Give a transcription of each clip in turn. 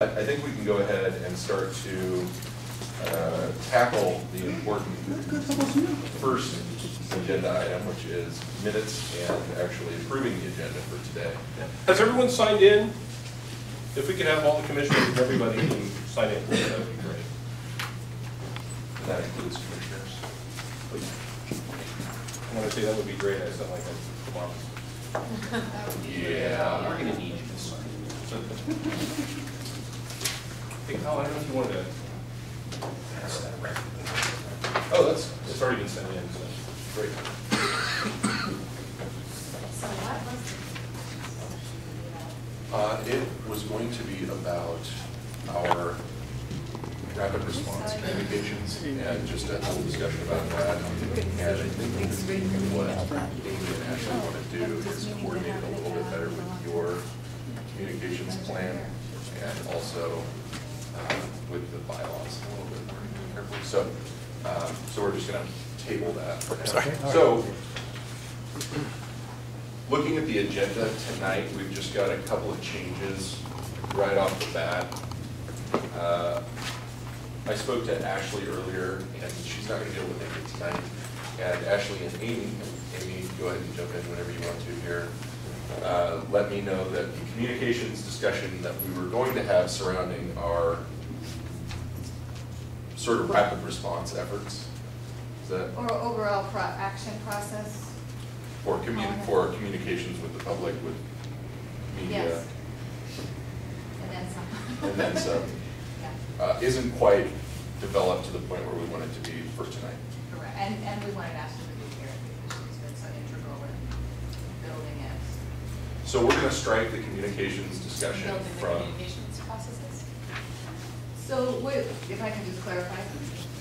I think we can go ahead and start to tackle the important first agenda item, which is minutes and actually approving the agenda for today. Has everyone signed in? If we could have all the commissioners and everybody can sign in, that would be great. And that includes commissioners. When I say that would be great, I sound like I'm from office. Yeah. We're going to need you to sign. Hey, Kyle, I don't know if you wanted to pass that around. Oh, It's already been sent in, so great. So what was It was going to be about our rapid response communications and just a whole discussion about that. And I think what Amy and Ashley want to do is coordinate a little bit better with your communications plan and also with the bylaws a little bit more carefully. So, so we're just going to table that for now. So, looking at the agenda tonight, we've just got a couple of changes right off the bat. I spoke to Ashley earlier, and she's not going to be able to make it tonight. And Ashley and Amy, go ahead and jump in whenever you want to here. Let me know that the communications discussion that we were going to have surrounding our sort of rapid response efforts, is that or overall action process? for communications with the public, with media, Yes. And then some. and then some, Yeah, isn't quite developed to the point where we want it to be for tonight. correct. And we wanted Ashley to be here because she's been so integral in building it. So we're going to strike the communications discussion Building the from. communications processes. So wait, if I can just clarify.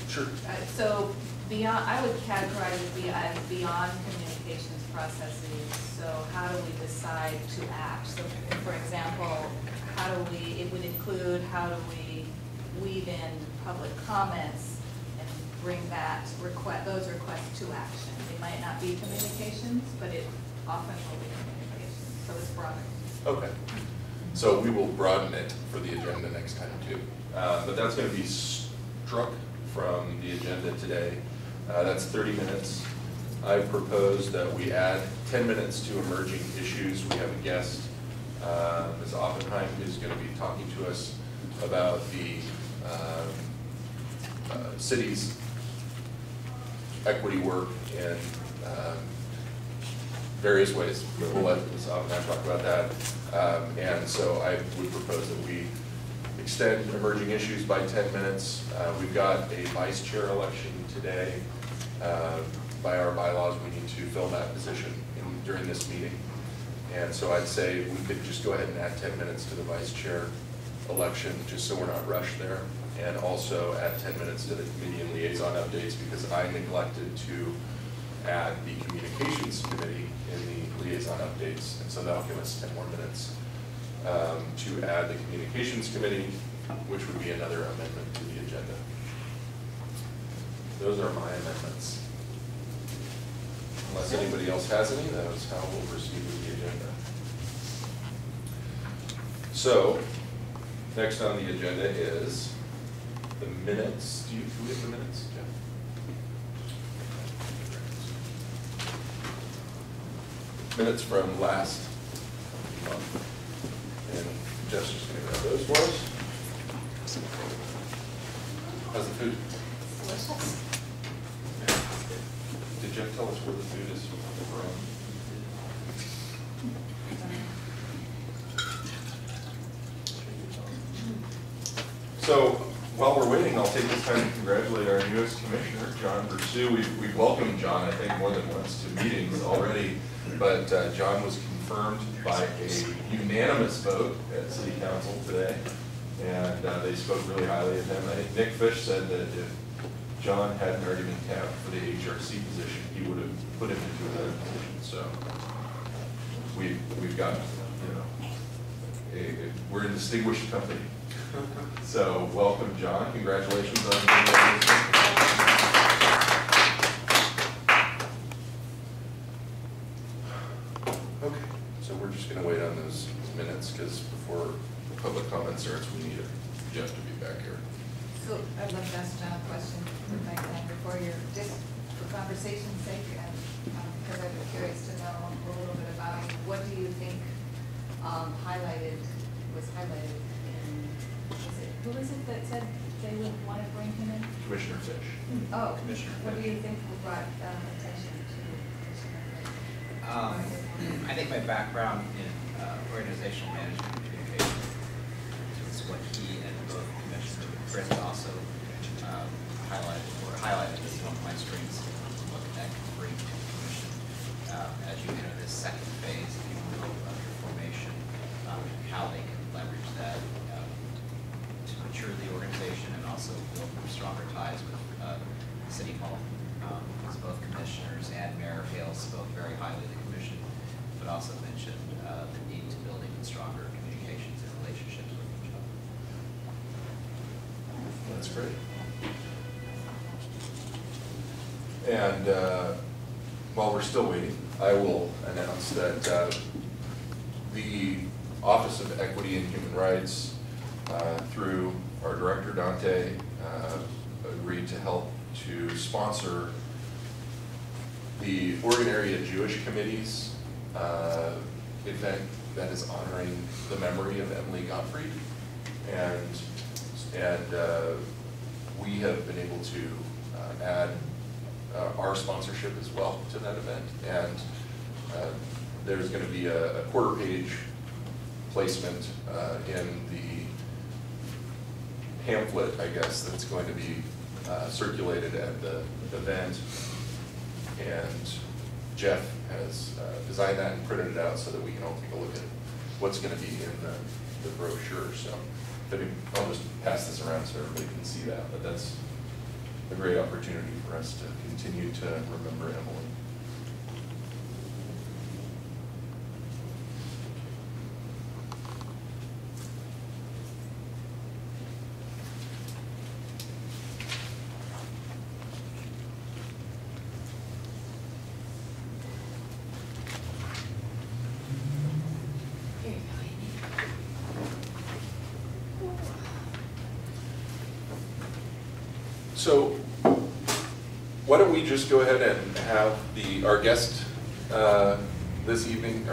Sure. So beyond, I would categorize it as beyond communications processes. So how do we decide to act? So for example, how do we, it would include how do we weave in public comments and bring that those requests to action. It might not be communications, but it often will be communications. So it's broader. Okay. So we will broaden it for the agenda next time too. But that's going to be struck from the agenda today. That's 30 minutes. I propose that we add 10 minutes to emerging issues. We have a guest, Ms. Oppenheim, who's going to be talking to us about the city's equity work in various ways. We'll let Ms. Oppenheim talk about that. And so I would propose that we extend emerging issues by 10 minutes. We've got a vice chair election today. By our bylaws, we need to fill that position during this meeting. And so I'd say we could just go ahead and add 10 minutes to the vice chair election, just so we're not rushed there. And also add 10 minutes to the committee and liaison updates, because I neglected to add the communications committee in the liaison updates. And so that'll give us 10 more minutes to add the communications committee, which would be another amendment to the agenda. Those are my amendments. Unless anybody else has any, that is how we'll proceed with the agenda. So, next on the agenda is the minutes. Do we have the minutes, Jeff? Minutes from last month. And Jeff's just going to grab those for us. How's the food? Delicious. Did Jeff tell us where the food is from? So while we're waiting, I'll take this time to congratulate our newest commissioner, John Pursue. We've welcomed John, I think, more than once to meetings already, but John was confirmed by a unanimous vote at City Council today, and they spoke really highly of him. I think Nick Fish said that if John hadn't already been tapped for the HRC position, he would have put him into another position. So we've got, we're a distinguished company. So welcome, John. Congratulations on being Okay, so we're just going to wait on those minutes because before public comment starts, we need Jeff to be back here. So I'd love to ask John a question if I can before you're, just for conversation's sake, and because I'd be curious to know a little bit about what do you think was highlighted in, who was it that said they would want to bring him in? Commissioner Fish. Oh, Commissioner what do Fish. you think brought attention to Commissioner Fish? I think my background in organizational management and communication is what he and both Commissioner Chris also highlighted as one of my strengths and what that can bring to the commission as you enter this second phase, if you will, of your formation, how they can leverage that to mature the organization and also build stronger ties with City Hall. As both commissioners and Mayor Hale spoke very highly of the commission, but also mentioned the need to build even stronger communications and relationships with each other. That's great. And while we're still waiting, I will announce that the Office of Equity and Human Rights, through our director Dante, agreed to help to sponsor the Oregon Area Jewish Committee's event that is honoring the memory of Emily Gottfried, and we have been able to add our sponsorship as well to that event, and there's going to be a quarter-page placement in the pamphlet, I guess, that's going to be circulated at the event, and Jeff has designed that and printed it out so that we can all take a look at what's going to be in the brochure. So I'll just pass this around so everybody can see that, but that's a great opportunity for us to continue to remember Emily. So why don't we just go ahead and have our guests this evening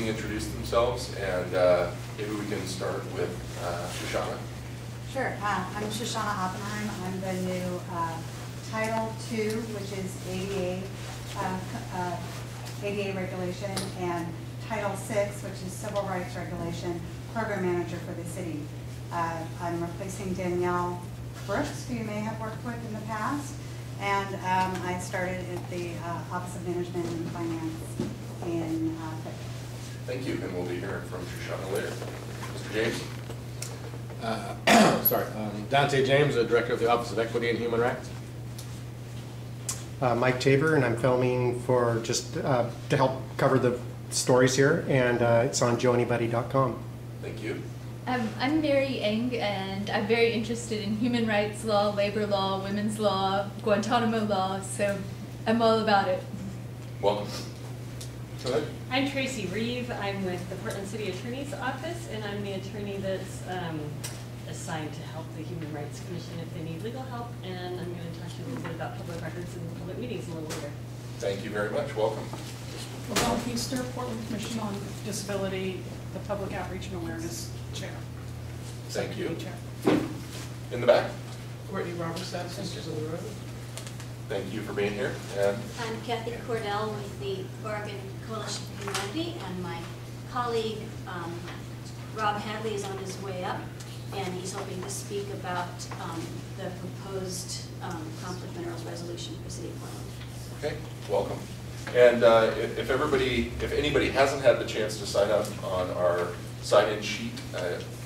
introduce themselves, and maybe we can start with Shoshana. Sure. I'm Shoshana Oppenheim. I'm the new Title II, which is ADA regulation, and Title VI, which is Civil Rights Regulation, Program Manager for the city. I'm replacing Danielle Brooks, who you may have worked with in the past, and I started at the Office of Management and Finance in February. Thank you, and we'll be hearing from Shoshana later. Mr. James? Sorry, Dante James, the Director of the Office of Equity and Human Rights. Mike Tabor, and I'm filming for just to help cover the stories here, and it's on joeanybody.com. Thank you. I'm Mary Eng, and I'm very interested in human rights law, labor law, women's law, Guantanamo law, so I'm all about it. Welcome. Go ahead. I'm Tracy Reeve. I'm with the Portland City Attorney's Office, and I'm the attorney that's assigned to help the Human Rights Commission if they need legal help, and I'm going to talk to you a little bit about public records and public meetings a little later. Thank you very much. Welcome. Well, Easter, Portland Commission on Disability, the Public Outreach and Awareness Chair. Thank you. Chair. In the back. Courtney Roberts, Sisters of the Road. Thank you for being here. And I'm Kathy Cordell with the Oregon Coalition for Humanity, and my colleague Rob Hadley is on his way up, and he's hoping to speak about the proposed conflict minerals resolution for City of Portland. okay, welcome. And if anybody hasn't had the chance to sign up on our sign-in sheet,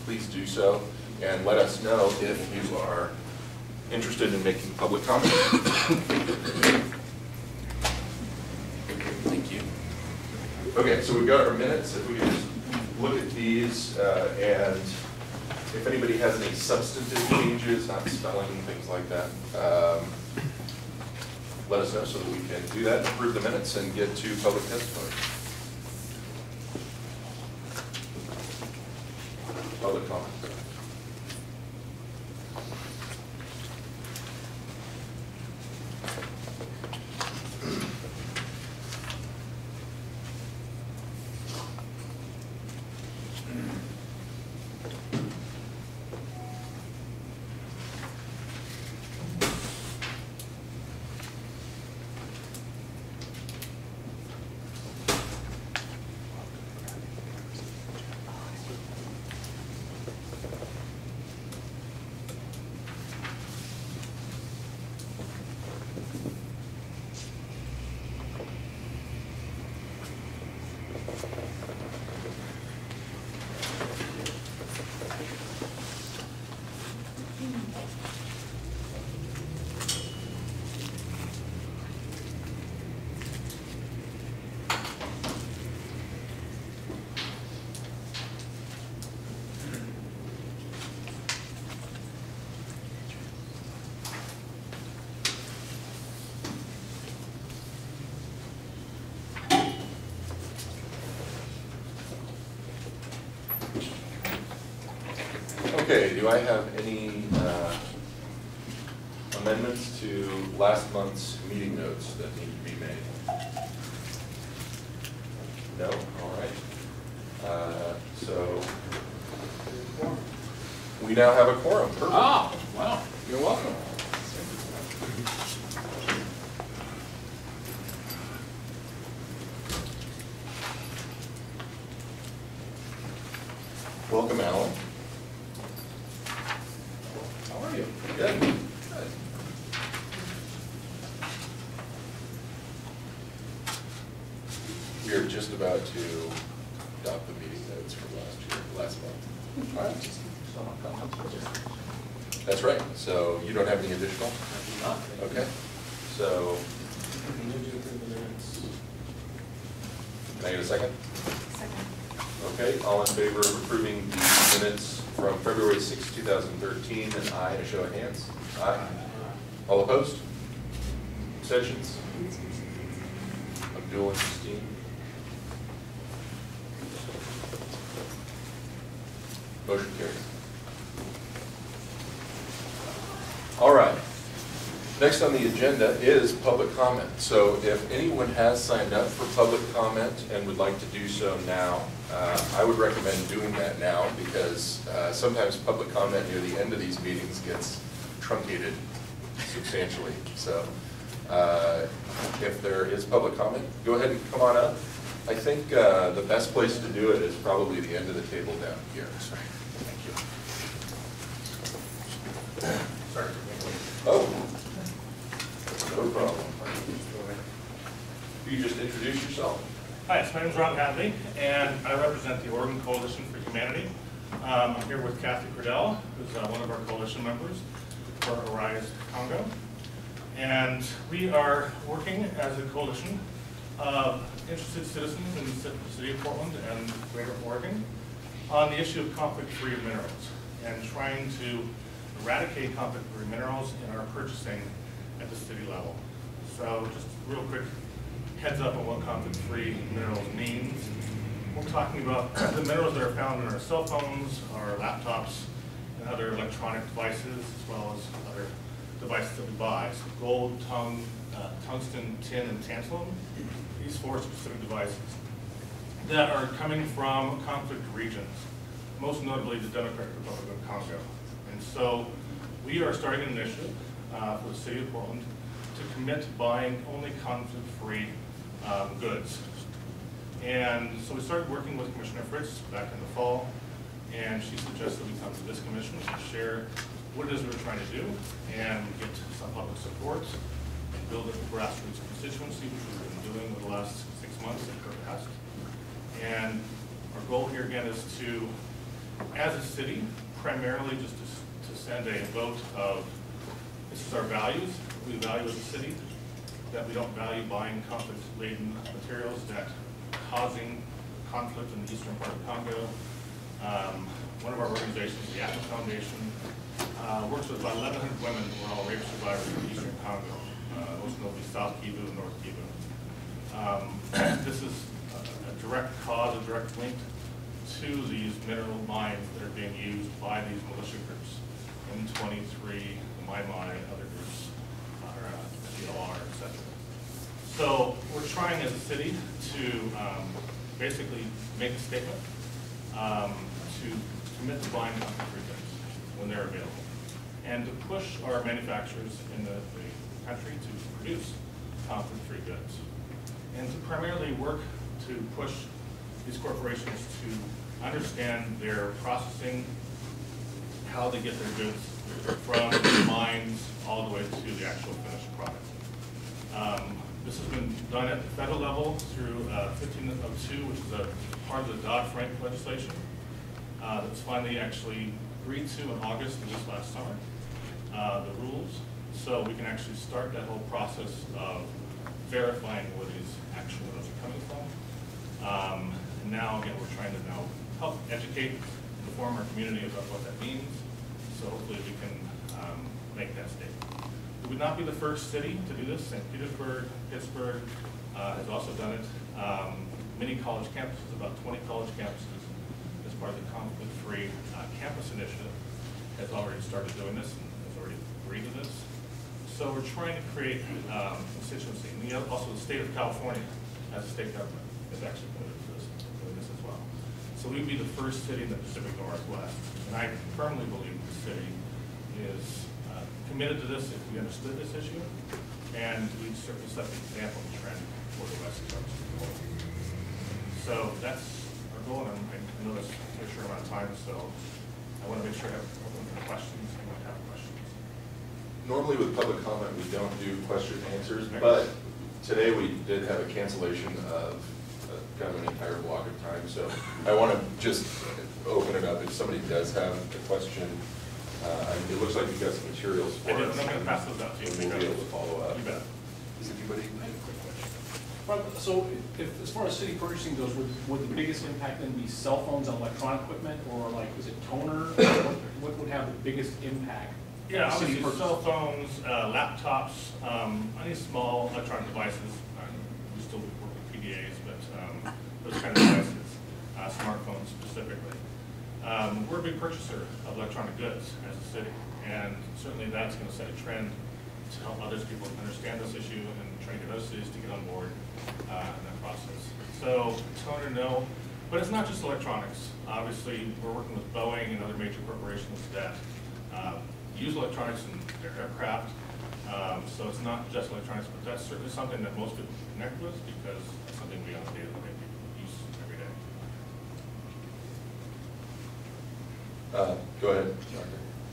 please do so, and let us know if you are interested in making public comment. Thank you. Okay, so we've got our minutes. If we can just look at these, and if anybody has any substantive changes, not spelling, things like that, let us know so that we can do that and approve the minutes and get to public testimony. public comment. Okay, do I have any amendments to last month's meeting notes that need to be made? No? All right. So we now have a quorum. Perfect. Ah, wow, you're welcome. Welcome, Alan. How are you? Good. Good. We are just about to adopt the meeting notes from last month. All right. That's right. So you don't have any additional? Okay. So, can I get a second? Second. Okay, all in favor of approving the minutes from February 6, 2013, and aye, a show of hands? Aye. All opposed? Abstentions? Abdul and Christine? Motion carries. All right. Next on the agenda is public comment. So if anyone has signed up for public comment and would like to do so now, I would recommend doing that now because sometimes public comment near the end of these meetings gets truncated substantially. So if there is public comment, go ahead and come on up. I think the best place to do it is probably the end of the table down here. Sorry. Thank you. Sorry. Oh. No problem. Will you just introduce yourself? Hi, so my name is Rob Hadley, and I represent the Oregon Coalition for Humanity. I'm here with Kathy Cordell, who's one of our coalition members for Arise Congo. And we are working as a coalition of interested citizens in the city of Portland and greater Oregon on the issue of conflict-free minerals and trying to eradicate conflict-free minerals in our purchasing at the city level. So just real quick heads up on what conflict-free minerals means. We're talking about the minerals that are found in our cell phones, our laptops, and other electronic devices, as well as other devices that we buy. So gold, tungsten, tin, and tantalum, these four specific devices that are coming from conflict regions, most notably the Democratic Republic of Congo. And so we are starting an initiative for the city of Portland to commit to buying only conflict-free goods. And so we started working with Commissioner Fritz back in the fall, and she suggested we come to this commission to share what it is we're trying to do and get some public support and build a grassroots constituency, which we've been doing over the last 6 months in Kirkcast. And our goal here again is to, as a city, primarily just to send a vote of, this is our values. We value as a city that we don't value buying conflict-laden materials that are causing conflict in the eastern part of Congo. One of our organizations, the Atlas Foundation, works with about 1,100 women who are all rape survivors in eastern Congo, most notably South Kivu and North Kivu. This is a direct cause, a direct link to these mineral mines that are being used by these militia groups, M23, the My, other groups, GLR, etc. So we're trying as a city to basically make a statement to commit to buying conflict-free goods when they're available, and to push our manufacturers in the country to produce conflict-free goods, and to primarily work to push these corporations to understand their processing, how they get their goods from the mines all the way to the actual finished product. This has been done at the federal level through 1502, which is a part of the Dodd-Frank legislation that was finally actually agreed to in August of this last summer, the rules, so we can actually start that whole process of verifying where these actual goods are coming from. And now, again, we're trying to now help educate and inform our community about what that means, so hopefully we can make that statement. We would not be the first city to do this. St. Petersburg, Pittsburgh has also done it. Many college campuses, about 20 college campuses, as part of the conflict-free campus initiative, has already started doing this and has already agreed to this. So we're trying to create constituency. And also the state of California, as a state government, is actually committed to this, doing this as well. So we'd be the first city in the Pacific Northwest. And I firmly believe the city is committed to this if we understood this issue, and we'd certainly set the example and trend for the West Coast. So that's our goal, and I know that's a short amount of time, so I want to make sure I have open for questions. I might have questions. Normally with public comment, we don't do question and answers, but today we did have a cancellation of kind of an entire block of time, so I want to just open it up if somebody does have a question. It looks like you've got some materials for us. I'm going to pass those out to you. We'll be able to follow up. You bet. Is anybody? I have a quick question. Well, so if, as far as city purchasing goes, would the biggest impact then be cell phones and electronic equipment, or like, is it toner? What would have the biggest impact? Yeah, City obviously purchasing? cell phones, laptops, any small electronic devices. We still work with PDAs, but those kind of devices, smartphones specifically. We're a big purchaser of electronic goods as a city, and certainly that's going to set a trend to help others people understand this issue and trying to get other cities to get on board in that process. So toner, no, but it's not just electronics. Obviously, we're working with Boeing and other major corporations that use electronics in their aircraft. So it's not just electronics, but that's certainly something that most people connect with because it's something we on a daily use every day. Go ahead.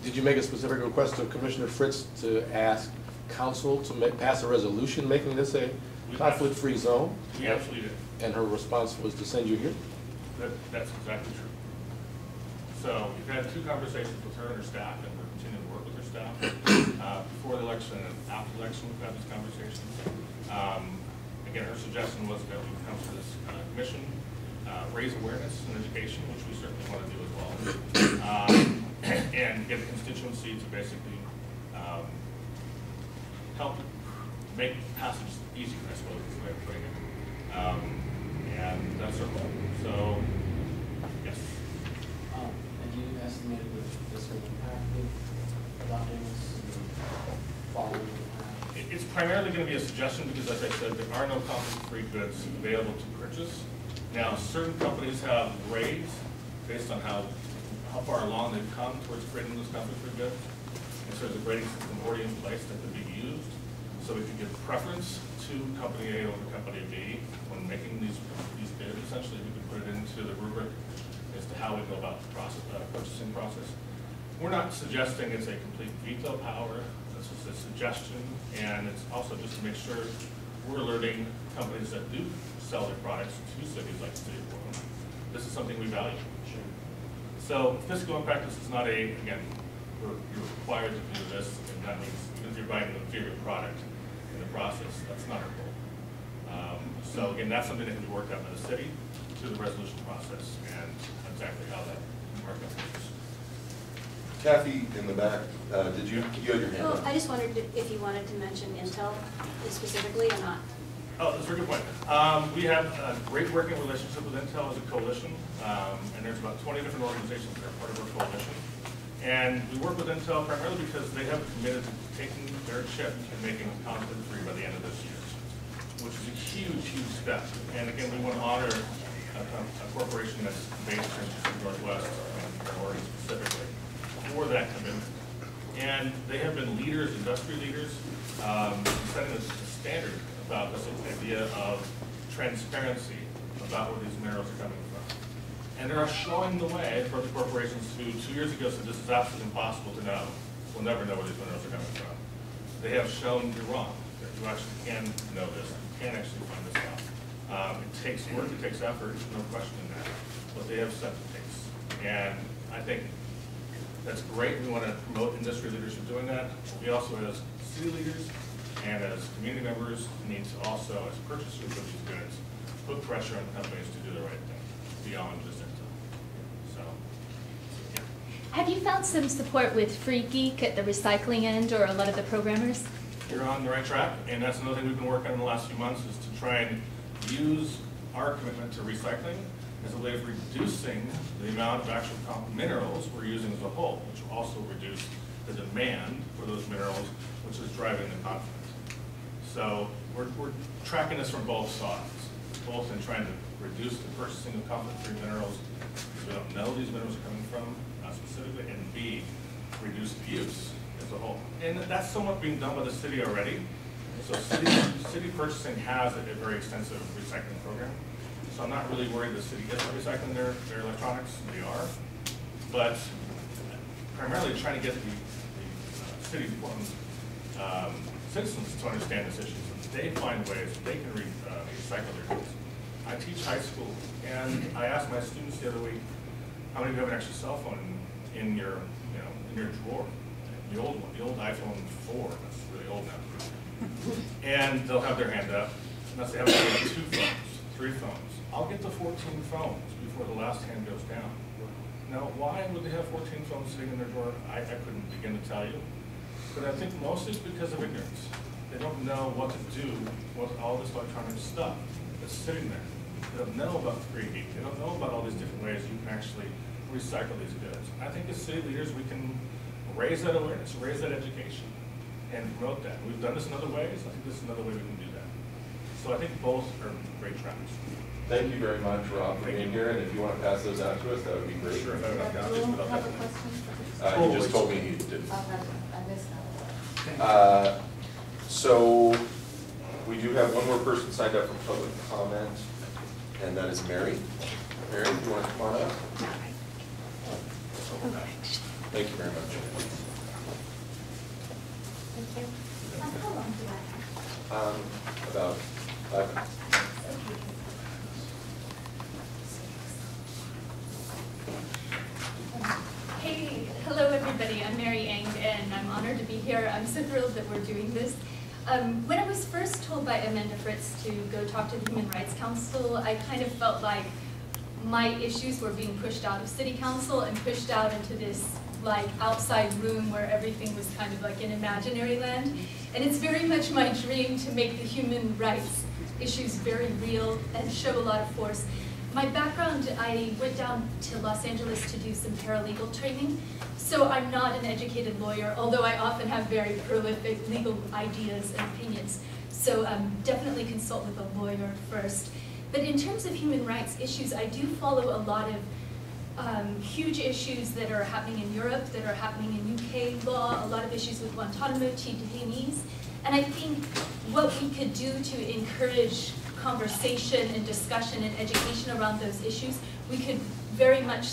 Did you make a specific request to Commissioner Fritz to ask council to pass a resolution making this a conflict-free zone? We absolutely did. And her response was to send you here? That's exactly true. So we've had 2 conversations with her and her staff, and we're continuing to work with her staff. Before the election and after the election, we've had these conversations. Again, her suggestion was that we come to this commission, raise awareness and education, which we certainly want to do as well, and get the constituency to basically help make passage easier, I suppose is the way of putting it. And that's our goal. So, yes. And do you estimate the fiscal impact of adopting this and following the It's primarily going to be a suggestion because, as I said, there are no conflict-free goods available to purchase. Now, certain companies have grades based on how far along they've come towards creating those conflict-free goods. And so there's a grading system already in place that could be used. So we could give preference to company A over company B when making these bids. Essentially, we could put it into the rubric as to how we go about the process, purchasing process. We're not suggesting it's a complete veto power. This is a suggestion, and it's also just to make sure we're alerting companies that do sell their products to cities like the city of Portland. This is something we value. Sure. So fiscal impact, this is not a, again, you're required to do this, and that means even if you're buying an inferior product in the process, that's not our goal. So again, that's something that can be worked out by the city through the resolution process and exactly how that markup works. Kathy in the back, did you had your hand Well, up? I just wondered if you wanted to mention Intel specifically or not. Oh, that's a very good point. We have a great working relationship with Intel as a coalition, and there's about 20 different organizations that are part of our coalition. And we work with Intel primarily because they have committed to taking their chip and making it conflict-free by the end of this year, which is a huge, huge step. And again, we want to honor a corporation that's based in the Northwest, and Oregon specifically, for that commitment. And they have been leaders, industry leaders, setting a standard about this idea of transparency about where these minerals are coming from. And they are showing the way for the corporations who 2 years ago said this is absolutely impossible to know. We'll never know where these minerals are coming from. They have shown you're wrong, that you actually can know this, you can actually find this out. It takes work, it takes effort, no question in that, but they have set the pace. And I think that's great. We want to promote industry leaders for doing that. We also, as city leaders and as community members, need to also, as purchasers of these goods, put pressure on companies to do the right thing beyond just Intel. So, yeah. Have you found some support with Free Geek at the recycling end or a lot of the programmers? You're on the right track, and that's another thing we've been working on in the last few months is to try and use our commitment to recycling as a way of reducing the amount of actual minerals we're using as a whole, which will also reduce the demand for those minerals, which is driving the conflict. So we're tracking this from both sides, both in trying to reduce the purchasing of conflict-free minerals, because we don't know these minerals are coming from, specifically, and B, reduce the use as a whole. And that's somewhat being done by the city already. So city purchasing has a very extensive recycling program. So I'm not really worried the city isn't recycling their electronics. They are. But primarily trying to get the city citizens to understand this issue so that they find ways that they can recycle their goods. I teach high school, and I asked my students the other week, how many of you have an extra cell phone in your, in your drawer? The old one, the old iPhone 4, that's really old now. And they'll have their hand up, unless they have 2 phones, 3 phones. I'll get the 14 phones before the last hand goes down. Now, why would they have 14 phones sitting in their drawer? I couldn't begin to tell you. But I think mostly it's because of ignorance. They don't know what to do with all this electronic stuff that's sitting there. They don't know about Free Geek. They don't know about all these different ways you can actually recycle these goods. I think as city leaders, we can raise that awareness, raise that education, and promote that. We've done this in other ways. I think this is another way we can do that. So I think both are great tracks. Thank you very much, Rob, for being here, and if you want to pass those out to us, that would be great. Sure, if I have enough copies, but I'll definitely. He just told me he didn't. I missed that. So we do have one more person signed up for public comment, and that is Mary. Mary, do you want to come on up? Thank you very much. Thank you. How long do I have? About 5 minutes. Hey, hello everybody. I'm Mary Eng, and I'm honored to be here. I'm so thrilled that we're doing this. When I was first told by Amanda Fritz to go talk to the Human Rights Council, I kind of felt like my issues were being pushed out of City Council and pushed out into this like outside room where everything was kind of like in imaginary land. And it's very much my dream to make the human rights issues very real and show a lot of force. My background, I went down to Los Angeles to do some paralegal training. So I'm not an educated lawyer, although I often have very prolific legal ideas and opinions. So definitely consult with a lawyer first. But in terms of human rights issues, I do follow a lot of huge issues that are happening in Europe, that are happening in UK law, a lot of issues with Guantanamo, detainees. And I think what we could do to encourage conversation and discussion and education around those issues, we could very much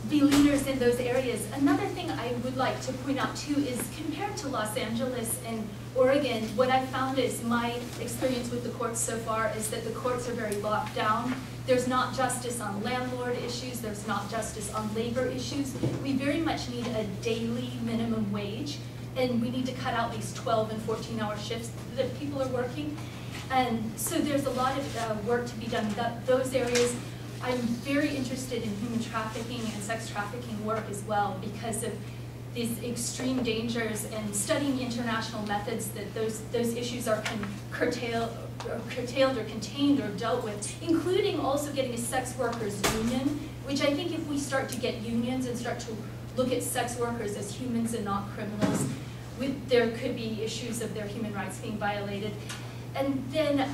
be leaders in those areas. Another thing I would like to point out too is compared to Los Angeles and Oregon, what I found is my experience with the courts so far is that the courts are very locked down. There's not justice on landlord issues, there's not justice on labor issues. We very much need a daily minimum wage, and we need to cut out these 12 and 14-hour shifts that people are working. And so there's a lot of work to be done in those areas. I'm very interested in human trafficking and sex trafficking work as well because of these extreme dangers and studying international methods that those issues are curtailed or contained or dealt with, including also getting a sex workers union, which I think if we start to get unions and start to look at sex workers as humans and not criminals, there could be issues of their human rights being violated. And then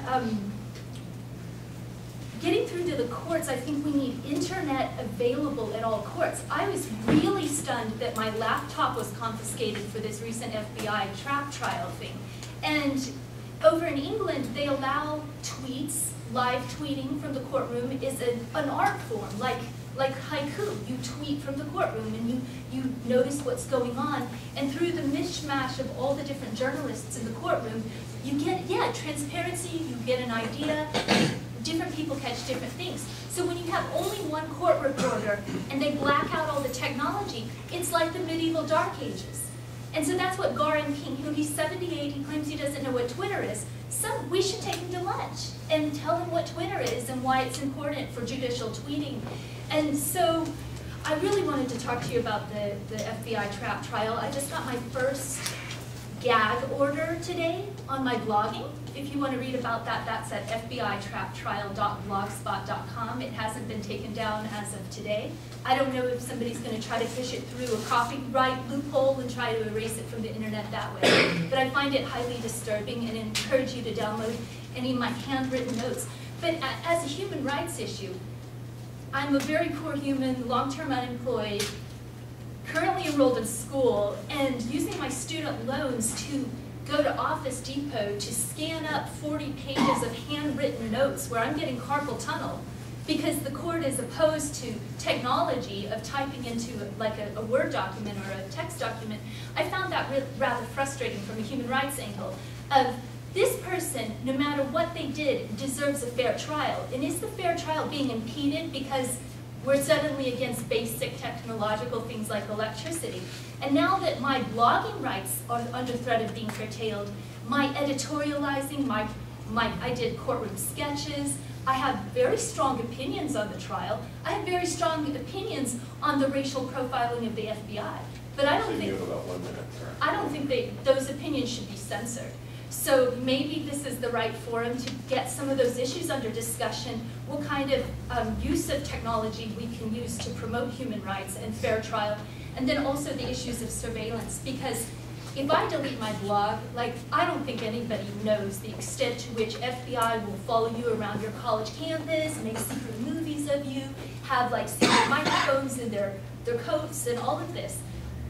getting through to the courts, I think we need internet available at all courts. I was really stunned that my laptop was confiscated for this recent FBI trap trial thing. And over in England, they allow tweets, live tweeting from the courtroom is an art form, like haiku. You tweet from the courtroom and you notice what's going on. And through the mishmash of all the different journalists in the courtroom, you get, transparency, you get an idea. Different people catch different things. So when you have only one court reporter and they black out all the technology, it's like the medieval Dark Ages. And so that's what Garin King, he's 78, he claims he doesn't know what Twitter is. We should take him to lunch and tell him what Twitter is and why it's important for judicial tweeting. And so I really wanted to talk to you about the FBI trap trial. I just got my first gag order today on my blogging. If you want to read about that, that's at fbitraptrial.blogspot.com. It hasn't been taken down as of today. I don't know if somebody's going to try to fish it through a copyright loophole and try to erase it from the internet that way. But I find it highly disturbing and encourage you to download any of my handwritten notes. But as a human rights issue, I'm a very poor human, long-term unemployed, currently enrolled in school, and using my student loans to go to Office Depot to scan up 40 pages of handwritten notes where I'm getting carpal tunnel because the court is opposed to technology of typing into like a Word document or a text document. I found that rather frustrating from a human rights angle of this person, no matter what they did, deserves a fair trial. And is the fair trial being impeded because we're suddenly against basic technological things like electricity? And now that my blogging rights are under threat of being curtailed, my editorializing, I did courtroom sketches, I have very strong opinions on the trial, I have very strong opinions on the racial profiling of the FBI. But I don't think, you have about 1 minute. I don't think those opinions should be censored. So maybe this is the right forum to get some of those issues under discussion, what kind of use of technology we can use to promote human rights and fair trial, and then also the issues of surveillance. Because if I delete my blog, I don't think anybody knows the extent to which FBI will follow you around your college campus, make secret movies of you, have secret microphones in their coats and all of this.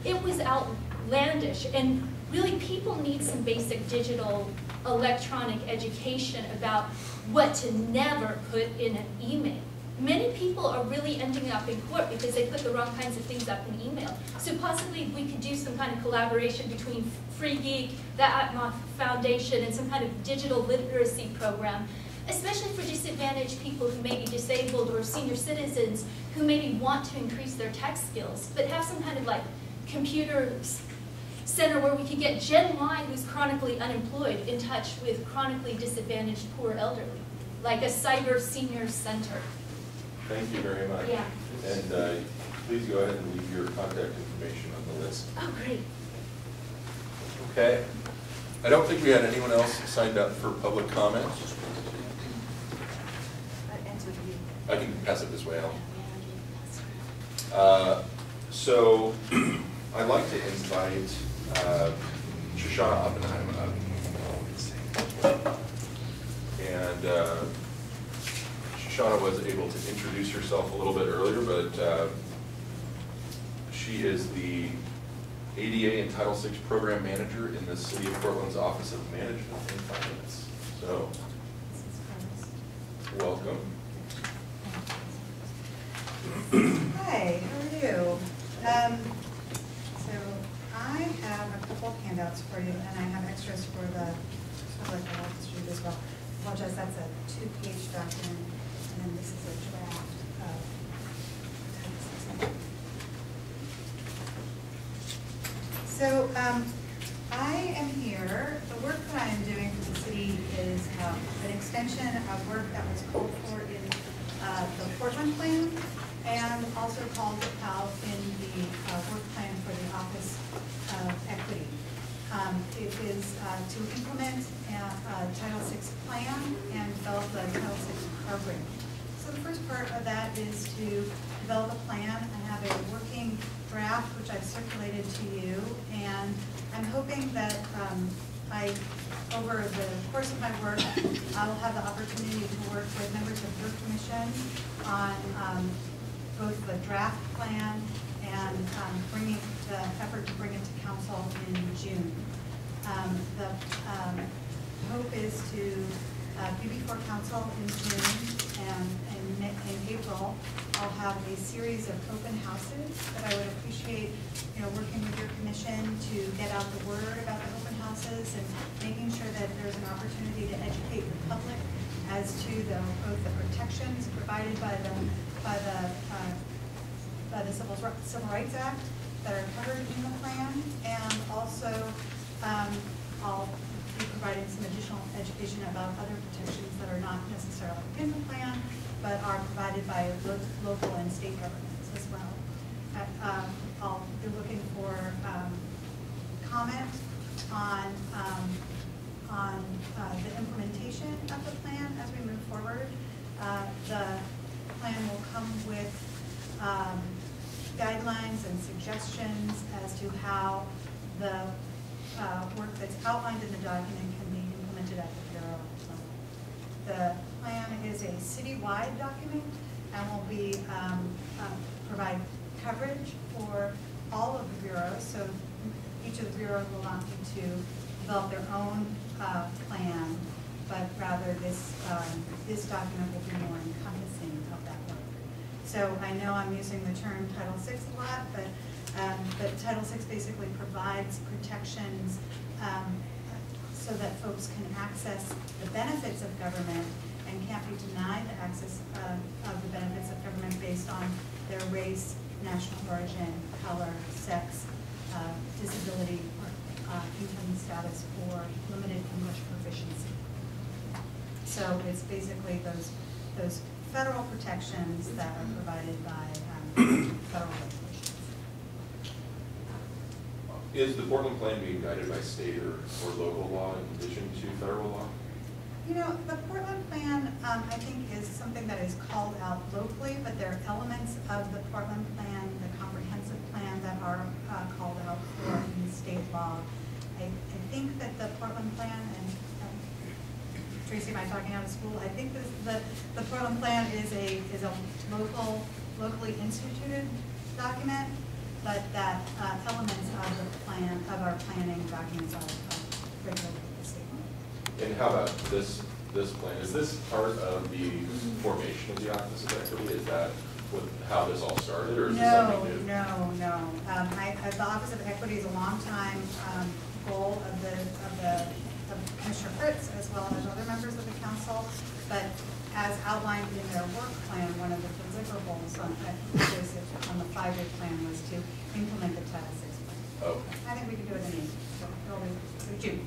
It was outlandish, and really people need some basic digital electronic education about what to never put in an email. Many people are really ending up in court because they put the wrong kinds of things up in email. So possibly we could do some kind of collaboration between Free Geek, the Atmoth Foundation, and some kind of digital literacy program, especially for disadvantaged people who may be disabled or senior citizens who maybe want to increase their tech skills, but have some kind of computer center where we could get Gen Y, who's chronically unemployed, in touch with chronically disadvantaged poor elderly, like a cyber senior center. Thank you very much. Yeah. And please go ahead and leave your contact information on the list. Oh, great. Okay. I don't think we had anyone else signed up for public comment. I can pass it this way, Alan. So I'd like to invite Shoshana Oppenheim up. And Shoshana was able to introduce herself a little bit earlier, but she is the ADA and Title VI Program Manager in the City of Portland's Office of Management and Finance. So, welcome. Hi, how are you? So I have a couple of handouts for you, and I have extras for the public that I'll distribute as well. I apologize, that's a 2-page document, and then this is a draft of So I am here. The work that I am doing for the city is an extension of work that was called for in the Portland plan, and also called out in the work plan for the Office to implement a Title VI plan and develop the Title VI program. So the first part of that is to develop a plan. I have a working draft which I've circulated to you, and I'm hoping that over the course of my work, I will have the opportunity to work with members of your commission on both the draft plan and bringing the effort to bring it to council in June. The hope is to be before council in June, and in April, I'll have a series of open houses that I would appreciate, working with your commission to get out the word about the open houses and making sure that there's an opportunity to educate the public as to both the protections provided by the Civil Rights Act that are covered in the plan, and also I'll be providing some additional education about other protections that are not necessarily in the plan, but are provided by local and state governments as well. I'll be looking for comment on the implementation of the plan as we move forward. The plan will come with guidelines and suggestions as to how the work that's outlined in the document can be implemented at the Bureau level. The plan is a citywide document and will be provide coverage for all of the bureaus. So each of the bureaus will not need to develop their own plan, but rather this document will be more encompassing of that work. So I know I'm using the term Title VI a lot, but Title VI basically provides protections so that folks can access the benefits of government and can't be denied the access of the benefits of government based on their race, national origin, color, sex, disability, or income status, or limited English proficiency. So it's basically those federal protections that are provided by federal regulations. Is the Portland plan being guided by state or local law in addition to federal law? The Portland plan, I think, is something that is called out locally, but there are elements of the Portland plan, the comprehensive plan, that are called out for in state law. I think that the Portland plan, and Tracy, am I talking out of school? I think the Portland plan is a locally instituted document, but that elements of the plan, of our planning documents, are regulated at the state level. And how about this plan? Is this part of the formation of the Office of Equity? Is that how this all started, or is this something new? No. The Office of Equity is a long-time goal of Commissioner Fritz, as well as other members of the council, but as outlined in their work plan, one of the deliverables on the 5-year plan was to implement the Title VI plan. Oh. I think we can do it in June.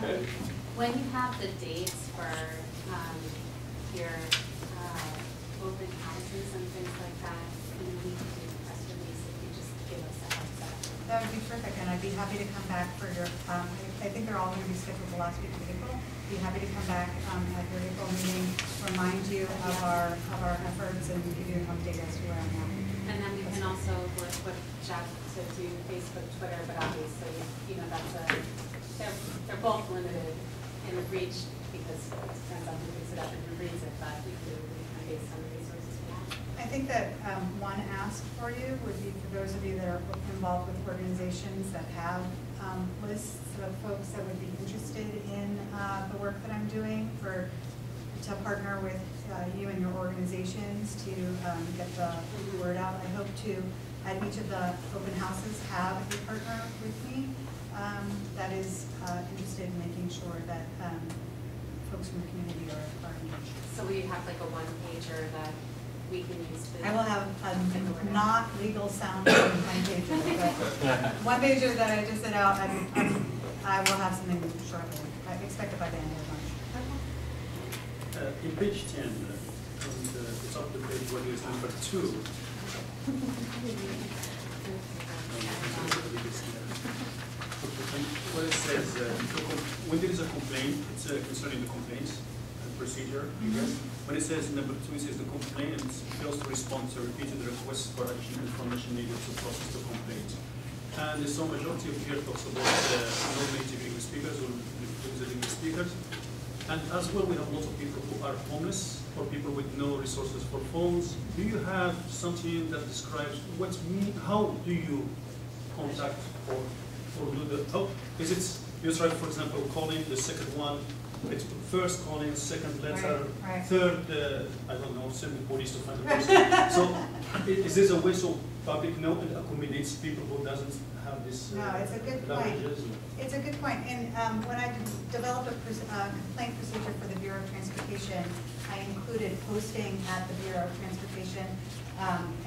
Okay. When you have the dates for your open houses and things like that, you need to do a press release if you just give us a heads up. That would be terrific, and I'd be happy to come back for your, I think they're all going to be scheduled the last week of April. Be happy to come back at your April meeting, remind you of our efforts, and give you an update as to where I'm at. And then we can also work with Jeff to do Facebook, Twitter, but obviously, they're both limited in reach because it depends on who picks it up and who reads it, but we do based on the resources we have. I think that one ask for you would be for those of you that are involved with organizations that have lists of folks that would be interested in the work that I'm doing, to partner with you and your organizations to get the word out. I hope to, at each of the open houses, have a partner with me that is interested in making sure that folks from the community are engaged. So we have like a one-pager that we can use to... I will have a not legal sounding one-pager, but one-pager that I just sent out, I will have something shortly. I expect it by the end of March. In page 10, it's up to page, what is number 2. When it says, when there is a complaint, it's concerning the complaints and procedure, I guess. When it says number 2, it says the complainant fails to respond to repeated requests for additional information needed to process the complaint. And the sole majority of here talks about non-native English speakers or limited English speakers. And as well, we have lots of people who are homeless or people with no resources for phones. Do you have something that describes how do you contact or do the, is it, you try, for example, calling the second one, it's first calling, second letter, Right. third, I don't know, send the police to find the person. So is this a way so public know and accommodates people who doesn't have this No, it's a good point. languages? It's a good point. And when I developed a complaint procedure for the Bureau of Transportation, I included posting at the Bureau of Transportation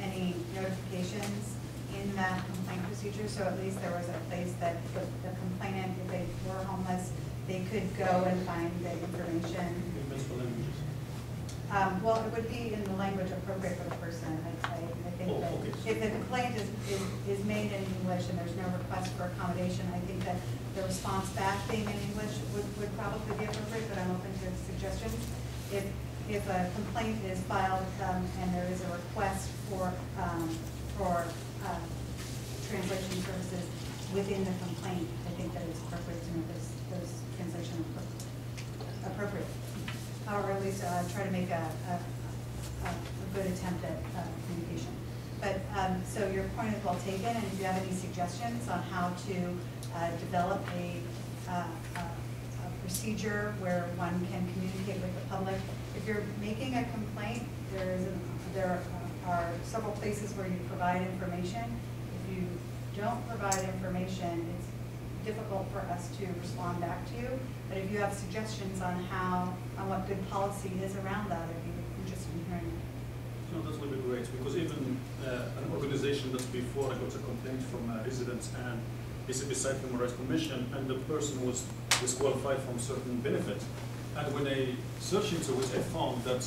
any notifications in that complaint procedure. So at least there was a place that the complainant, if they were homeless, they could go and find the information. In multiple languages. Well, it would be in the language appropriate for the person. I think that if the complaint is made in English and there's no request for accommodation, I think that the response back being in English would probably be appropriate, but I'm open to suggestions. If a complaint is filed and there is a request for translation services within the complaint, I think that it's appropriate to make those translation appropriate. Or at least try to make a good attempt at communication. But so your point is well taken, and if you have any suggestions on how to develop a procedure where one can communicate with the public. If you're making a complaint, there are several places where you provide information. If you don't provide information, it's difficult for us to respond back to you. But if you have suggestions on what good policy is around that, I'd be interested in hearing it. No, that would be great, because even an organization that before I got a complaint from residents and it's beside Human Rights Commission, and the person was disqualified from certain benefit. And when I searched into it, I found that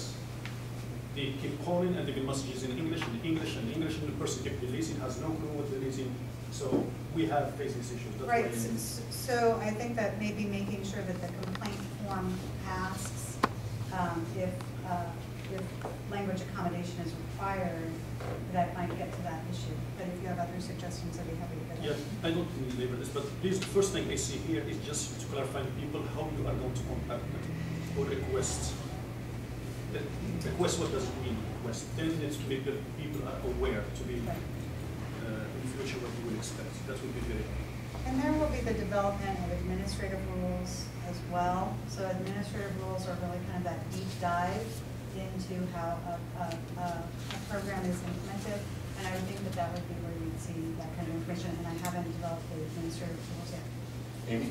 they keep calling and they get messages in English and English and English, and the person kept deleting, has no clue what deleting. So we have faced these issues. That's right. So I think that maybe making sure that the complaint form asks if language accommodation is required, that might get to that issue. But if you have other suggestions, I'd be happy to get it. Yeah, I don't really labor this, but please, the first thing I see here is just to clarify to people how you are going to contact them or request. Request, what does it mean, request? Then it's to make the people are aware to be in the future what you would expect. That would be very helpful. And there will be the development of administrative rules as well. So administrative rules are really kind of that deep dive into how a program is implemented. And I would think that that would be where you'd see that kind of information. And I haven't developed the administrative rules yet. Amy?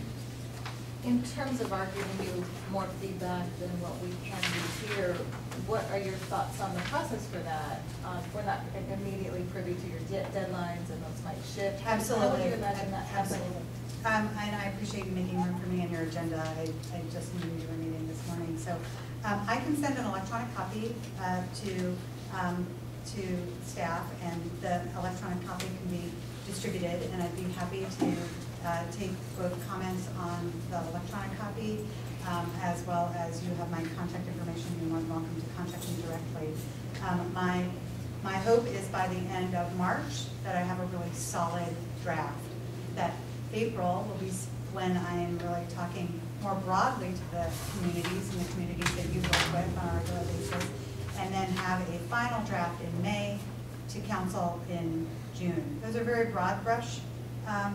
In terms of our giving you more feedback than what we can do here, what are your thoughts on the process for that? We're not immediately privy to your deadlines, and those might shift. Absolutely. How would you imagine that happening? Absolutely. And I appreciate you making room for me in your agenda. I just knew you were meeting this morning. So I can send an electronic copy to staff, and the electronic copy can be distributed, and I'd be happy to take both comments on the electronic copy as well as you have my contact information. You're more than welcome to contact me directly. My hope is by the end of March that I have a really solid draft. That April will be when I am really talking more broadly to the communities and the communities that you work with on a regular basis, and then have a final draft in May to council in June. Those are very broad brush. A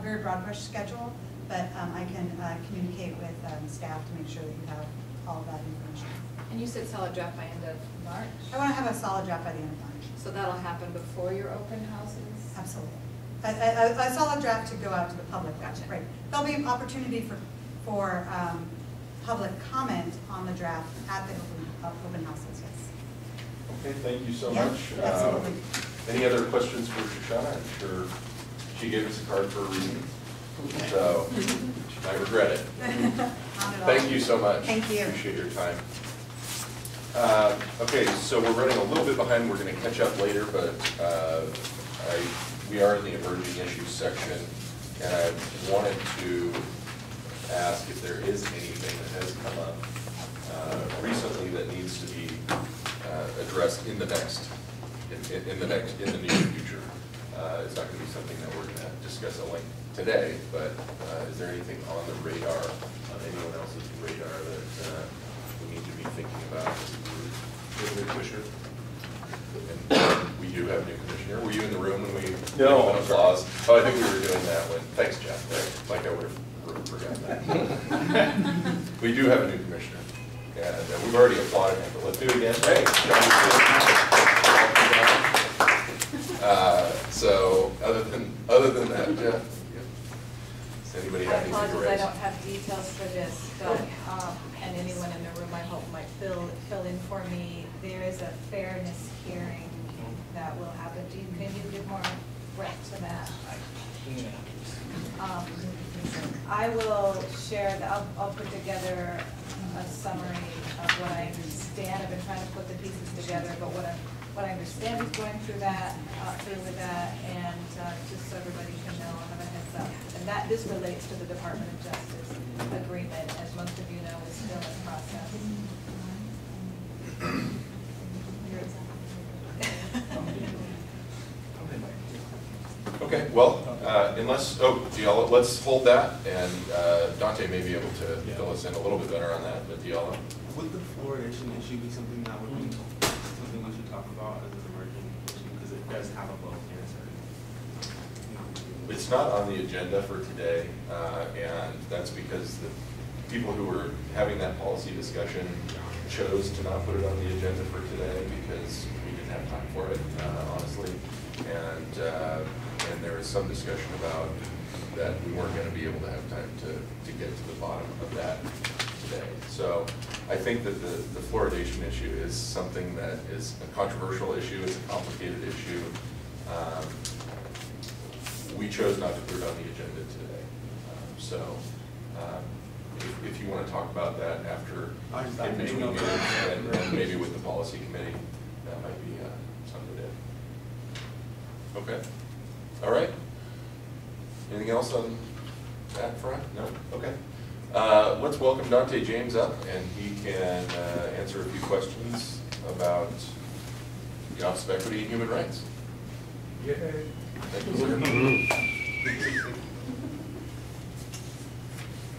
very broad brush schedule, but I can communicate with staff to make sure that you have all of that information. And you said solid draft by end of March? I want to have a solid draft by the end of March. So that'll happen before your open houses? Absolutely. A solid draft to go out to the public. Gotcha. Right. There'll be an opportunity for public comment on the draft at the open houses, yes. Okay, thank you so Yeah, much. absolutely. Any other questions for Shoshana? I'm sure she gave us a card for a reason, so she might regret it. Thank you so much. Thank you. Appreciate your time. Okay, so we're running a little bit behind. We're going to catch up later, but we are in the emerging issues section, and I wanted to ask if there is anything that has come up recently that needs to be addressed in the near future. It's not going to be something that we're going to discuss at length today, but is there anything on the radar, on anyone else's radar that we need to be thinking about as a group? New commissioner? And we do have a new commissioner. Were you in the room when we No. applause? Oh, I think we were doing that when. Thanks, Jeff. Like I would have forgotten that. We do have a new commissioner, and we've already applauded him, but let's do it again. Hey, so other than that, Jeff, does anybody I have anything to apologize, I raise? don't have details for this, but, and anyone in the room I hope might fill in for me. There is a fairness hearing that will happen. Can you give more breadth to that? I will share, I'll put together a summary of what I understand. I've been trying to put the pieces together, but what I understand is going through with that, and just so everybody can know, I'll have a heads up. And this relates to the Department of Justice agreement, as most of you know, is still in process. Okay, well, let's hold that, and Dante may be able to fill us in a little bit better on that, but Diallo? Would the fluoridation issue be something that would be something we should talk about as an emerging issue, because it does have a vote here, It's not on the agenda for today, and that's because the people who were having that policy discussion chose to not put it on the agenda for today because we didn't have time for it, honestly. And there was some discussion about that we weren't going to be able to have time to get to the bottom of that today. So I think that the fluoridation issue is something that is a controversial issue. It's a complicated issue. We chose not to put it on the agenda today. If you want to talk about that after in between meetings and maybe with the policy committee, that might be something to do. Okay. All right. Anything else on that front? No? Okay. Let's welcome Dante James up, and he can answer a few questions about the Office of Equity and Human Rights. Yay. Thank you, sir.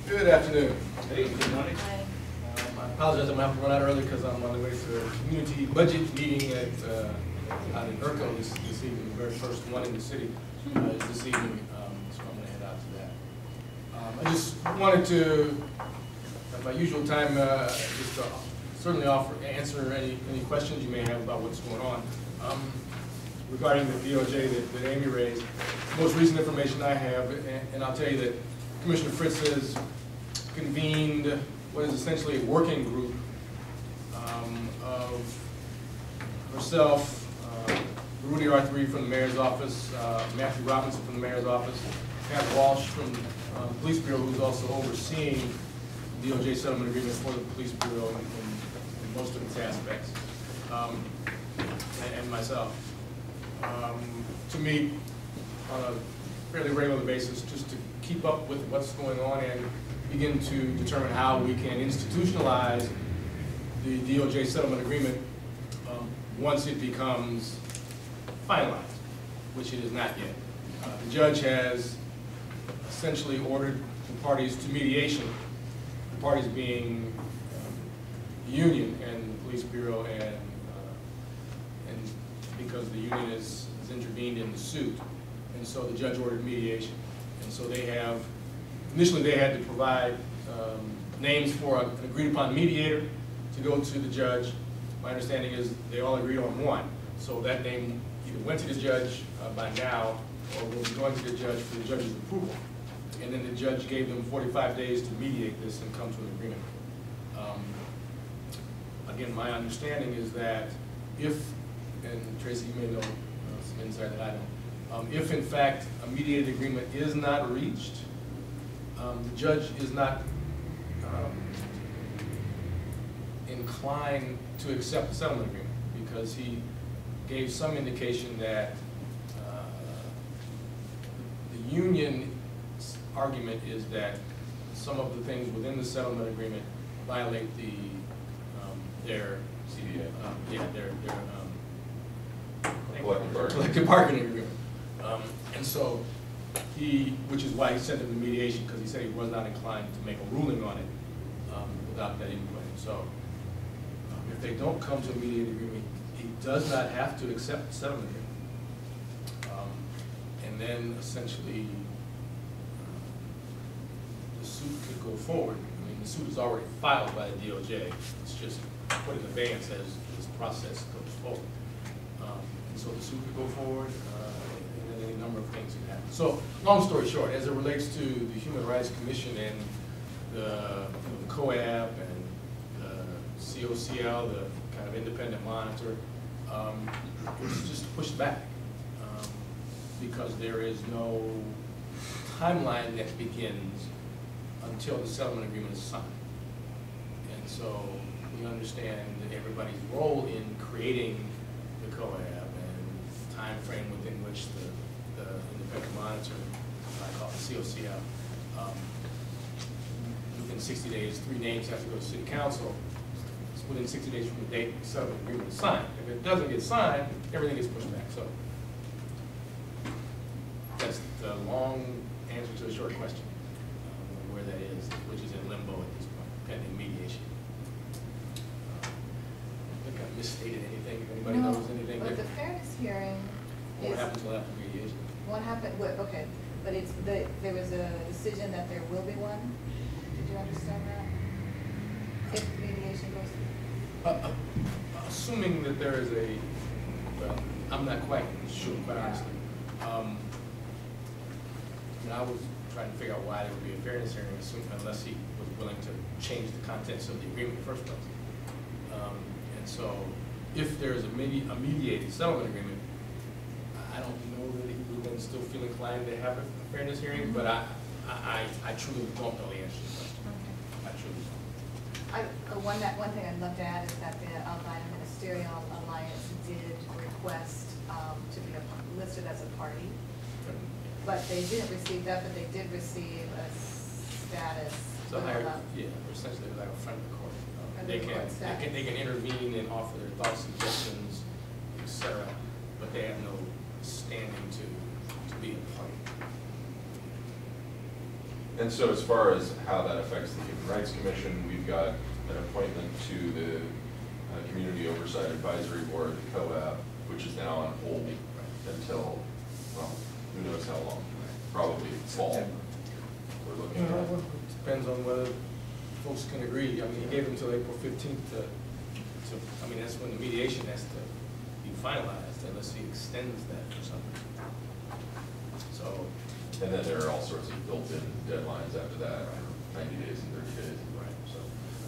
Good afternoon. Hey, good morning. I apologize, I'm going to have to run out early because I'm on the way to a community budget meeting out in Urco this evening, the very first one in the city is this evening, so I'm going to head out to that. I just wanted to, at my usual time, just certainly answer any questions you may have about what's going on. Regarding the DOJ that Amy raised, the most recent information I have, and I'll tell you that Commissioner Fritz has convened what is essentially a working group of herself, Rudy R3 from the Mayor's Office, Matthew Robinson from the Mayor's Office, Pat Walsh from the Police Bureau, who's also overseeing the DOJ settlement agreement for the Police Bureau in most of its aspects, and myself. To meet on a fairly regular basis just to keep up with what's going on and begin to determine how we can institutionalize the DOJ settlement agreement once it becomes finalized, which it is not yet. The judge has essentially ordered the parties to mediation, the parties being the union and the Police Bureau, and because the union is intervened in the suit. And so the judge ordered mediation. And so they have, initially they had to provide names for an agreed upon mediator to go to the judge. My understanding is they all agreed on one. So that name either went to the judge by now or will be going to the judge for the judge's approval. And then the judge gave them 45 days to mediate this and come to an agreement. Again, my understanding is that if, and Tracy, you may know some insight that I don't, if in fact a mediated agreement is not reached, the judge is not inclined to accept the settlement agreement because he gave some indication that union's argument is that some of the things within the settlement agreement violate their CBA. their Collective bargaining. bargaining agreement. And so which is why he sent him to mediation, because he said he was not inclined to make a ruling on it without that input. So if they don't come to a mediated agreement, he does not have to accept the settlement agreement. And then essentially the suit could go forward. I mean, the suit is already filed by the DOJ. It's just put in advance as this process goes forward. And so the suit could go forward, and then a number of things could happen. So, long story short, as it relates to the Human Rights Commission and the COAB and the COCL, the kind of independent monitor, it's just pushed back because there is no timeline that begins until the settlement agreement is signed. And so we understand everybody's role in creating the COAB and time frame within which the independent monitor, I call it COCL, within 60 days, 3 names have to go to City Council. It's within 60 days from the date the settlement agreement is signed. If it doesn't get signed, everything gets pushed back. So that's the long answer to a short question, where that is, which is in limbo at this point, pending mediation. I think I misstated anything. If anybody knows anything, But the fairness hearing what is, happened until after mediation? what happened, okay, but it's, there was a decision that there will be one? Did you understand that? If mediation goes through? Assuming that there is well, I'm not quite sure, quite honestly. I was trying to figure out why there would be a fairness hearing, unless he was willing to change the contents of the agreement in the first place. And so, if there is a mediated settlement agreement, I don't know that he would then still feel inclined to have a fairness hearing, but I truly don't know the answer to the question. I truly don't. One thing I'd love to add is that the Albina Ministerial Alliance did request to be listed as a party. But they didn't receive that, but they did receive a status. So essentially like a friend of the court. They can intervene and offer their thoughts, suggestions, etc. But they have no standing to be a party. And so as far as how that affects the Human Rights Commission, we've got an appointment to the Community Oversight Advisory Board, the COAB, which is now on hold until, well, who knows how long, probably fall. We're looking at. It depends on whether folks can agree. I mean, he gave them until April 15th I mean, that's when the mediation has to be finalized, unless he extends that or something. So. And then there are all sorts of built-in deadlines after that, 90 days and 30 days. Right.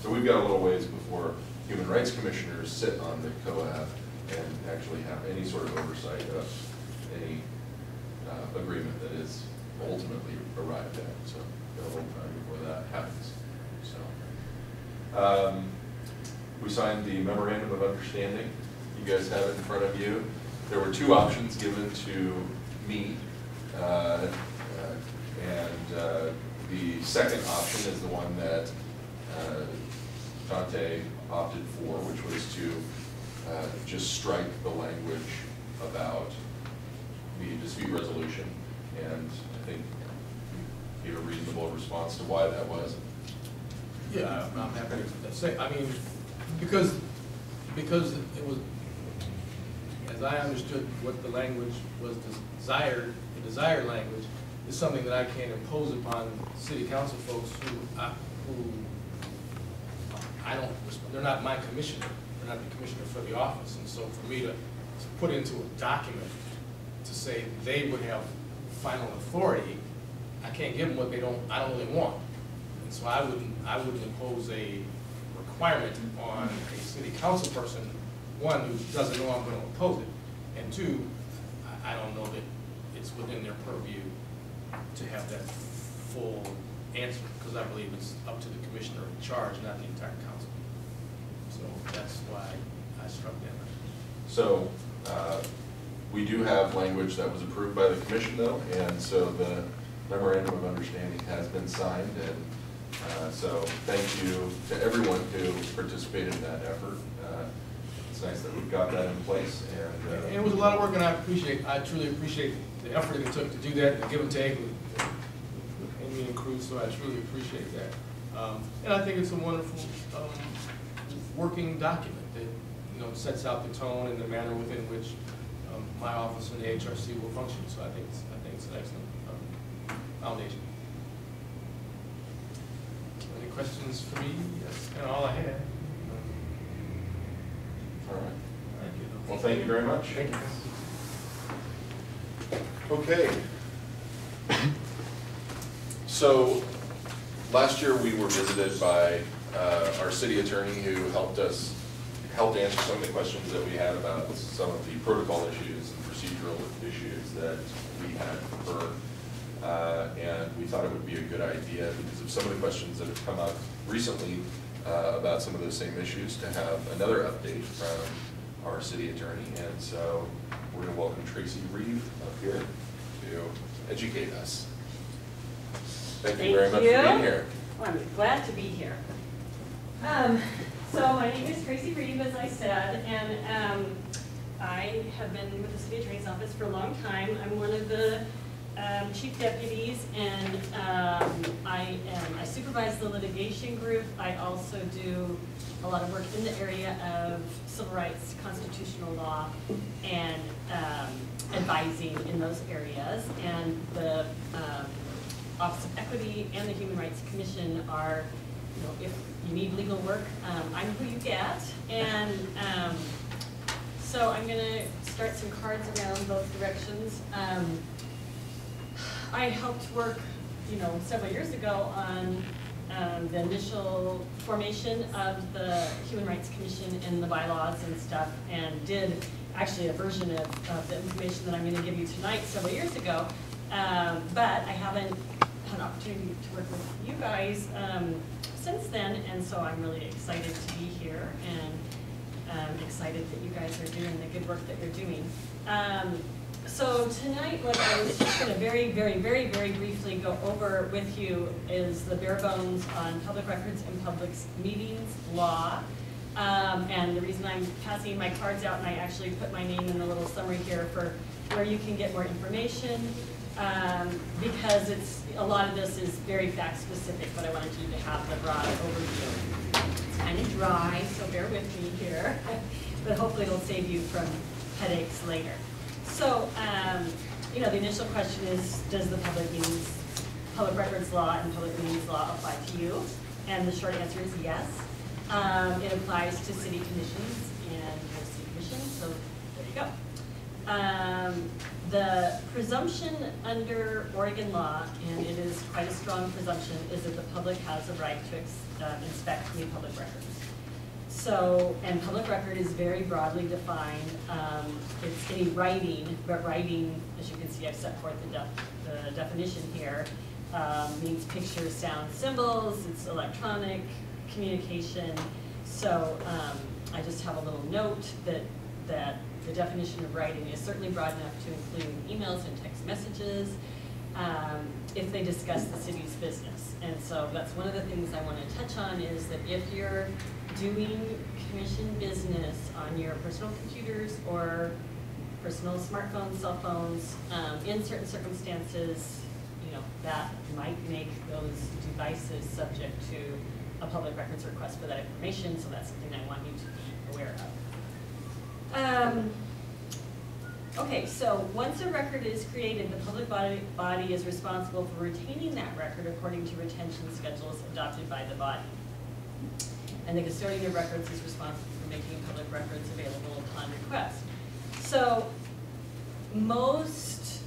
So we've got a little ways before Human Rights Commissioners sit on the COAB and actually have any sort of oversight of any agreement that is ultimately arrived at. So got a little time before that happens. So we signed the Memorandum of Understanding. You guys have it in front of you. There were 2 options given to me. The second option is the one that Dante opted for, which was to just strike the language about the dispute resolution, and I think you gave a reasonable response to why that was. Yeah, I'm happy to say. I mean, because it was, as I understood what the language was desired, the desired language is something that I can't impose upon city council folks who I don't, they're not my commissioner. They're not the commissioner for the office, and so for me to put into a document to say they would have final authority, I can't give them what I don't really want. And so I wouldn't impose a requirement on a city council person, one, who doesn't know I'm going to oppose it, and 2, I don't know that it's within their purview to have that full answer, because I believe it's up to the commissioner in charge, not the entire council. So that's why I struck that. So We do have language that was approved by the commission though, and so the memorandum of understanding has been signed, and so thank you to everyone who participated in that effort. It's nice that we've got that in place, and it was a lot of work, and I truly appreciate the effort it took to do that, the give and take with Amy and crew, so I truly appreciate that. And I think it's a wonderful working document that sets out the tone and the manner within which my office and the HRC will function. So I think it's an excellent foundation. Any questions for me? That's kind of all I had. all right. Thank you. Well, thank you very much. Thank you. Okay. So last year we were visited by our city attorney who helped answer some of the questions that we had about some of the protocol issues and procedural issues that we had for her. And we thought it would be a good idea because of some of the questions that have come up recently about some of those same issues to have another update from our city attorney. And so we're going to welcome Tracy Reeve up here to educate us. Thank you very much for being here. Well, I'm glad to be here. So my name is Tracy Reeve, as I said, and I have been with the city attorney's office for a long time. I'm one of the chief deputies, and I supervise the litigation group. I also do a lot of work in the area of civil rights, constitutional law, and advising in those areas. And the Office of Equity and the Human Rights Commission are, if you need legal work, I'm who you get. And so I'm going to start some cards around both directions. I helped work, several years ago on the initial formation of the Human Rights Commission and the bylaws and stuff, and did actually a version of the information that I'm going to give you tonight several years ago. But I haven't had an opportunity to work with you guys since then, and so I'm really excited to be here, and excited that you guys are doing the good work that you're doing. So tonight, what I was just going to very, very, very, very briefly go over with you is the bare bones on public records and public meetings law. And the reason I'm passing my cards out, and I actually put my name in the little summary here for where you can get more information, because a lot of this is very fact specific, but I wanted you to have the broad overview. It's kind of dry, so bear with me here, but hopefully it'll save you from headaches later. So, the initial question is, does the public records law and public meetings law apply to you? And the short answer is yes. It applies to city commissions and city commissions, so there you go. The presumption under Oregon law, and it is quite a strong presumption, is that the public has a right to inspect any public records. So, and public record is very broadly defined. It's any writing, but writing, as you can see, I've set forth the definition here, means pictures, sound, symbols. It's electronic communication. So I just have a little note that the definition of writing is certainly broad enough to include emails and text messages if they discuss the city's business. And so that's one of the things I want to touch on, is that if you're doing commission business on your personal computers or personal smartphones, cell phones, in certain circumstances, that might make those devices subject to a public records request for that information. So that's something I want you to be aware of. Okay, so once a record is created, the public body is responsible for retaining that record according to retention schedules adopted by the body. And the custodian of records is responsible for making public records available upon request. So most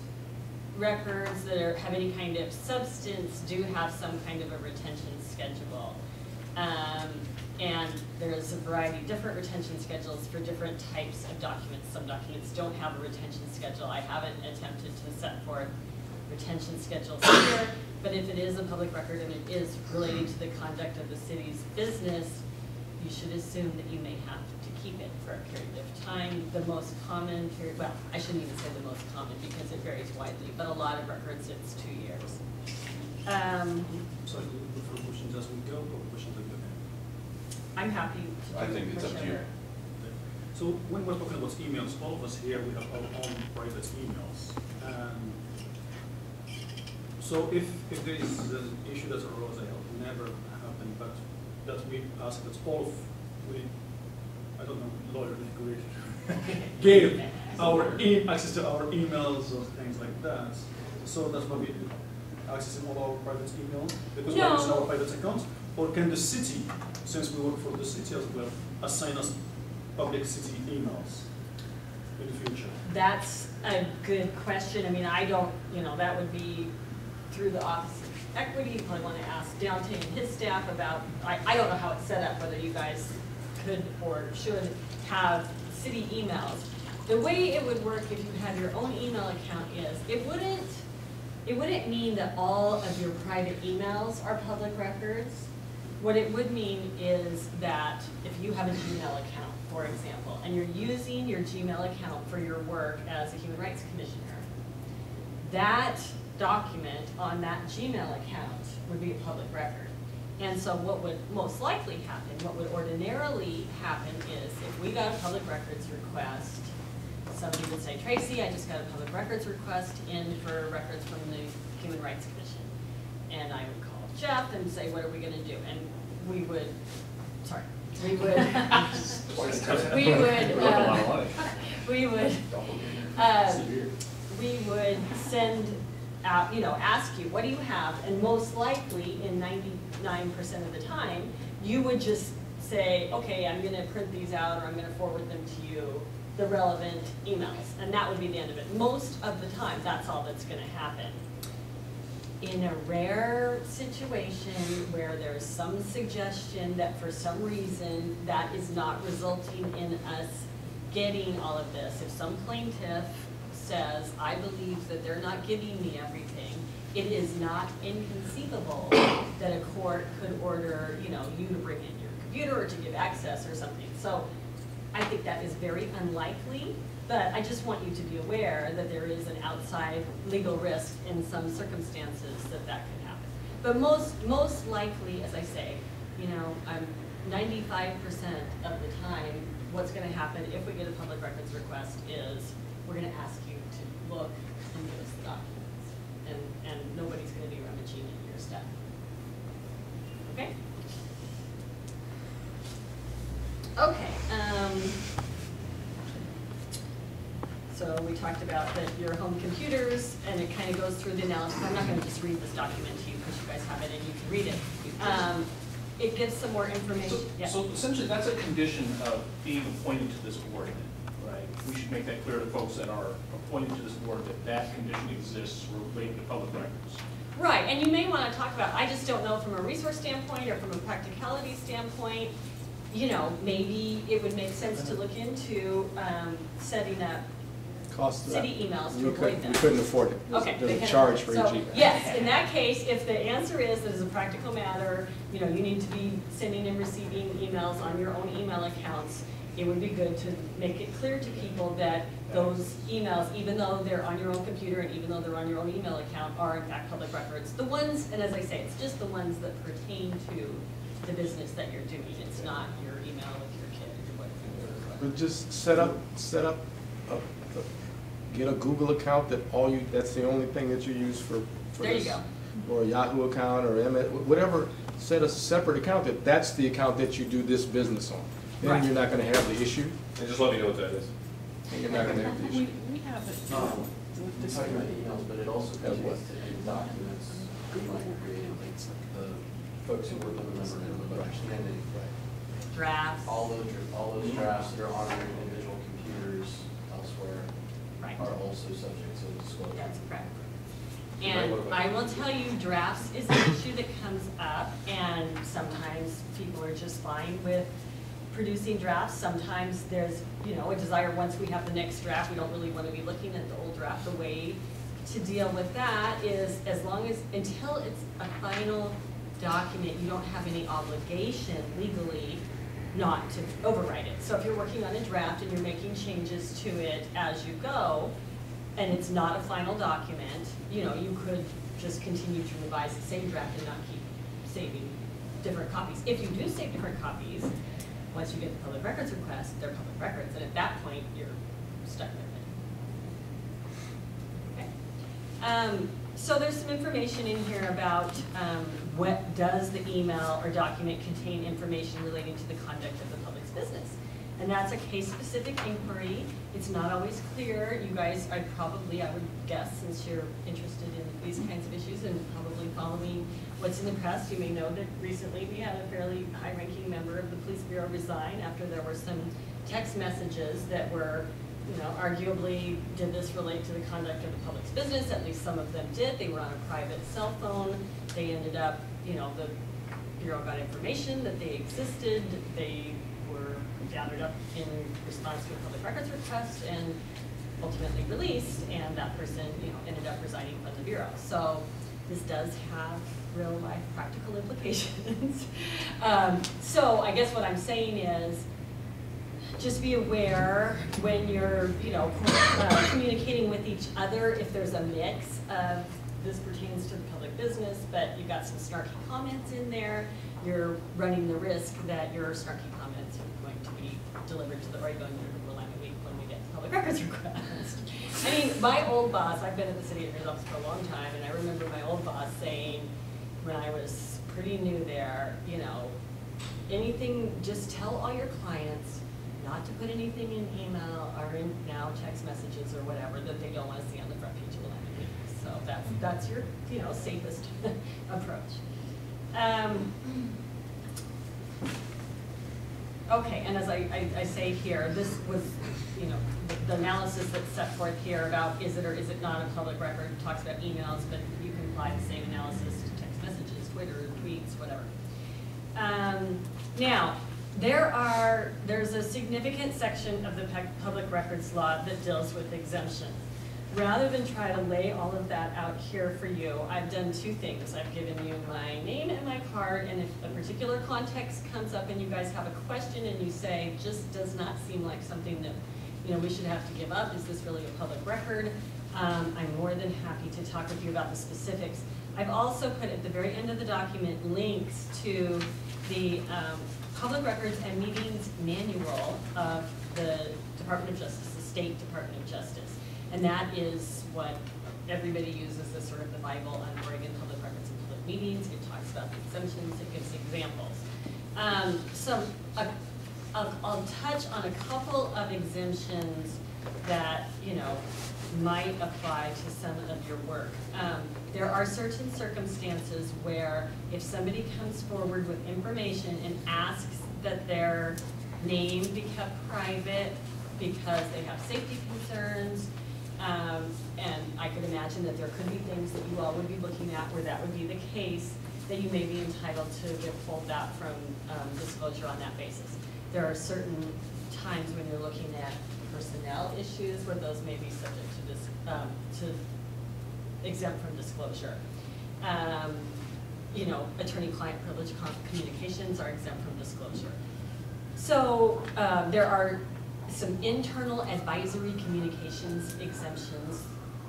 records that have any kind of substance do have some kind of a retention schedule. And there's a variety of different retention schedules for different types of documents. Some documents don't have a retention schedule. I haven't attempted to set forth retention schedules here, but if it is a public record and it is relating to the conduct of the city's business, you should assume that you may have to keep it for a period of time. The most common period, well, I shouldn't even say the most common because it varies widely, but a lot of records it's 2 years. So do you prefer questions as we go or questions at the end? I'm happy to do I think it's up to you. whichever. So when we're talking about emails, all of us here, we have our own private emails. So if there is an issue that arose, I hope never happened, but that we ask that all of, I don't know, lawyer degree, gave our access to our emails or things like that. So that's why we accessing all our private emails because we're using our private accounts. Or can the city, since we work for the city as well, assign us public city emails in the future? That's a good question. I mean, I don't, that would be through the Office of Equity. You probably want to ask Dante and his staff about, I don't know how it's set up, whether you guys could or should have city emails. The way it would work if you had your own email account is, it wouldn't mean that all of your private emails are public records. What it would mean is that if you have a Gmail account, for example, and you're using your Gmail account for your work as a Human Rights Commissioner, that document on that Gmail account would be a public record. And so what would most likely happen, what would ordinarily happen is if we got a public records request, somebody would say, Tracy, I just got a public records request in for records from the Human Rights Commission. And I would call Jeff and say, what are we gonna do? And we would send out, ask you, what do you have? And most likely, in 99% of the time, you would just say, okay, I'm gonna print these out or I'm gonna forward them to you, the relevant emails. And that would be the end of it. Most of the time, that's all that's gonna happen. In a rare situation where there's some suggestion that for some reason that is not resulting in us getting all of this, if some plaintiff says, I believe that they're not giving me everything, it is not inconceivable that a court could order, you to bring in your computer or to give access or something. So I think that is very unlikely. But I just want you to be aware that there is an outside legal risk in some circumstances that could happen. But most likely, as I say, 95% of the time, what's going to happen if we get a public records request is we're going to ask you to look and give us the documents. And nobody's going to be rummaging in your stuff. Okay? Okay. So we talked about that your home computers, and it kind of goes through the analysis. I'm not going to just read this document to you because you guys have it and you can read it. It gives some more information. So essentially, that's a condition of being appointed to this board, right? We should make that clear to folks that are appointed to this board that condition exists related to public records. Right, and you may want to talk about, I just don't know from a resource standpoint or from a practicality standpoint, maybe it would make sense to look into setting up city emails to avoid them. We couldn't afford it. There's a charge for each email. Yes, in that case, if the answer is that as a practical matter, you need to be sending and receiving emails on your own email accounts, it would be good to make it clear to people that those emails, even though they're on your own computer and even though they're on your own email account, are in fact public records. The ones, and as I say, it's just the ones that pertain to the business that you're doing. It's not your email with your kid or whatever. But just set up get a Google account that's the only thing that you use for there this. You go. Or a Yahoo account or whatever, set a separate account that's the account that you do this business on. Then you're not going to have the issue. And just let me know what that is. And you're not going to have the issue. We have it. We're talking about emails, but it also pertains to any documents we might create, like the folks who work on the memorandum of understanding. Drafts. All those drafts that are on their individual computers elsewhere are also subject to disclosure. That's correct. And I will tell you, drafts is an issue that comes up, and sometimes people are just fine with producing drafts. Sometimes there's, a desire once we have the next draft, we don't really want to be looking at the old draft. The way to deal with that is until it's a final document, you don't have any obligation legally not to overwrite it. So if you're working on a draft and you're making changes to it as you go, and it's not a final document, you know, you could just continue to revise the same draft and not keep saving different copies. If you do save different copies, once you get the public records request, they're public records, and at that point, you're stuck with it. Okay. So there's some information in here about what does the email or document contain information relating to the conduct of the public's business. And that's a case-specific inquiry. It's not always clear. You guys, I would guess, since you're interested in these kinds of issues and probably following what's in the press, you may know that recently we had a fairly high-ranking member of the police bureau resign after there were some text messages that were, you know, arguably, did this relate to the conduct of the public's business? At least some of them did. They were on a private cell phone. They ended up, you know, the bureau got information that they existed. They were gathered up in response to a public records request and ultimately released, and that person, you know, ended up resigning from the bureau. So this does have real life practical implications. So I guess what I'm saying is, just be aware when you're, you know, communicating with each other, if there's a mix of this pertains to the public business, but you've got some snarky comments in there, you're running the risk that your snarky comments are going to be delivered to the right going to the line of week when we get the public records request. I mean, my old boss, I've been at the city attorney's office for a long time, and I remember my old boss saying, when I was pretty new there, you know, anything, just tell all your clients not to put anything in email or in now text messages or whatever that they don't want to see on the front page of the line of week. So that's your, you know, safest approach. Okay, and as I say here, this was, you know, the analysis that's set forth here about is it or is it not a public record talks about emails, but you can apply the same analysis to text messages, Twitter, tweets, whatever. Now, there's a significant section of the public records law that deals with exemptions. Rather than try to lay all of that out here for you, I've done two things. I've given you my name and my card, and if a particular context comes up and you guys have a question and you say, just does not seem like something that, you know, we should have to give up, is this really a public record? I'm more than happy to talk with you about the specifics. I've also put at the very end of the document links to the Public Records and Meetings Manual of the Department of Justice, the State Department of Justice. And that is what everybody uses as sort of the Bible on Oregon public records and public meetings. It talks about the exemptions, it gives examples. I'll touch on a couple of exemptions that, you know, might apply to some of your work. There are certain circumstances where if somebody comes forward with information and asks that their name be kept private because they have safety concerns, and I could imagine that there could be things that you all would be looking at where that would be the case, that you may be entitled to withhold that from disclosure on that basis. There are certain times when you're looking at personnel issues where those may be subject to exempt from disclosure. You know, attorney-client privilege communications are exempt from disclosure. So there are some internal advisory communications exemptions,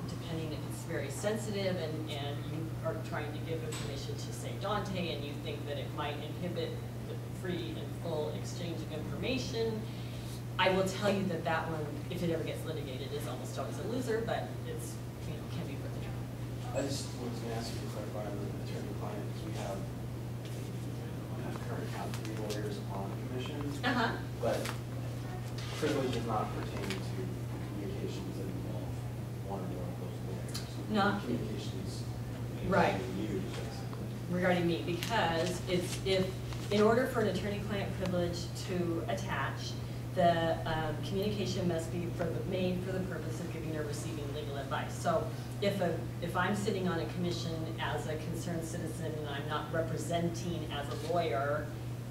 depending if it's very sensitive and you are trying to give information to, say, Dante, and you think that it might inhibit the free and full exchange of information. I will tell you that that one, if it ever gets litigated, is almost always a loser, but it's, you know, can be worth it. I just was going to ask you to clarify on the attorney-client, because we have current count 3 lawyers on the commission, but privilege does not pertain to communications that involve one or more of those lawyers. Not communications right. You, regarding me, because it's in order for an attorney-client privilege to attach, the communication must be made for the purpose of giving or receiving legal advice. So if I'm sitting on a commission as a concerned citizen and I'm not representing as a lawyer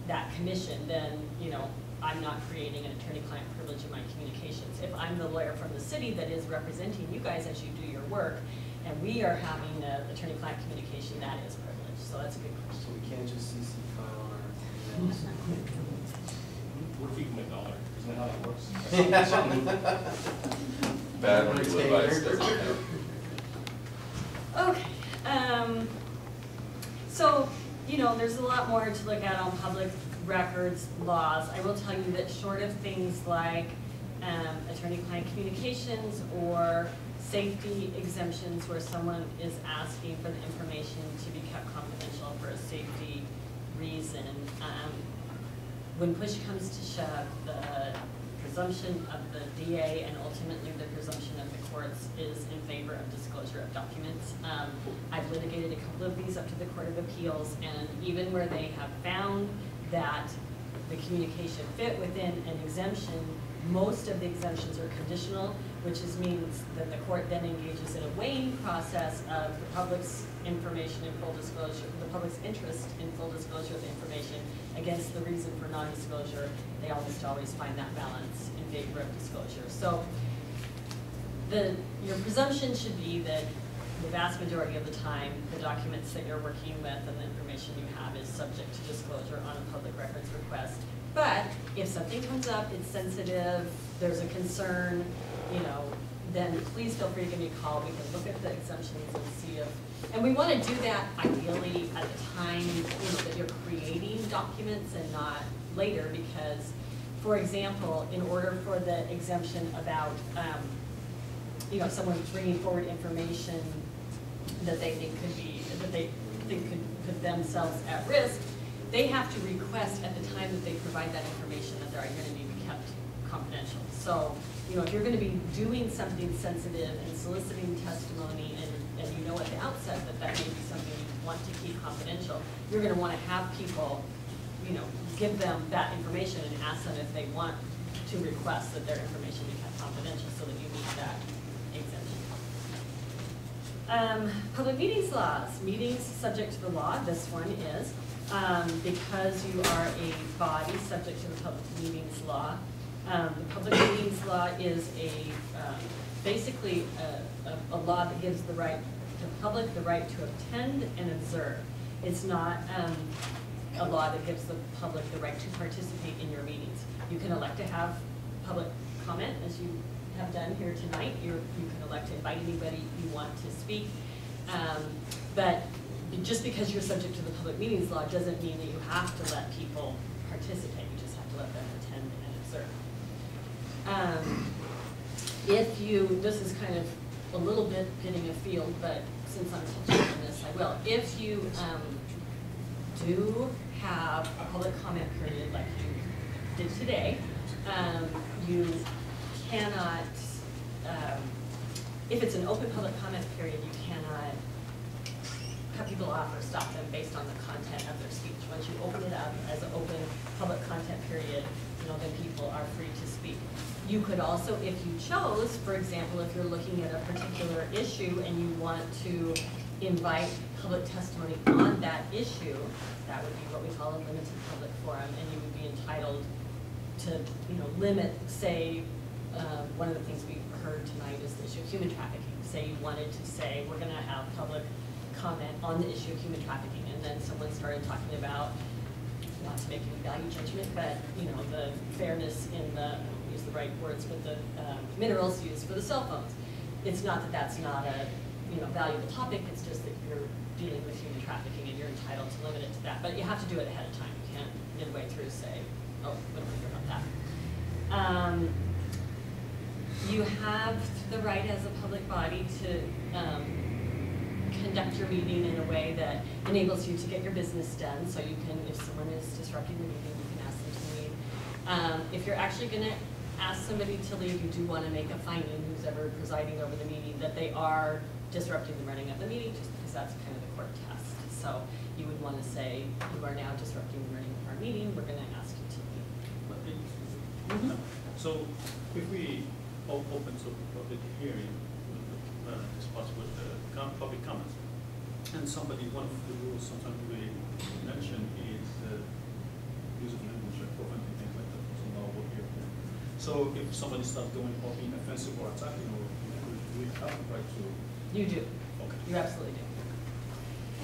that commission, then, you know, I'm not creating an attorney-client privilege in my communications. If I'm the lawyer from the city that is representing you guys as you do your work, and we are having an attorney-client communication, that is privilege. So that's a good question. So we can't just CC file our emails? what if we can make $1? Isn't that how that works? Something. Bad legal advice doesn't help. Okay, so, you know, there's a lot more to look at on public records laws. I will tell you that short of things like attorney-client communications or safety exemptions where someone is asking for the information to be kept confidential for a safety reason, when push comes to shove, the presumption of the DA and ultimately the presumption of the courts is in favor of disclosure of documents. I've litigated a couple of these up to the Court of Appeals, and even where they have found that the communication fit within an exemption, most of the exemptions are conditional, which means that the court then engages in a weighing process of the public's information in full disclosure, the public's interest in full disclosure of the information against the reason for non-disclosure. They almost always find that balance in favor of disclosure. So your presumption should be that the vast majority of the time, the documents that you're working with and the information you have is subject to disclosure on a public records request. But if something comes up, it's sensitive, there's a concern, you know, then please feel free to give me a call. We can look at the exemptions and see if, and we want to do that ideally at the time, you know, that you're creating documents and not later, because, for example, in order for the exemption about, you know, someone bringing forward information that they think could be, that they think could put themselves at risk, they have to request at the time that they provide that information that their identity be kept confidential. So, you know, if you're going to be doing something sensitive and soliciting testimony, and you know at the outset that that may be something you want to keep confidential, you're going to want to have people, you know, give them that information and ask them if they want to request that their information be kept confidential so that you meet that exemption. Public meetings laws. Meetings subject to the law. This one is because you are a body subject to the public meetings law. The public meetings law is basically a law that gives the public the right to attend and observe. It's not a law that gives the public the right to participate in your meetings. You can elect to have public comment, as you have done here tonight. You can elect to invite anybody you want to speak. But just because you're subject to the public meetings law doesn't mean that you have to let people participate. You just have to let them attend and observe. If you, this is kind of a little bit getting afield, but since I'm touching on this, I will. If you do have a public comment period like you did today, you cannot, if it's an open public comment period, you cannot cut people off or stop them based on the content of their speech. Once you open it up as an open public content period, you know, then people are free to speak. You could also, if you chose, for example, if you're looking at a particular issue and you want to invite public testimony on that issue, that would be what we call a limited public forum, and you would be entitled to, you know, limit, say, one of the things we heard tonight is the issue of human trafficking. Say you wanted to say, we're gonna have public comment on the issue of human trafficking, and then someone started talking about, not to make any value judgment, but, you know, the fairness in the, use the right words, but the minerals used for the cell phones. It's not that that's not a, you know, valuable topic, it's just that you're dealing with human trafficking and you're entitled to limit it to that. But you have to do it ahead of time. You can't midway through say, oh, we don't care about that. You have the right as a public body to conduct your meeting in a way that enables you to get your business done. So you can, if someone is disrupting the meeting, you can ask them to leave. If you're actually going to ask somebody to leave, you do want to make a finding, who's ever presiding over the meeting, that they are disrupting the running of the meeting, just because that's kind of the court test. So you would want to say, you are now disrupting the running of our meeting, we're going to ask you to leave. So if we open to public hearing, as possible, public comments, and somebody, one of the rules sometimes we mention is use of language, like profanity, things like that. So now we'll hear. So if somebody starts doing or being offensive or attacking or language, we have the right to. You do. Okay. You absolutely do.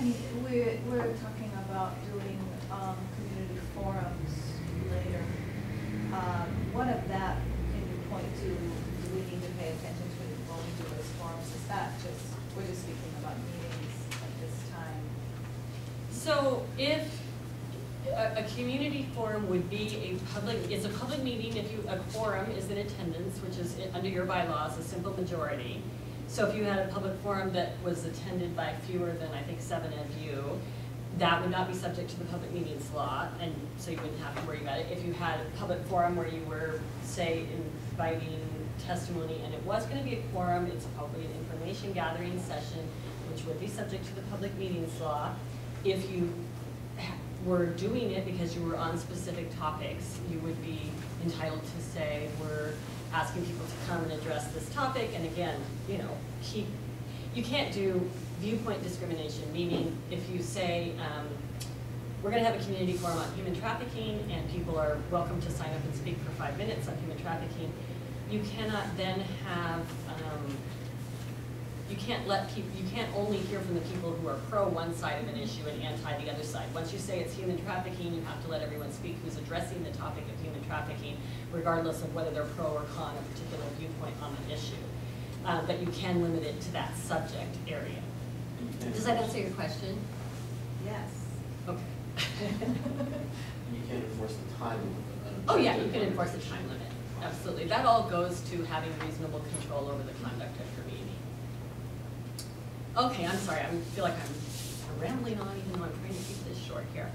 And we're talking about doing community forums later. What of that can you point to, do we need to pay attention to when we do those forums? Is that just, we're just speaking about meetings at this time? So if a community forum would be is a public meeting if a quorum is in attendance, which is under your bylaws, a simple majority. So if you had a public forum that was attended by fewer than, I think, 7 of you, that would not be subject to the public meetings law, and so you wouldn't have to worry about it. If you had a public forum where you were, say, inviting testimony and it was going to be a quorum, it's probably an information gathering session, which would be subject to the public meetings law. If you were doing it because you were on specific topics, you would be entitled to say, we're asking people to come and address this topic, and again, you know, you can't do viewpoint discrimination, meaning if you say, we're going to have a community forum on human trafficking and people are welcome to sign up and speak for 5 minutes on human trafficking, you cannot then have, you can't only hear from the people who are pro one side of an issue and anti the other side. Once you say it's human trafficking, you have to let everyone speak who's addressing the topic of human trafficking, regardless of whether they're pro or con a particular viewpoint on an issue. But you can limit it to that subject area. Does that answer your question? Yes. Okay. You can't enforce the time limit. Oh yeah, you can enforce the time limit. Absolutely. That all goes to having reasonable control over the conduct of your meeting. Okay, I'm sorry. I feel like I'm rambling on, even though I'm trying to keep this short here.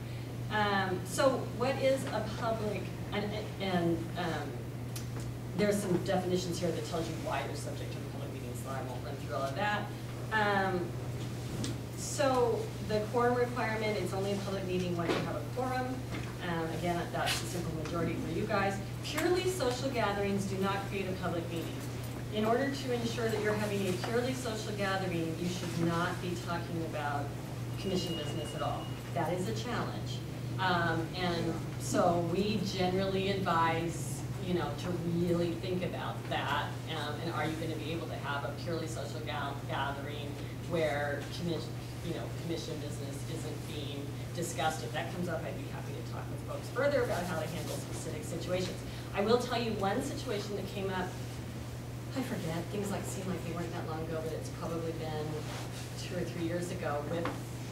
So what is a public, and there's some definitions here that tells you why you're subject to the public meetings law. I won't run through all of that. So the quorum requirement, it's only a public meeting when you have a quorum. Again, that's a simple majority for you guys. Purely social gatherings do not create a public meeting. In order to ensure that you're having a purely social gathering, you should not be talking about commission business at all. That is a challenge. And so we generally advise, you know, to really think about that. And are you going to be able to have a purely social gathering where commission business isn't being discussed? If that comes up, I'd be happy to talk with folks further about how to handle specific situations. I will tell you one situation that came up, I forget, things seem like they weren't that long ago, but it's probably been 2 or 3 years ago with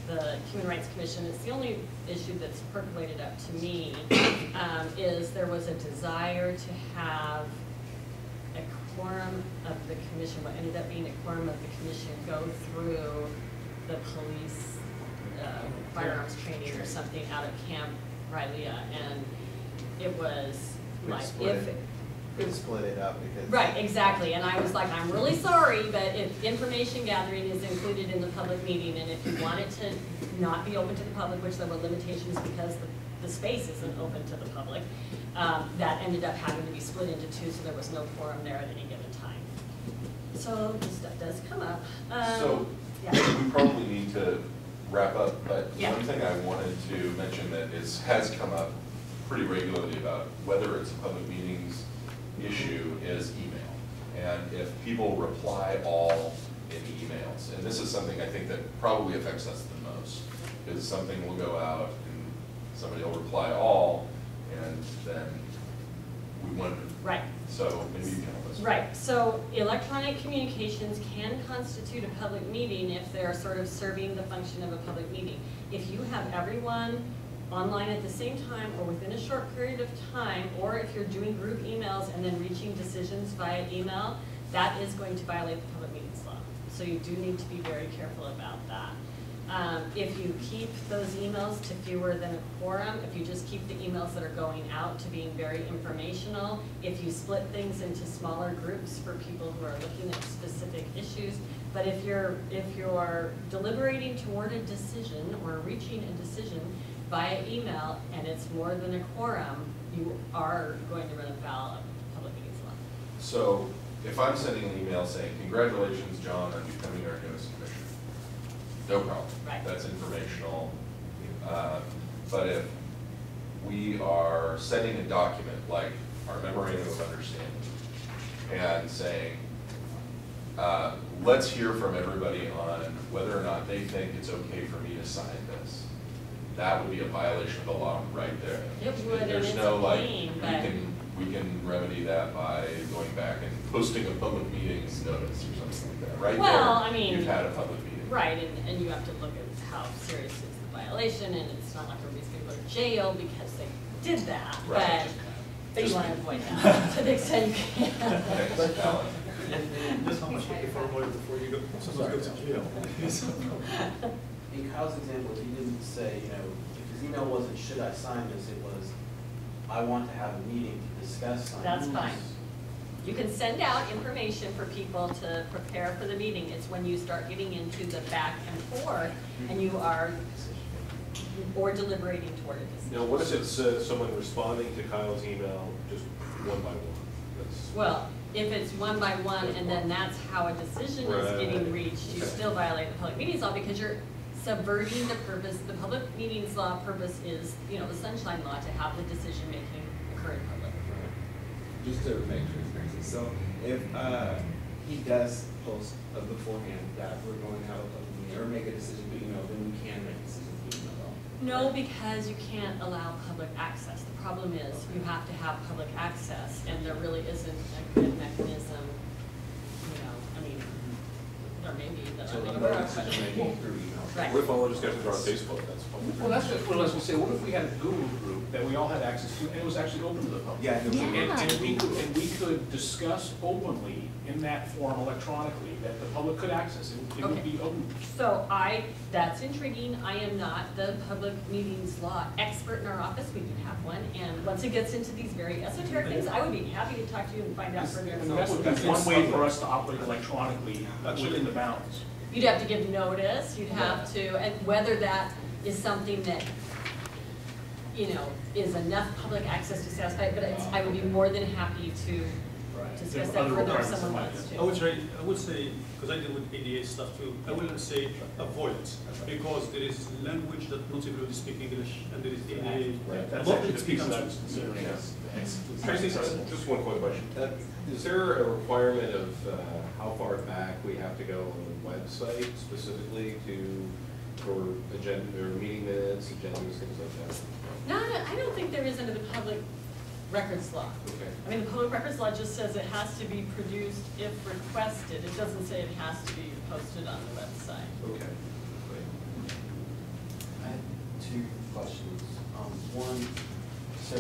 the Human Rights Commission. It's the only issue that's percolated up to me, is there was a desire to have a quorum of the commission, what ended up being a quorum of the commission, go through the police firearms training or something out of Camp Rylea, and it was like, We split it up because... Right, exactly, and I was like, I'm really sorry, but if information gathering is included in the public meeting, and if you want it to not be open to the public, which there were limitations because the space isn't open to the public, that ended up having to be split into 2, so there was no quorum there at any given time. So this stuff does come up. So yeah. we probably need to wrap up, but yeah. One thing I wanted to mention that has come up pretty regularly about whether it's a public meetings issue is email. And if people reply all in emails, and this is something I think that probably affects us the most, because something will go out and somebody will reply all, and then we wonder. Right. So maybe you can help us. Right. So electronic communications can constitute a public meeting if they're sort of serving the function of a public meeting. If you have everyone online at the same time or within a short period of time, or if you're doing group emails and then reaching decisions via email, that is going to violate the public meetings law. So you do need to be very careful about that. If you keep those emails to fewer than a quorum, if you just keep the emails that are going out to being very informational, if you split things into smaller groups for people who are looking at specific issues, but if you're deliberating toward a decision or reaching a decision via email and it's more than a quorum, you are going to run afoul of public meetings law. So if I'm sending an email saying, congratulations, John, on becoming our newest commissioner, no problem. Right. That's informational. But if we are sending a document like our Memorandum of Understanding and saying, let's hear from everybody on whether or not they think it's okay for me to sign this, that would be a violation of the law right there. It would, and There's it's no a pain, but... we can remedy that by going back and posting a public meetings notice or something like that, right? Well, Or I mean. you've had a public meeting. Right, and you have to look at how serious is the violation, and it's not like everybody's gonna go to jail because they did that, Right. but you wanna avoid that to the extent you can. Thanks, Alan. Just how much you formulate before you go, someone goes to jail. In Kyle's example, he didn't say, you know, if his email wasn't, should I sign this, it was, I want to have a meeting to discuss signing That's this. fine. You can send out information for people to prepare for the meeting. It's when you start getting into the back and forth, and you are, or deliberating toward a decision. Now, what if it's someone responding to Kyle's email just one by one? That's- Well, if it's one by one, and then that's how a decision is getting reached, you Okay. still violate the public meetings law, because you're subverting the purpose. The public meetings law purpose is, you know, the sunshine law, to have the decision-making occur in public. Just to make transparency, so if he does post beforehand that we're going to have a public meeting or make a decision through email, then we can make a decision through email. No, because you can't allow public access. The problem is you have to have public access, and there really isn't a good mechanism, you know, I mean, there may be that So I'm the aware of, decision but. making through email. Right. What if all the discussions are on Facebook? That's public. Well, that's just what I was gonna say, what if we had a Google group that we all had access to, and it was actually open to the public? Yeah, And we could discuss openly in that form electronically, that the public could access, it would be open. So that's intriguing. I am not the public meetings law expert in our office. We do have one, and once it gets into these very esoteric things, I would be happy to talk to you and find out further. And that would be one way for us to operate electronically within the bounds. You'd have to give notice, you'd have to, and whether that is something that, you know, is enough public access to satisfy it, but I would be more than happy to discuss that further if someone wants to. I would say, because I deal with ADA stuff too, I wouldn't say avoid, because there is language that not everybody speaks English, and there is ADA. Right, that's a lot actually of the it piece becomes- that I was considering as. Tracy, just one quick question. Is there a requirement of how far back we have to go on the website specifically for agenda, or meeting minutes, agendas, things like that? No, I don't think there is under the public records law. Okay. I mean, the public records law just says it has to be produced if requested. It doesn't say it has to be posted on the website. Okay, great. I had two questions. One, so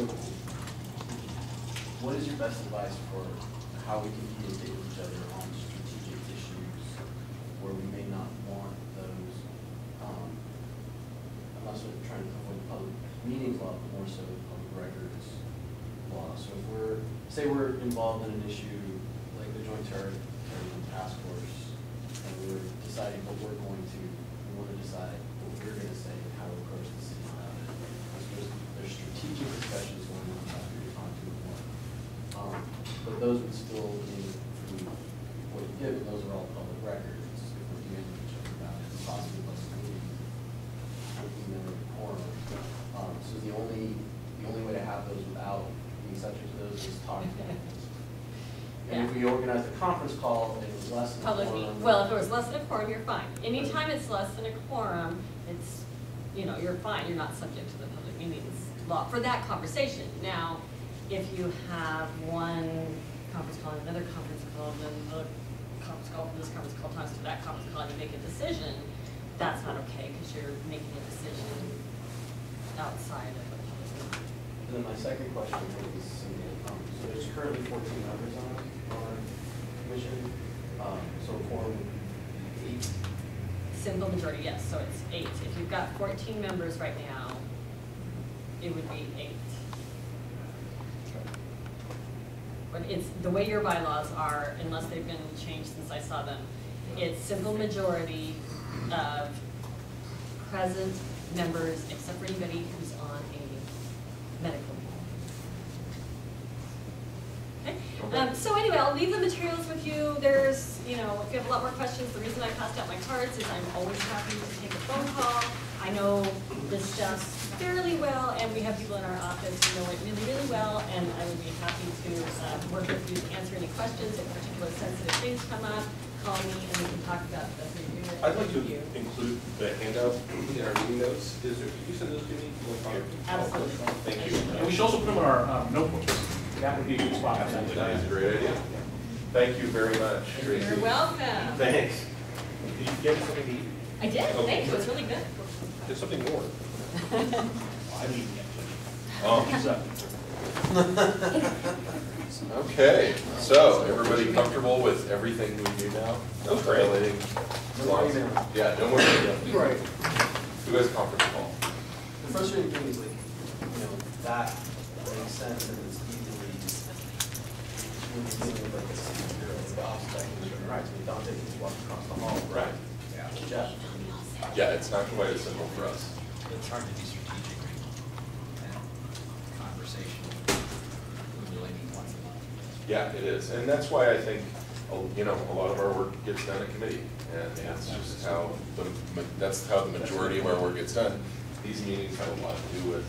what is your best advice for how we can communicate with each other on strategic issues where we may not want those, I'm not sort of trying to avoid the public meetings law, but more so the public records law. So if say we're involved in an issue like the Joint Terrorism Task Force, and we're deciding what we want to decide what we're going to say and how to approach the city about it. There's strategic discussions going on about who to talk to and what. But those would still be, what you give, those are all public records. If we're dealing with each other about it, possibly less meeting, email or quorum. So the only way to have those without being subject to those is talking to them. And if we organized a conference call and it was less than a Public quorum. meeting, well, if it was less than a quorum, you're fine. Anytime it's less than a quorum, it's, you know, you're fine. You're not subject to the public meetings law for that conversation. Now, if you have one conference call, another conference call, then another conference call from this conference call talks to that conference call, and you make a decision, that's not okay, because you're making a decision outside of the public meeting. And then my second question is, so there's currently 14 members on our commission, so quorum would be 8. Simple majority, yes, so it's 8. If you've got 14 members right now, it would be 8. But it's, the way your bylaws are, unless they've been changed since I saw them, it's simple majority of present members, except for anybody who's on a medical leave. Okay? So anyway, I'll leave the materials with you. There's, you know, if you have a lot more questions, the reason I passed out my cards is I'm always happy to take a phone call. I know this stuff fairly well, and we have people in our office who know it really, really well, and I would be happy to work with you to answer any questions. If particular sensitive things come up, call me and we can talk about the review. I'd like to include the handout in our meeting notes. Could you send those to me? Absolutely. Thank you. And we should also put them in our notebooks. that would be a good spot. Absolutely, that is a great idea. Thank you very much, Tracy. You're welcome. Thanks. Did you get something to eat? I did, Okay. thank you, it's really good. Get something more. I mean, Oh. Okay, so everybody comfortable with everything we do now? No violating laws? Yeah, no more email. Right. Who has conference call? The frustrating thing is like, that makes sense and it's easily, when you're dealing with like a speaker, like the office of human rights, when Dante can just walk across the hall. Right. Yeah. Jeff. Yeah, it's not quite as simple for us. It's hard to be strategic and conversation. We really need once a month. Yeah, it is, and that's why I think, a lot of our work gets done at committee, and that's just how that's how the majority of our work gets done. These meetings have a lot to do with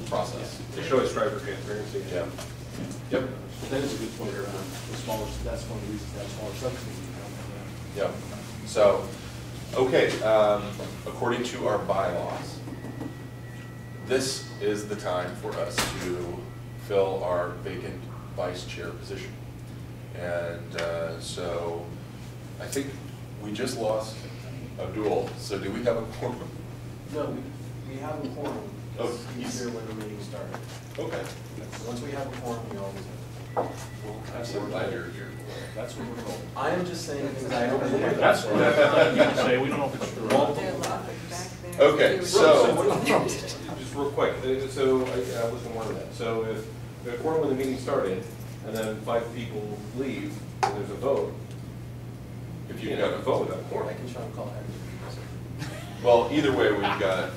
the process. They should always strive for transparency. Yeah. Yep. But that is a good point around the smaller, that's one of the reasons that smaller subcommittee. Yep. So, okay, according to our bylaws, this is the time for us to fill our vacant vice chair position. And so I think we just lost Abdul, so do we have a quorum? No, we have a quorum. Oh, He's here when the meeting started. Okay. Once we have a quorum, we always have. I'm so glad you're here. that's what we're told. I am just saying things I don't know. That's what you can say, we don't know if it's true. Okay, so. Just real quick, so I wasn't aware of that. So if the quorum when the meeting started, and then 5 people leave, and there's a vote, If you've got a vote without a I quorum. can try and call Henry. Well, either way, we've got a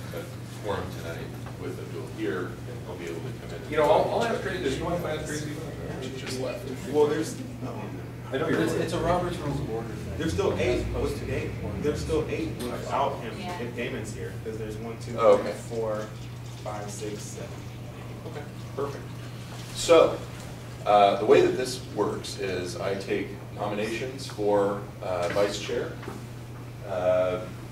quorum tonight with Abdul here, and he'll be able to come in. I'll ask Tracy, does you want to ask Tracy? She just left. Well, there's, I know you're. It's a Robert's Rules of Order thing. there's still 8, Supposed to be eight, quorum. there's still 8 without him, Yeah. if Damon's here, because there's 1, 2, Oh, 3, okay. 4, 5, 6, 7. Okay, perfect. So, the way that this works is I take nominations for vice chair.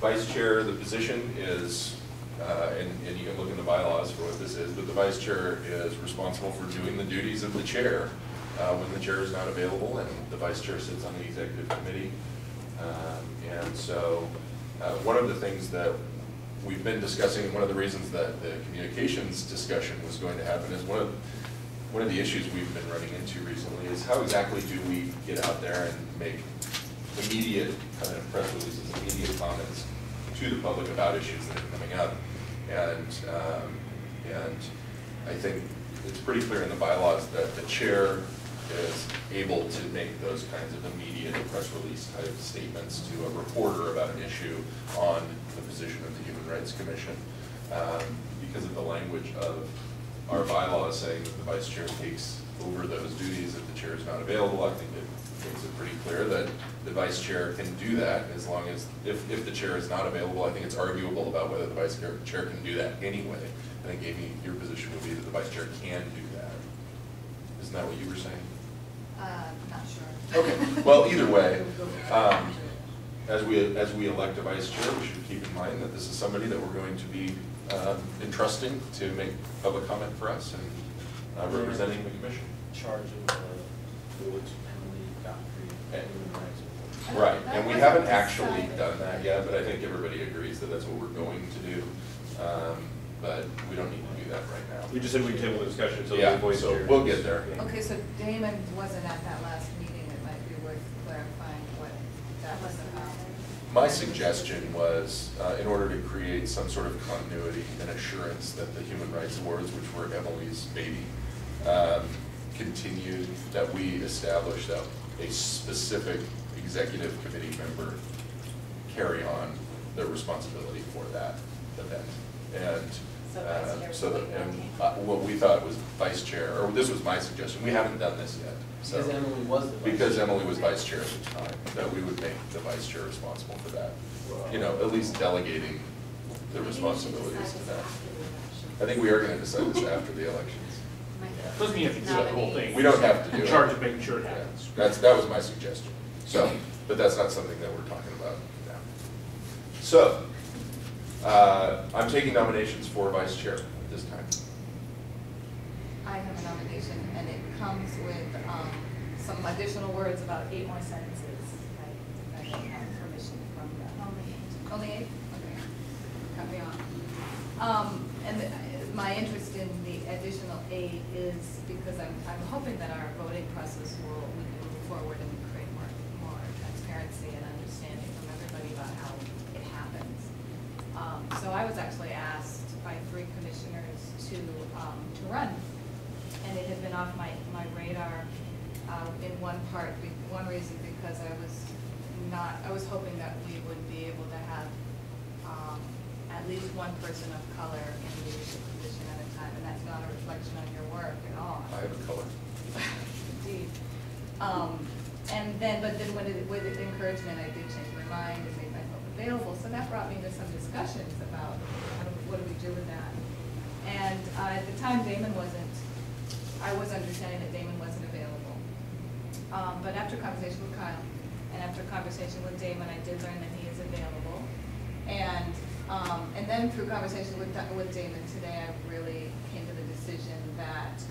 Vice chair, the position is, and you can look in the bylaws for what this is, but the vice chair is responsible for doing the duties of the chair when the chair is not available, and the vice chair sits on the executive committee. And so, one of the things that we've been discussing, and one of the reasons that the communications discussion was going to happen is one of the issues we've been running into recently is how exactly do we get out there and make immediate kind of press releases, immediate comments to the public about issues that are coming up. And I think it's pretty clear in the bylaws that the chair is able to make those kinds of immediate press release type statements to a reporter about an issue on the position of the Human Rights Commission. Because of the language of our bylaws saying that the vice chair takes over those duties if the chair is not available, I think it makes it pretty clear that the vice chair can do that as long as, if the chair is not available, I think it's arguable about whether the vice chair can do that anyway. I think, Amy, your position would be that the vice chair can do that. Isn't that what you were saying? Not sure. Okay, well, either way, as we elect a vice chair, we should keep in mind that this is somebody that we're going to be entrusting to make public comment for us and representing the commission. Charge of Emily, Gottfried, and Human Rights. Right, and we haven't actually done that yet, but I think everybody agrees that that's what we're going to do. But we don't need to do that right now. We just said we'd table the discussion until Yeah, the voice so chair. we'll get there. Okay, so Damon wasn't at that last meeting, it might be worth clarifying what that was about. My suggestion was, in order to create some sort of continuity and assurance that the Human Rights Awards, which were Emily's baby, continued, that we establish that a specific executive committee member carry on the responsibility for that event. And what we thought was vice chair, or this was my suggestion, we haven't done this yet. So, Because Emily was the vice because chair. Emily was vice chair at the time, that we would make the vice chair responsible for that. You know, at least delegating the responsibilities to them. I think we are gonna decide this after the elections. Doesn't mean you have to do the whole thing. We don't have to do it. In charge of making sure it happens. That was my suggestion. So, but that's not something that we're talking about now. So, I'm taking nominations for vice chair at this time. I have a nomination, and it comes with some additional words, about 8 more sentences. I don't have permission from the. Only 8? Okay, cut me off. And my interest in the additional 8 is because I'm hoping that our voting process we can move forward and create more transparency and understanding from everybody about how it happens. So I was actually asked by 3 commissioners to run, and it had been off my radar in one reason because I was hoping that we would be able to have at least one person of color in a leadership position at a time, and that's not a reflection on your work at all. I have a color. Indeed. But then with encouragement, I did change my mind and make myself available. So that brought me to some discussions about what do we do with that. And at the time, I was understanding that Damon wasn't available. But after conversation with Kyle and after conversation with Damon, I did learn that he is available. And then through conversation with Damon today, I really came to the decision that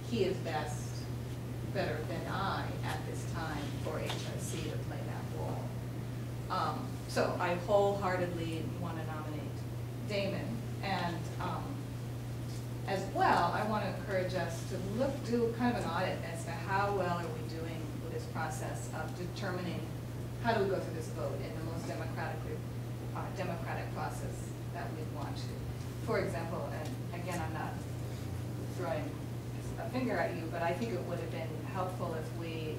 he is better than I at this time for HSC to play that role. So I wholeheartedly want to nominate Damon, and as well, I want to encourage us to do kind of an audit as to how well are we doing with this process of determining how do we go through this vote in the most democratic process that we want to. For example, and again, I'm not throwing a finger at you, but I think it would have been helpful if we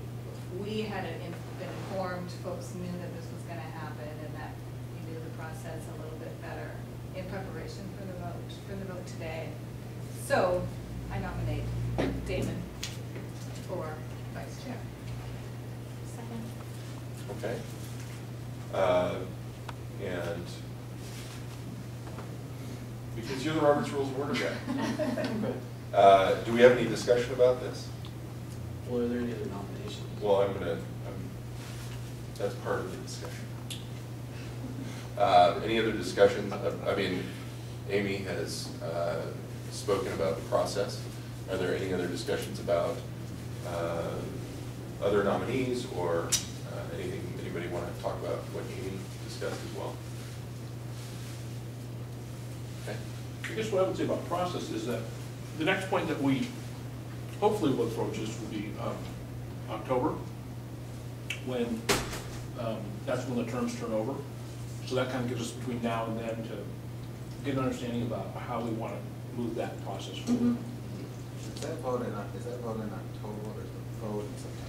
had been informed, folks knew that this was going to happen, and that we knew the process a little bit better in preparation for the vote today. So I nominate Damon for vice chair. Second. Okay. And because you're the Robert's Rules of Order guy, do we have any discussion about this? Well, are there any other nominations? Well, that's part of the discussion. Any other discussion? I mean, Amy has spoken about the process. Are there any other discussions about other nominees or anything anybody want to talk about what Amy discussed as well? Okay. I guess what I would say about process is that the next point that we hopefully will approach this will be October, when that's when the terms turn over. So that kind of gives us between now and then to get an understanding about how we want to move that process forward. Is that vote in October or is the vote in September?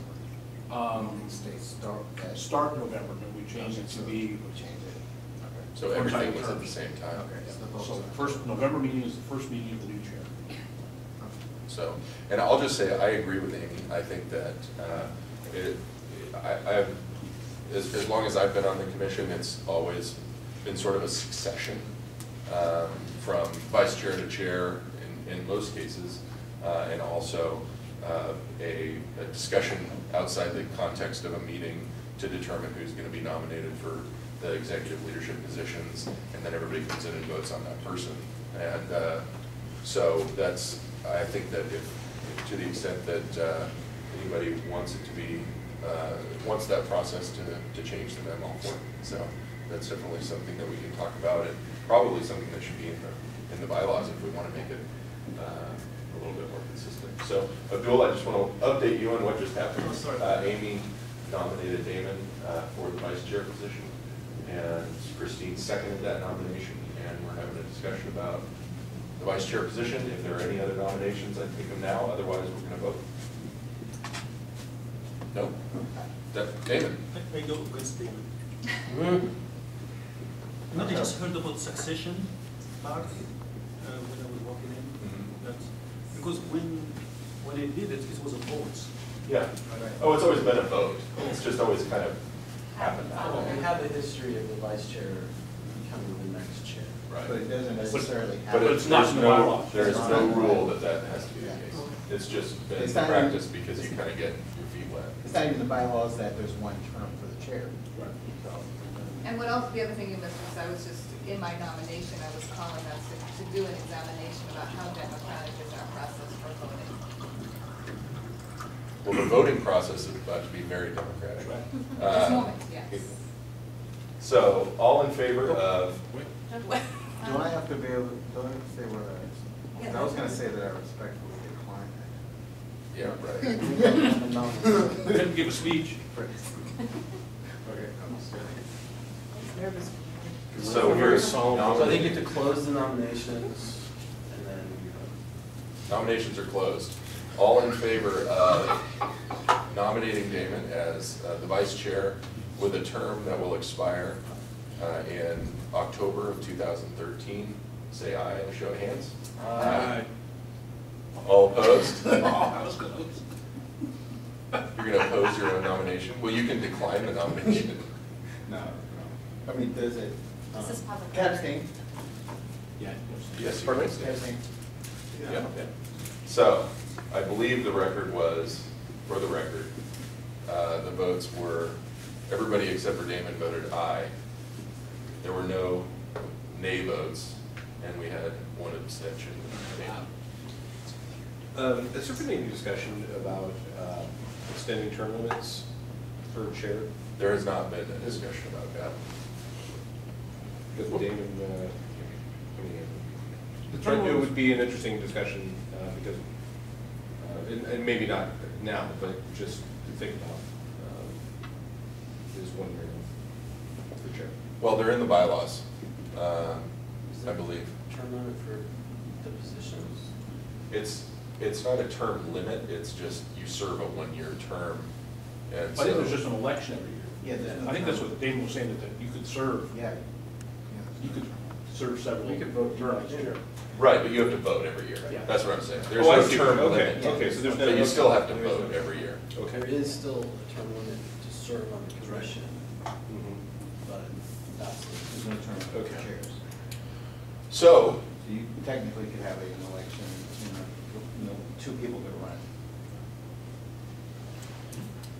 Start November, and we change it to be. We'll change it. Okay. So everything was at the same time. Okay. So the first November meeting is the first meeting of the new chair. So, and I'll just say I agree with Amy. I think that as long as I've been on the commission, it's always been sort of a succession from vice chair to chair in most cases, and also a discussion outside the context of a meeting to determine who's going to be nominated for the executive leadership positions, and then everybody comes in and votes on that person. And so that's, I think that if to the extent that anybody wants it to be, wants that process to change, then I'm all for it. So that's definitely something that we can talk about, and probably something that should be in the bylaws if we want to make it a little bit more consistent. So Abdul, I just want to update you on what just happened. Oh, sorry. Amy nominated Damon for the vice chair position, and Christine seconded that nomination, and we're having a discussion about the vice chair position. If there are any other nominations, I'd take them now. Otherwise, we're going to vote. No? Damon? I go against Damon. No, I just heard about succession part when I was walking in. That because when I did it, it was a vote. Yeah. Oh, it's always been a vote. It's just always kind of happened that We way. have the history of the vice chair becoming the next chair. Right. But it doesn't necessarily have. But it's not in the bylaws. There's It's no not. rule that that has to be the case. It's just been It's the not practice even- because you kind of get your feet wet. It's not even the bylaws that there's one term for the chair. Right. So, And what else, the other thing you missed was I was just, in my nomination, I was calling us to do an examination about how democratic is our process for voting. Well, the voting process is about to be very democratic. This moment, yes. So, all in favor of, do I have to be able, do I have to say what I was gonna say that I respectfully decline that. yeah, right. We didn't give a speech. Okay, I'm Nervous. So here's So I think you have to close the nominations and then. nominations are closed. All in favor of nominating Damon as the vice chair with a term that will expire in October of 2013, say aye and a show of hands. Aye. All opposed? Oh, that was close. You're going to oppose your own nomination? Well, you can decline the nomination. No. I mean, does it? This is public. Can I abstain? Yeah. Yes, you Pardon can me? abstain. Abstain. Yeah. So, I believe the record was, for the record, the votes were, everybody except for Damon voted aye. There were no nay votes, and we had one abstention. Has there been any discussion about extending term limits for chair? There has not been a discussion about that. Because Damon, coming in. The term It limits- would be an interesting discussion, because, and maybe not now, but just to think about, is one year for chair. Well, they're in the bylaws, I believe. Term limit for the positions? It's not a term limit, it's just you serve a one-year term. And I think so- there's just an election every year. Yeah, there's no I think that's term. what Damon was saying, that you could serve, Yeah. you could serve several We could vote terms. chair. Right, but you have to vote every year. Yeah. That's what I'm saying. There's Oh, I no see. term Okay, limit. okay, so there's no- But you still have to there is vote no- every year. Okay. There is still a term limit to serve on the commission, Mhm. but that's. There's no term for Okay. chairs. So, So you technically could have an election, two people could run.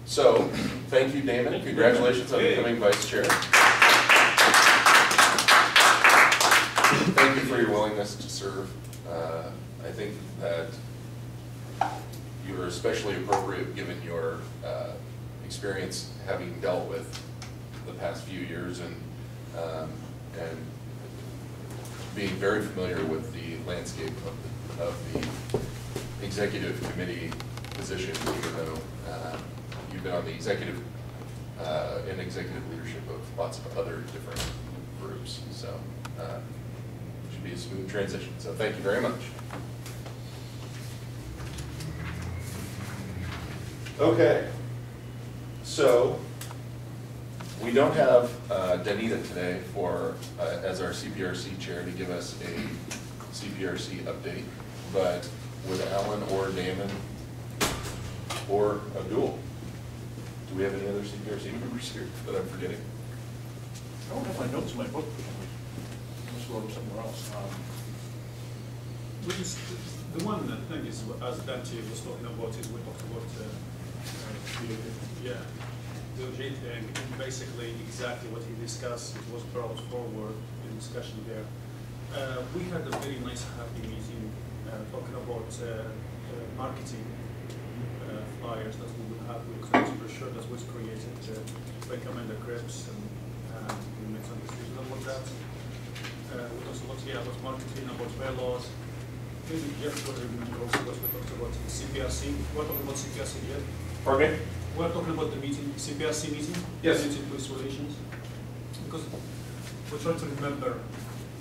so, thank you, Damon. Congratulations on becoming vice chair. Thank you for your willingness to serve. I think that you are especially appropriate given your experience having dealt with the past few years and being very familiar with the landscape of the executive committee position, even though you've been on the executive, in executive leadership of lots of other different groups. So it should be a smooth transition. So thank you very much. Okay. So we don't have Danita today for as our CPRC chair to give us a CPRC update, but with Alan or Damon or Abdul, do we have any other CPRC members here that I'm forgetting? I don't have my notes in my book for some reason. I must wrote them somewhere else. The one thing is, as Dante was talking about, is we talked about the DOJ thing, and basically exactly what he discussed, it was brought forward in discussion there. We had a very nice, happy meeting talking about marketing flyers that we will have with the brochure that was created by Commander Krebs, and we made some decisions about that. We also looked here about marketing, about bylaws. Maybe Jeff will remember also what we talked about CPRC. We're talking about CPRC here. Pardon me? We're talking about the meeting, CPRC meeting. Yes. Community Police Relations. Because we're trying to remember.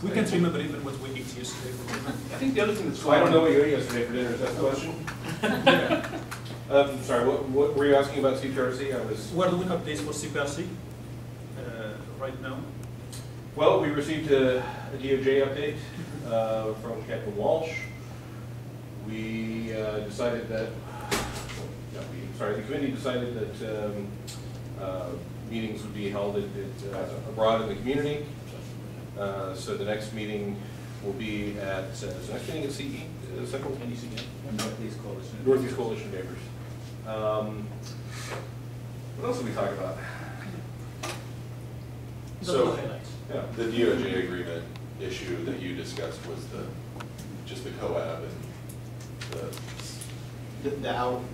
We can't remember even what we ate yesterday. I think the other thing that's. So I don't know what you ate yesterday for dinner, is that the question? Sorry, what were you asking about CPRC? I was. We're doing updates for CPRC right now. Well, we received a DOJ update from Captain Walsh. We decided that, the committee decided that meetings would be held abroad in the community. So the next meeting will be at, is the next meeting at CE, Central? Northeast Coalition. Northeast Coalition Neighbors. What else did we talk about? So, yeah, The DOJ agreement issue that you discussed was just the COAB and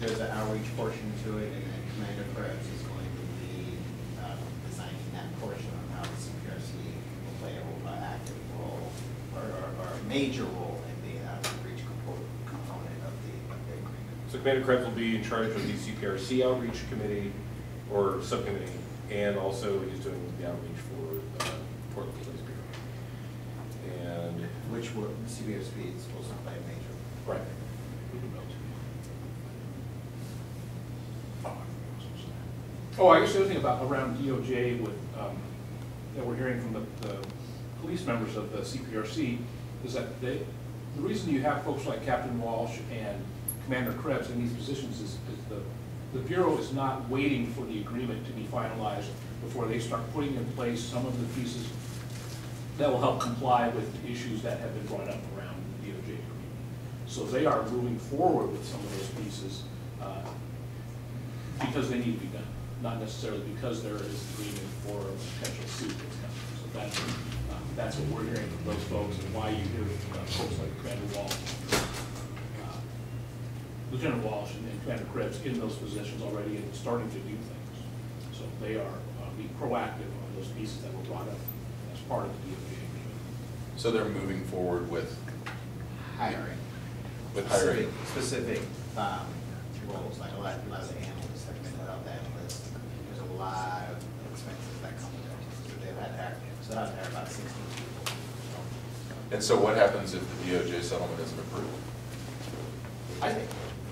There's an outreach portion to it, and then Commander Krebs is going to be designing that portion on how the CPRC will play an active role or a major role in the outreach component of the agreement. So Commander Krebs will be in charge of the CPRC outreach committee or subcommittee, and also he's doing the outreach for Portland Police Bureau. And which CPRC is supposed to play a major role. Right. Oh, I guess the other thing about around DOJ with, that we're hearing from the police members of the CPRC is that the reason you have folks like Captain Walsh and Commander Krebs in these positions is the Bureau is not waiting for the agreement to be finalized before they start putting in place some of the pieces that will help comply with the issues that have been brought up around the DOJ agreement. So they are moving forward with some of those pieces because they need to be done, not necessarily because there is agreement for a potential suit that's coming. So that's what we're hearing from those folks, and why you hear folks like Commander Walsh, Lieutenant Walsh, and Commander Krebs in those positions already and starting to do things. So they are being proactive on those pieces that were brought up as part of the DOJ agreement. So they're moving forward with Hiring. With hiring. Specific roles, like a lot of the analysts, like mental health analysts. There's a lot of expenses that come with that. So they've had to hire about 16 people. And so what happens if the DOJ settlement isn't approved?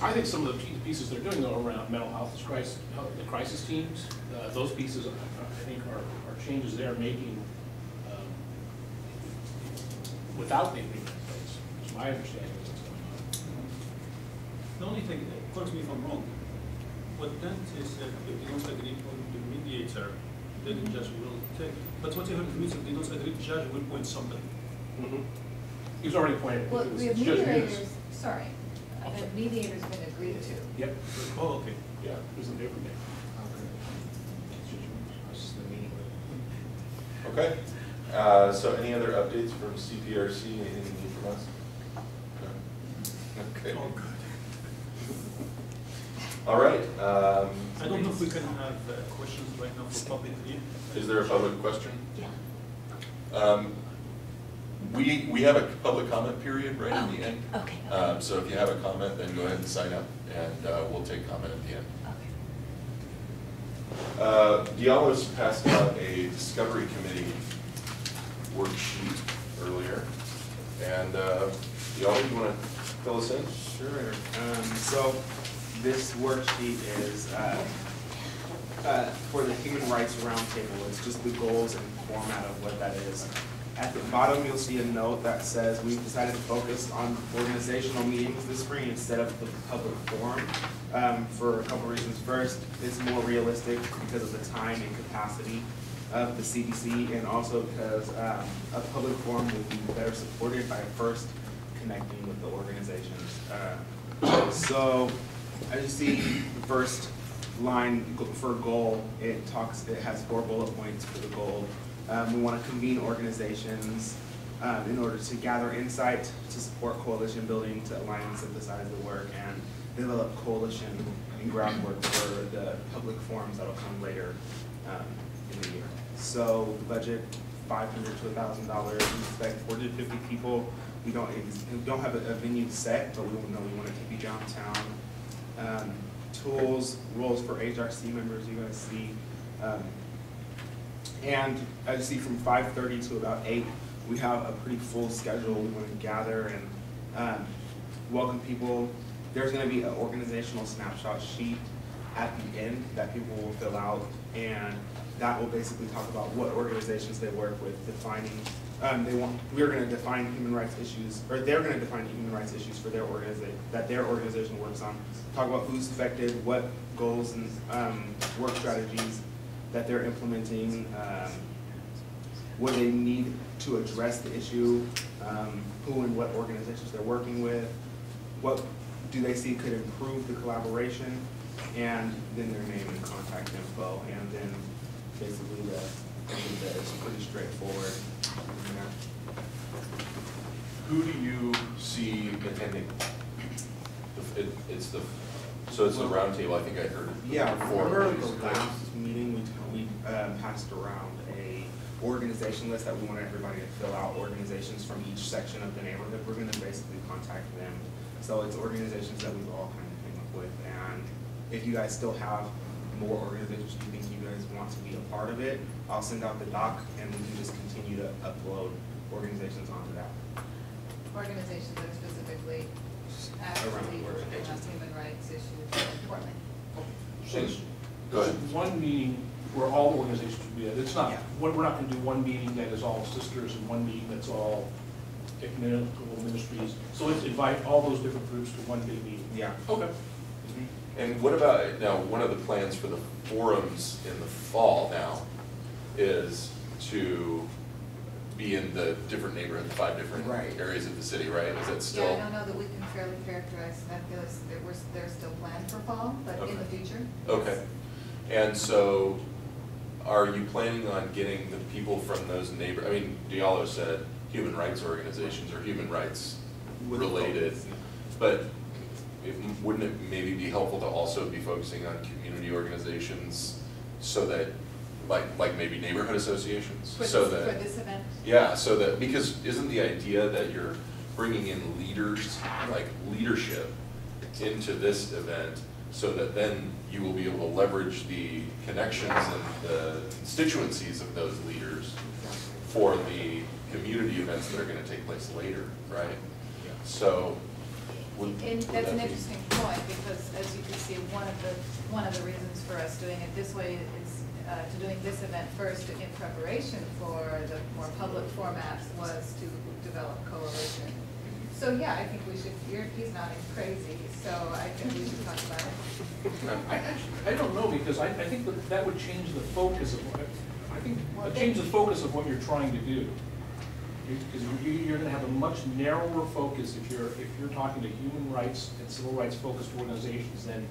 I think some of the pieces they're doing though around mental health the crisis teams, those pieces I think are changes they're making without the agreement in place. It's my understanding of what's going on. The only thing, correct me if I'm wrong, what that is, if they don't agree on the mediator, then the judge will take. But whatever the means, if they don't agree, the judge will appoint somebody. He's already appointed. Well, It was we have Judge mediators, Hughes. sorry, the mediator's been agreed to. Yep. Oh, okay. Yeah, there's a different day. Okay. So any other updates from CPRC? Anything you need from us? No? Okay. Oh, good. All right. I don't know if we can have questions right now for public here. Is there a public question? Yeah. We have a public comment period right at the end. Okay. So if you have a comment, then go ahead and sign up, and we'll take comment at the end. Diallo's passed out a discovery committee worksheet earlier, and Diallo, you want to fill us in? Sure. So this worksheet is for the Human Rights Roundtable. It's just the goals and format of what that is. At the bottom, you'll see a note that says we've decided to focus on organizational meetings this spring instead of the public forum for a couple reasons. First, it's more realistic because of the time and capacity of the CDC, and also because a public forum will be better supported by first connecting with the organizations. So as you see, the first line for goal, it has 4 bullet points for the goal. We want to convene organizations in order to gather insight, to support coalition building, to align and synthesize the work, and develop coalition and groundwork for the public forums that will come later in the year. So the budget, $500 to $1,000. We expect 40 to 50 people. We don't have a venue set, but we know we want it to be downtown. Tools, roles for HRC members, you guys see. And as you see, from 5:30 to about 8, we have a pretty full schedule. We want to gather and welcome people. There's going to be an organizational snapshot sheet at the end that people will fill out, and that will basically talk about what organizations they work with, defining. We're going to define human rights issues, or they're going to define human rights issues for their organization that their organization works on. Talk about who's affected, what goals and work strategies that they're implementing, what they need to address the issue, who and what organizations they're working with, what do they see could improve the collaboration, and then their name and contact info, and then basically I think that it's pretty straightforward. Who do you see attending? So it's the round table, I think I heard. Yeah, before. remember the last meeting, we passed around a organization list that we wanted everybody to fill out, organizations from each section of the neighborhood. We're gonna basically contact them. So it's organizations that we've all kind of came up with, and if you guys still have more organizations you think you guys want to be a part of it, I'll send out the doc and we can just continue to upload organizations onto that. Organizations that specifically actually address human rights issues in Portland. So Go ahead. one meeting where all organizations would be at. It's not, we're not gonna do one meeting that is all sisters and one meeting that's all ecumenical ministries. So let's invite all those different groups to one big meeting. Yeah. Okay. And what about, now, one of the plans for the forums in the fall now is to be in the different neighborhoods, the 5 different areas of the city, right? Is that still? Yeah, I don't know that we can fairly characterize that because they're still planned for fall, but in the future. Okay. And so are you planning on getting the people from those I mean, Diallo said human rights organizations or human rights related, but wouldn't it maybe be helpful to also be focusing on community organizations so that, like maybe neighborhood associations? For this event? Yeah, so that, because isn't the idea that you're bringing in leaders, like leadership, into this event so that then you will be able to leverage the connections and the constituencies of those leaders for the community events that are going to take place later, right? So. And that's an interesting point because, as you can see, one of the reasons for us doing it this way is to doing this event first in preparation for the more public formats was to develop coalition. So yeah, I think we should. He's nodding crazy, so I think we should talk about it. I don't know because I think that would change the focus of what change the focus of what you're trying to do. Because you're going to have a much narrower focus if you're talking to human rights and civil rights focused organizations than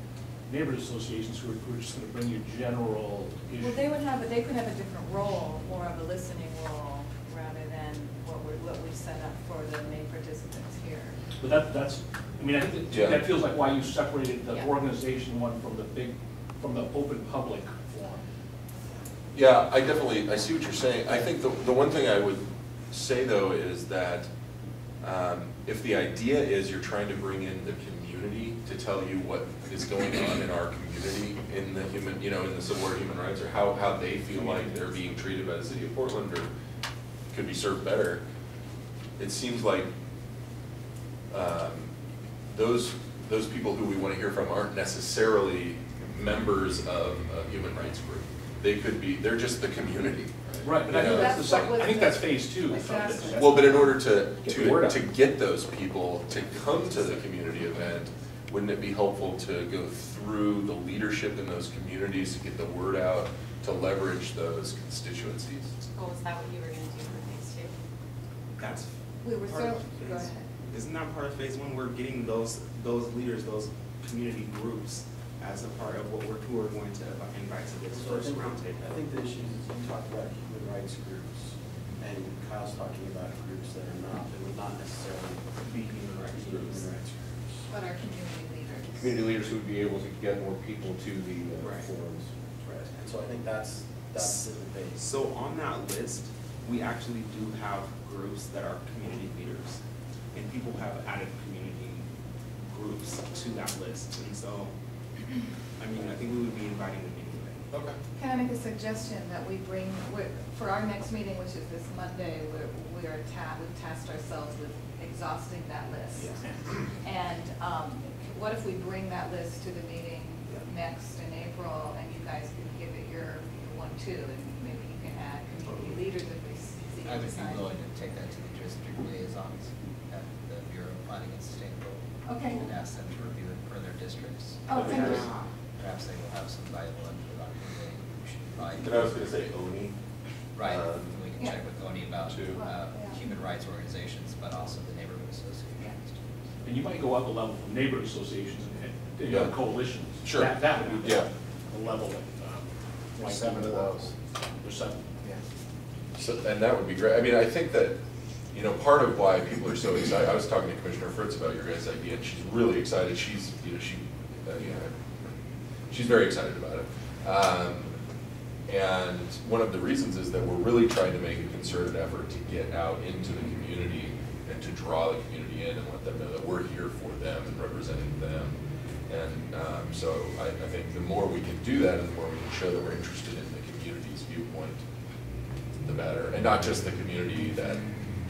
neighborhood associations who are just going to bring you general issues. Well, they could have a different role, more of a listening role, rather than what we set up for the main participants here. But that's I mean, I think that feels like why you separated the organization one from the open public forum. Yeah, I see what you're saying. I think the one thing I would say though is that if the idea is you're trying to bring in the community to tell you what is going on in our community in the in the civil or human rights, or how they feel like they're being treated by the city of Portland or could be served better, it seems like those people who we want to hear from aren't necessarily members of a human rights group. They're just the community. Right, but I think that's the second. I think that's phase 2. Well, but in order to get those people to come to the community event, wouldn't it be helpful to go through the leadership in those communities to get the word out, to leverage those constituencies? Oh, is that what you were going to do for phase 2? That's We were part of go ahead. Isn't that part of phase 1? We're getting those leaders, those community groups, as a part of who are going to invite to this first roundtable. I think the issue is you talked about human rights groups, and Kyle's talking about groups that would not necessarily be human rights groups. But our community leaders. Community leaders who would be able to get more people to the forums. Right, and so I think that's the base. So on that list, we actually do have groups that are community leaders, and people have added community groups to that list, and so I mean, I think we would be inviting them anyway. Okay. Can I make a suggestion that we bring, for our next meeting, which is this Monday, we've tasked ourselves with exhausting that list. And what if we bring that list to the meeting next in April, and you guys can give it your one too, and maybe you can add community leaders if we see. I would be willing to take that to the district liaisons at the Bureau of Planning and Sustainability. Okay. And ask them to review it for their districts. Oh, thank you. Perhaps they will have some valuable input on who we should invite. And I was going to say ONI. Right, we can can check with Oni about human rights organizations, but also the neighborhood associations. And you might go up a level from neighborhood associations and coalitions. Sure. That would be the level that. There's 7 of those. There's 7. Yeah. So, and that would be great. I mean, I think that, you know, part of why people are so excited, I was talking to Commissioner Fritz about your guys' idea, and she's really excited. She's, you know, she's very excited about it. And one of the reasons is that we're really trying to make a concerted effort to get out into the community and to draw the community in and let them know that we're here for them and representing them. And so I think the more we can do that and the more we can show that we're interested in the community's viewpoint, the better. And not just the community that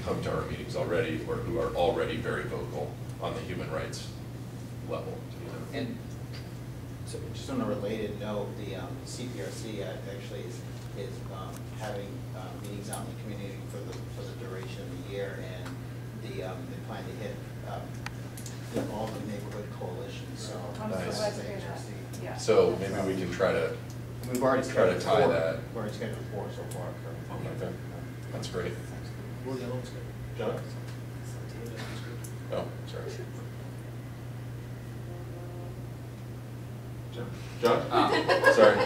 come to our meetings already or who are already very vocal on the human rights level. You know? And so just on a related note, the CPRC actually is having meetings out in the community for the duration of the year, and they plan to hit all the neighborhood coalitions. So nice. Yeah. So maybe we can try to we've already try to tie that. We've already scheduled 4 so far. Okay, that's great. John? Oh, sorry. John? Sorry. I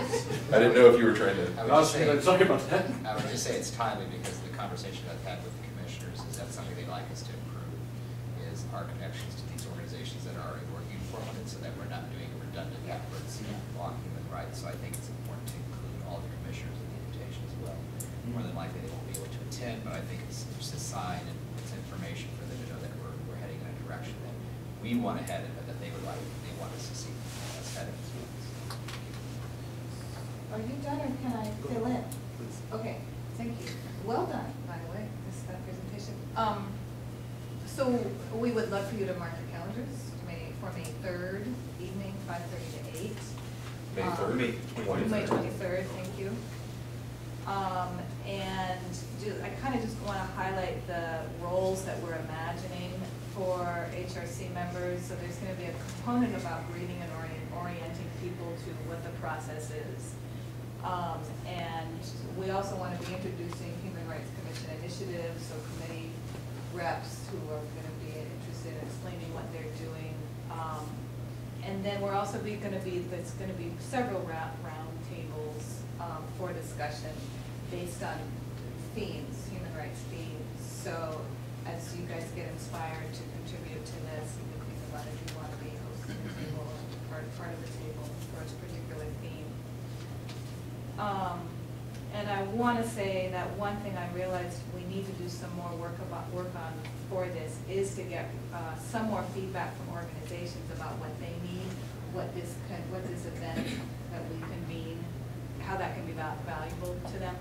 didn't know if you were trying to. Sorry about that. I would just say it's timely because the conversation I've had with the commissioners is that something they'd like us to improve is our connections to these organizations that are already working for it, so that we're not doing redundant efforts on human rights. So I think it's important to include all the commissioners in the invitation as well. More than likely they won't be able to attend, but I think it's just a sign and it's information for them to know that we're heading in a direction that we want to head in, but that they want us to see us heading as well. Are you done, or can I fill in? Okay, thank you. Well done, by the way, this presentation. So we would love for you to mark your calendars for May 3rd evening, 5:30 to 8. May 3rd? May 23rd, thank you. I kind of just want to highlight the roles that we're imagining for HRC members. So there's going to be a component about greeting and orienting people to what the process is. And we also want to be introducing Human Rights Commission initiatives, so committee reps who are going to be interested in explaining what they're doing. And then we're also there's going to be several round tables for discussion based on themes, human rights themes. So as you guys get inspired to contribute to this, you can think about if you want to be hosting a table or part of the table for a particular theme. And I want to say that one thing I realized we need to do some more work on for this is to get some more feedback from organizations about what they need, what this event that we convene, how that can be valuable to them.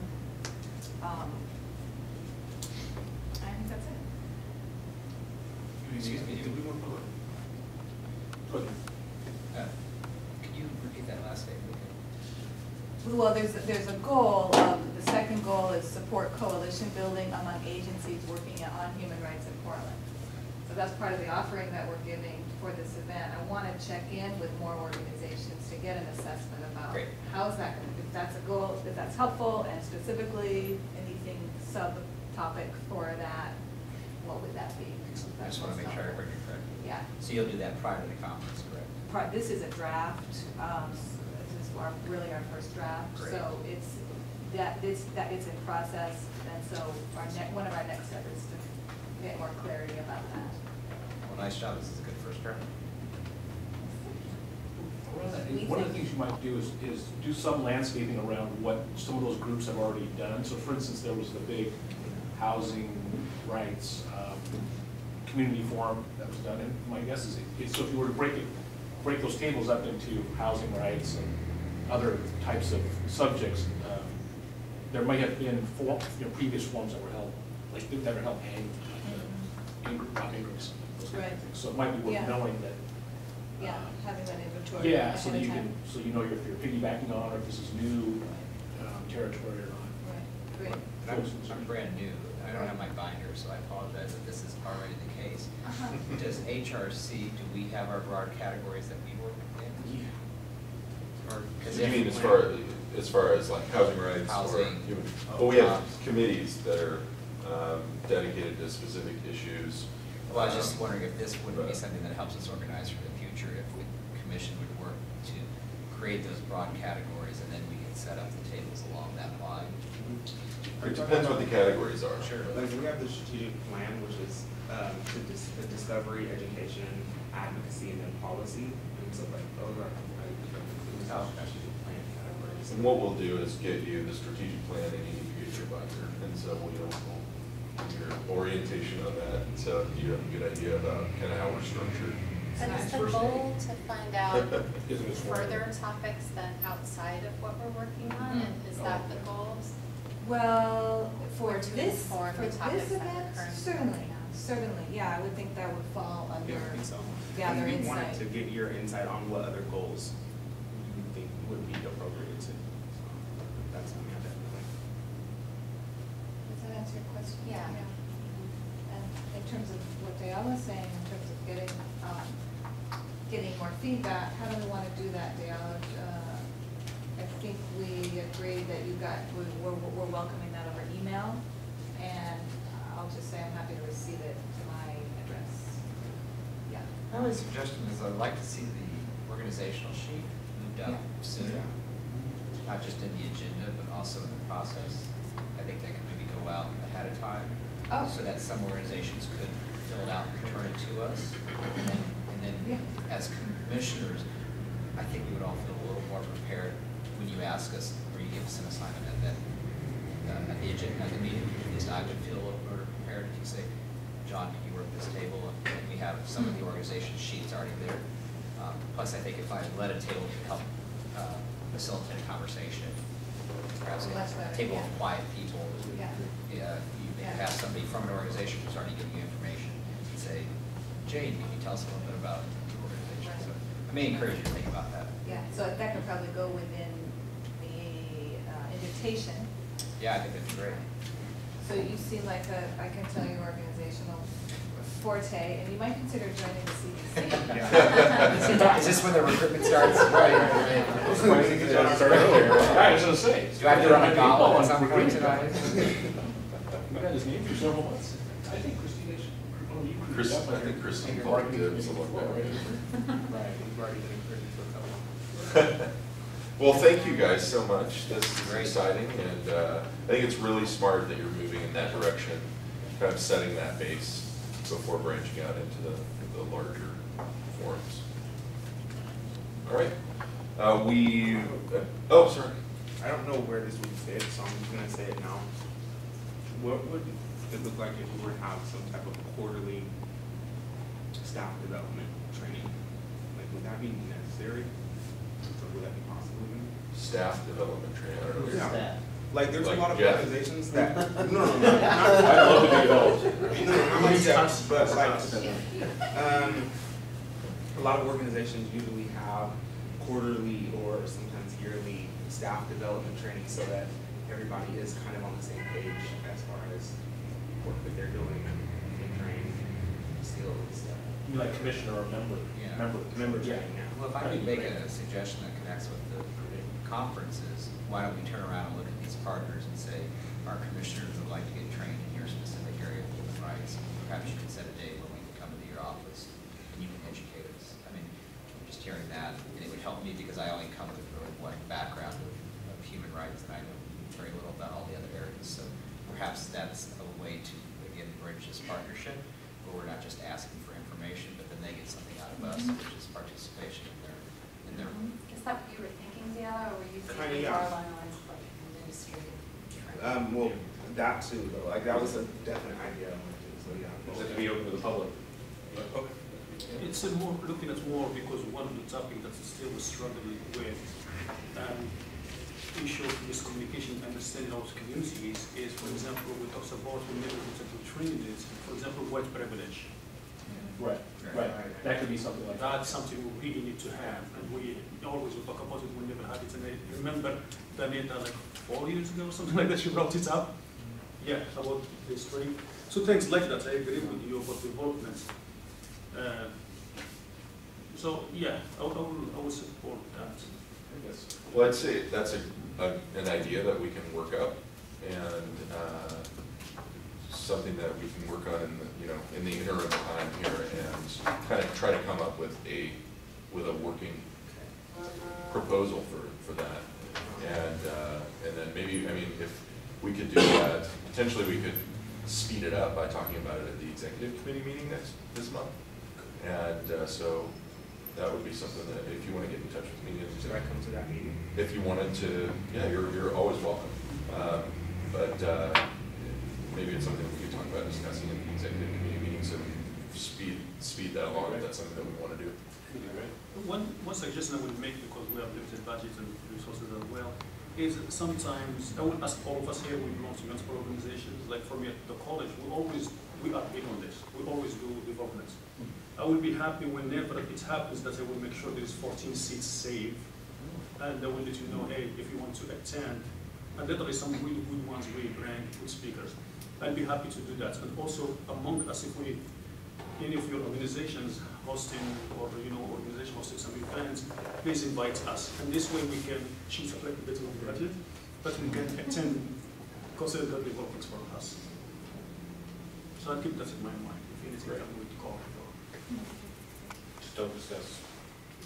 I think that's it. Excuse me, did we want to go ahead? Can you repeat that last statement? Well, there's a goal. The second goal is support coalition building among agencies working on human rights in Portland. So that's part of the offering that we're giving for this event. I want to check in with more organizations to get an assessment about how is that going to, if that's a goal, if that's helpful, and specifically anything subtopic for that, what would that be? I just want to make sure I heard you correctly. Yeah. So you'll do that prior to the conference, correct? This is a draft. This is really our first draft. Great. So it's in process, and so one of our next steps is to get more clarity about that. Well, nice job. This is a good first draft. One of the things you might do is do some landscaping around what some of those groups have already done. So for instance, there was the big housing rights community forum that was done. And my guess is, so if you were to break those tables up into housing rights and other types of subjects, there might have been previous forums that were held, like that were held Ingrams, those kind of things. So it might be worth knowing that. Yeah, having that inventory. Yeah, so that you can, if you're piggybacking on, or if this is new territory or not. Right, great. I'm brand new. I don't have my binder, so I apologize if this is already the case. Does HRC, do we have our broad categories that we work in? Yeah. You mean as far as as far as like housing rights or Housing. human, but we have committees that are dedicated to specific issues. Well, I was just wondering if this would be something that helps us organize for the future, if the commission would work to create those broad categories, and then we can set up the tables along that line. It depends what the categories are. Sure. Like we have the strategic plan, which is the discovery, education, advocacy, and then policy. And so like those are strategic plan categories. And what we'll do is get you the strategic plan, and you need to get your budget, and so we'll give your orientation on that, and so you have a good idea about kind of how we're structured. And is the goal to find out further topics than outside of what we're working on? And is that the goal? Well, Or to inform the topics that we're event, currently certainly, working on? certainly, yeah, I would think that would fall under Yeah, I think so. gather And we wanted insight. to get your insight on what other goals you think would be appropriate to. So that's something I definitely. Does that answer your question? Yeah. And in terms of what Dayala was saying, in terms of getting more feedback, how do we want to do that, Dayala? I think we agreed that we're welcoming that over email, and I'll just say I'm happy to receive it to my address. Yeah. My only suggestion is I'd like to see the organizational sheet moved up sooner, not just in the agenda, but also in the process. I think that could maybe go out ahead of time, so that some organizations could fill it out and return it to us. And then as commissioners, I think we would all feel a little more prepared when you ask us, or you give us an assignment at the agenda, at the meeting. At least I would feel a little more prepared if you say, John, can you work this table? And we have some of the organization sheets already there. Plus, I think if I led a table to help facilitate a conversation, perhaps a table of quiet people. You have somebody from an organization who's already giving you information and say, Jane, can you tell us a little bit about the organization? So I may encourage you to think about that. Yeah, so that could probably go within the invitation. Yeah, I think that'd be great. So you seem like I can tell you organizational forte, and you might consider joining the CDC. Is this when the recruitment starts? Right. I was going to say. Do I have to run a gauntlet at some point tonight? We've had his name for several months. I think Christina should. I think Christine called it good, so look Right, we've already been encouraged for a couple. Well, thank you guys so much. This is exciting, and I think it's really smart that you're moving in that direction, kind of setting that base before branching out into the larger forums. All right. Oh, sorry. I don't know where this would fit, so I'm just going to say it now. What would it look like if we were to have some type of quarterly staff development training? Like, would that be necessary? Or would that be possible? Staff development training. I don't know. Yeah. Like, there's a lot of Jeff. organizations that. No. I'd love to be involved. No, not like Jeff, but like, a lot of organizations usually have quarterly or sometimes yearly staff development training so that everybody is kind of on the same page as far as what they're doing and trained skills. You like commissioner or member? Yeah. Member Yeah. Well, if I could make a suggestion that connects with the conferences, why don't we turn around and look at these partners and say, our commissioners would like to get trained in your specific area of human rights. Perhaps you can set a day when we can come into your office and you can educate us. I mean, just hearing that, and it would help me because I only come with really one background of human rights, and I know very little about all the other areas. So perhaps that's a way to, again, bridge this partnership, where we're not just asking for information, but then they get something out of us, which is participation in their. Is that what you were thinking, Diala, or were you Kinda, thinking yeah. more along the lines of like administrative training? Well, that too, though. Like, that was a definite idea. So, yeah. Does it have to be open to the public? Okay. It's more looking at more because one of the topics that still we're struggling with issue of miscommunication and understanding of communities is, for example, we talk about when we training is, for example, white privilege. Right. That could be something like that. That's something we really need to have, and we always will talk about it. We never had it, and I remember Danita like 4 years ago, or something like that. She brought it up. Yeah, about this training. So things like that, I agree with you about the involvement. So yeah, I will support that. Well, I'd say that's a an idea that we can work up, and something that we can work on in the, in the interim time here, and kind of try to come up with a working proposal for that. And then maybe, I mean, if we could do that, potentially we could speed it up by talking about it at the executive committee meeting this month. And so that would be something that, if you want to get in touch with me, Should I come to that meeting? if you wanted to, yeah, you're always welcome. But maybe it's something we could talk about discussing in the executive committee meeting, so speed that along if that's something that we want to do. One suggestion I would make, because we have limited budget and resources as well, is sometimes, I would ask all of us here, we belong to multiple organizations, like for me at the college, we are big on this, we always do developments. I would be happy whenever it happens that I will make sure there is 14 seats saved, and I will let you know, hey, if you want to attend, and there are some really good ones we bring, good speakers. I'd be happy to do that. And also among us, if any of your organizations hosting, or organization hosting some events, please invite us. And this way we can choose a little bit of the budget, but we can attend, consider the developments for us. So I'll keep that in my mind. If anything, I'm going to call for. Just don't discuss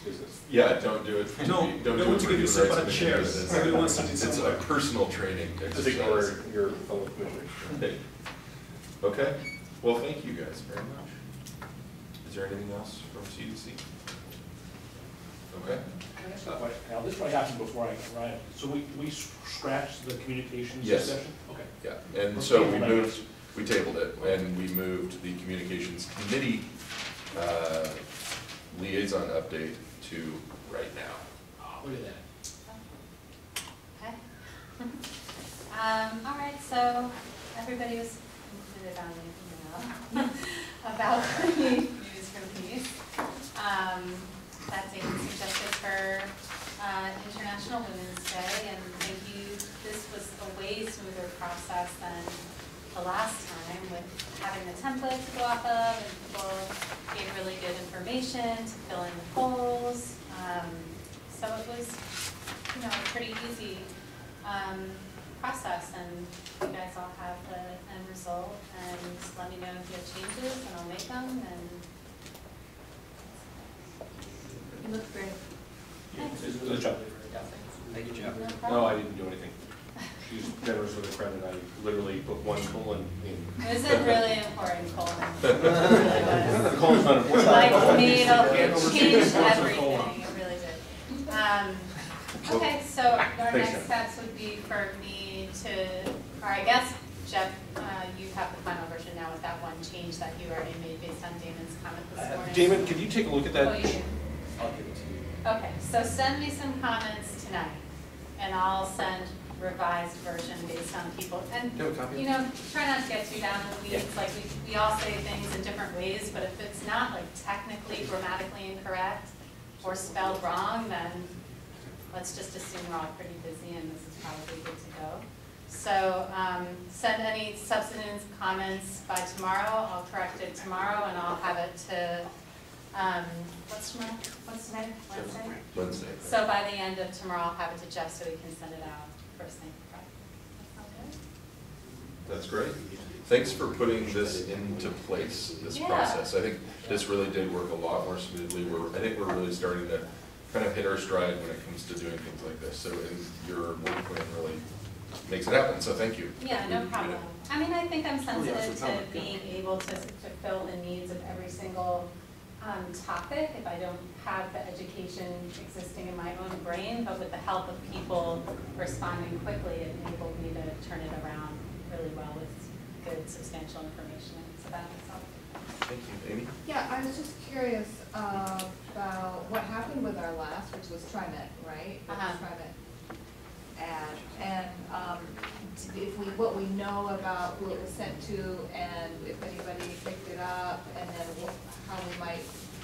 business. Yeah, don't do it. No, don't they do want it to give you separate chairs. Everyone sits It's a somewhere. personal training Just ignore exercise. your fellow commissioners. Okay. Well, thank you guys very much. Is there anything else from CDC? Okay. Can I ask a question? Now, this might happen before I arrive. So we scratched the communications Yes. session? Okay. Yeah, and Let's so table that. we tabled it, and we moved the communications committee liaison update to right now. Oh, look at that. Okay. All right, so everybody was included on the email about the news release. That date was suggested for International Women's Day, and this was a way smoother process than the last time, with having the template to go off of, and people gave really good information to fill in the polls. So it was, a pretty easy process, and you guys all have the end result, and just let me know if you have changes, and I'll make them, and you look great. Thanks. Good job. Thank you, Jeff. No No, problem. I didn't do anything. She's generous with the credit. I literally put one colon in. It was a really important colon. The colon's not important. Like, made a change everything, it really did. Okay, so our Thanks, next Jeff. steps would be for me to, or I guess, Jeff, you have the final version now with that one change that you already made based on Damon's comment this morning. Damon, can you take a look at that? Oh, you do? I'll give it to you. Okay, so send me some comments tonight, and I'll send revised version based on people. And, Do you have a copy? try not to get too down in the weeds. Like, we all say things in different ways, but if it's not like technically, grammatically incorrect or spelled wrong, then let's just assume we're all pretty busy and this is probably good to go. So send any substantive comments by tomorrow. I'll correct it tomorrow, and I'll have it to, what's tomorrow? What's today? Wednesday? Wednesday. So by the end of tomorrow, I'll have it to Jeff so he can send it out first thing Friday. That sound good? That's great. Thanks for putting this into place, this Yeah. process. I think this really did work a lot more smoothly. I think we're really starting to kind of hit our stride when it comes to doing things like this. So your work plan really makes it happen, so thank you. Yeah, no problem. I mean, I think I'm sensitive it's to public, yeah. being able to fill the needs of every single topic if I don't have the education existing in my own brain, but with the help of people responding quickly, it enabled me to turn it around really well with good, substantial information. So that was helpful. Thank you, Amy. Yeah, I was just curious about what happened with our last, which was TriMet, right? TriMet ad, and if what we know about who it was sent to, and if anybody picked it up, and then how we might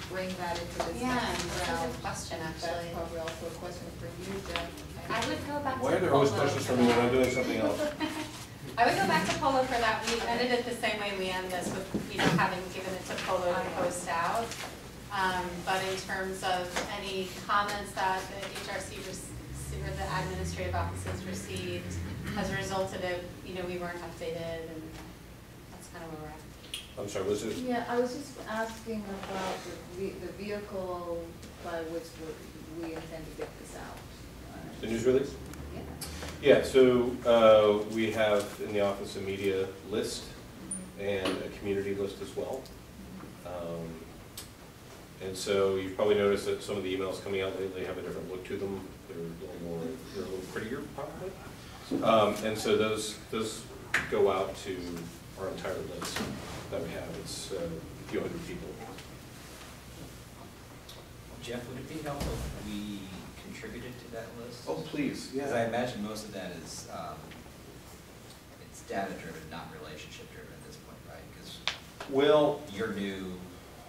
bring that into this Yeah, next that's a round. good question, actually. That's probably also a question for you, Jeff. I would go back to Why are there always Polo questions for for me when that. I'm doing something else? I would go back to Polo for that. We ended it the same way we end this with, having given it to Polo to post out. But in terms of any comments that the HRC or the administrative offices received has resulted in, you know, we weren't updated, and that's kind of where we're at. I'm sorry, was it? Yeah, I was just asking about the vehicle by which we intend to get this out. The news release? Yeah. Yeah, so we have in the Office of Media list and a community list as well. And so you've probably noticed that some of the emails coming out lately have a different look to them. They're a little prettier, probably. And so those go out to our entire list that we have. It's a few hundred people. Jeff, would it be helpful if we contributed to that list? Oh, please, yeah. Because I imagine most of that is, it's data-driven, not relationship-driven at this point, right? Because well, you're new,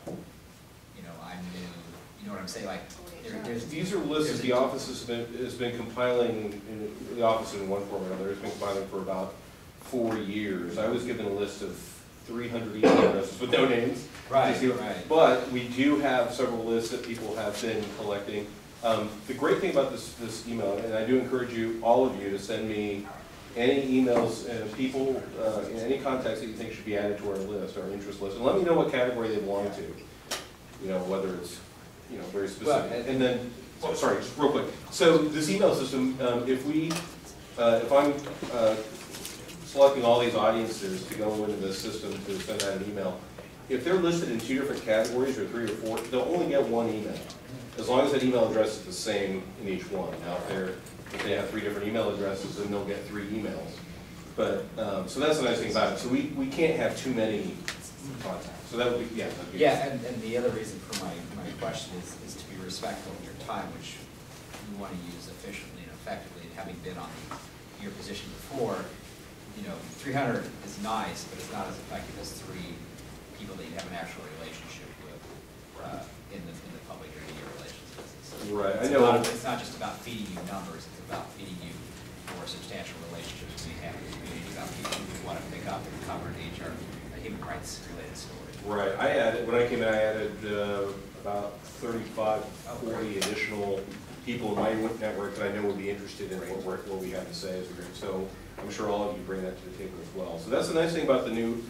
you know, I'm new, you know what I'm saying? Like, these are lists the office has been compiling, the office in one form or another has been compiling for about 4 years. I was given a list of 300 email addresses with no names. Right, right. But we do have several lists that people have been collecting. The great thing about this email, and I do encourage you, all of you, to send me any emails and people, any contacts that you think should be added to our list, our interest list, and let me know what category they belong to. You know, whether it's, you know, very specific. Well, and then, oh, sorry, just real quick. So this email system, if I'm selecting all these audiences to go into this system to send out an email, if they're listed in 2 different categories or 3 or 4, they'll only get 1 email, as long as that email address is the same in each one. Now, if they have 3 different email addresses, then they'll get 3 emails. But so that's the nice thing about it. So we can't have too many contacts. So that would be, yeah. That'd be and the other reason for my question is to be respectful of your time, which you want to use efficiently and effectively. And having been on your position before, you know, 300 is nice, but it's not as effective as 3 people that you have an actual relationship with in the public or media relations business. Right, I know. It's not just about feeding you numbers, it's about feeding you more substantial relationships we have in the community, about people who want to pick up and cover an HR, a human rights related story. Right, when I came in, I added about 35, 40 additional people in my network that I know would be interested in what we have to say as a group. So I'm sure all of you bring that to the table as well. So that's the nice thing about the new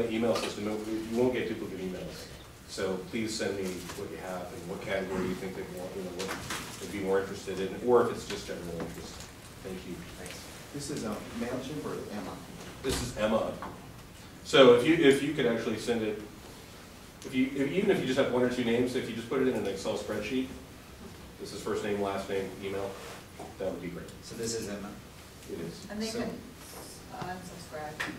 email system. You won't get duplicate emails. So please send me what you have and what category you think they want, you know, what they'd be more interested in, or if it's just general interest. Thank you. Thanks. This is MailChimp or Emma? This is Emma. So if you could actually send it, even if you just have 1 or 2 names, if you just put it in an Excel spreadsheet, this is first name, last name, email, that would be great. So this is Emma? It is. And they can unsubscribe.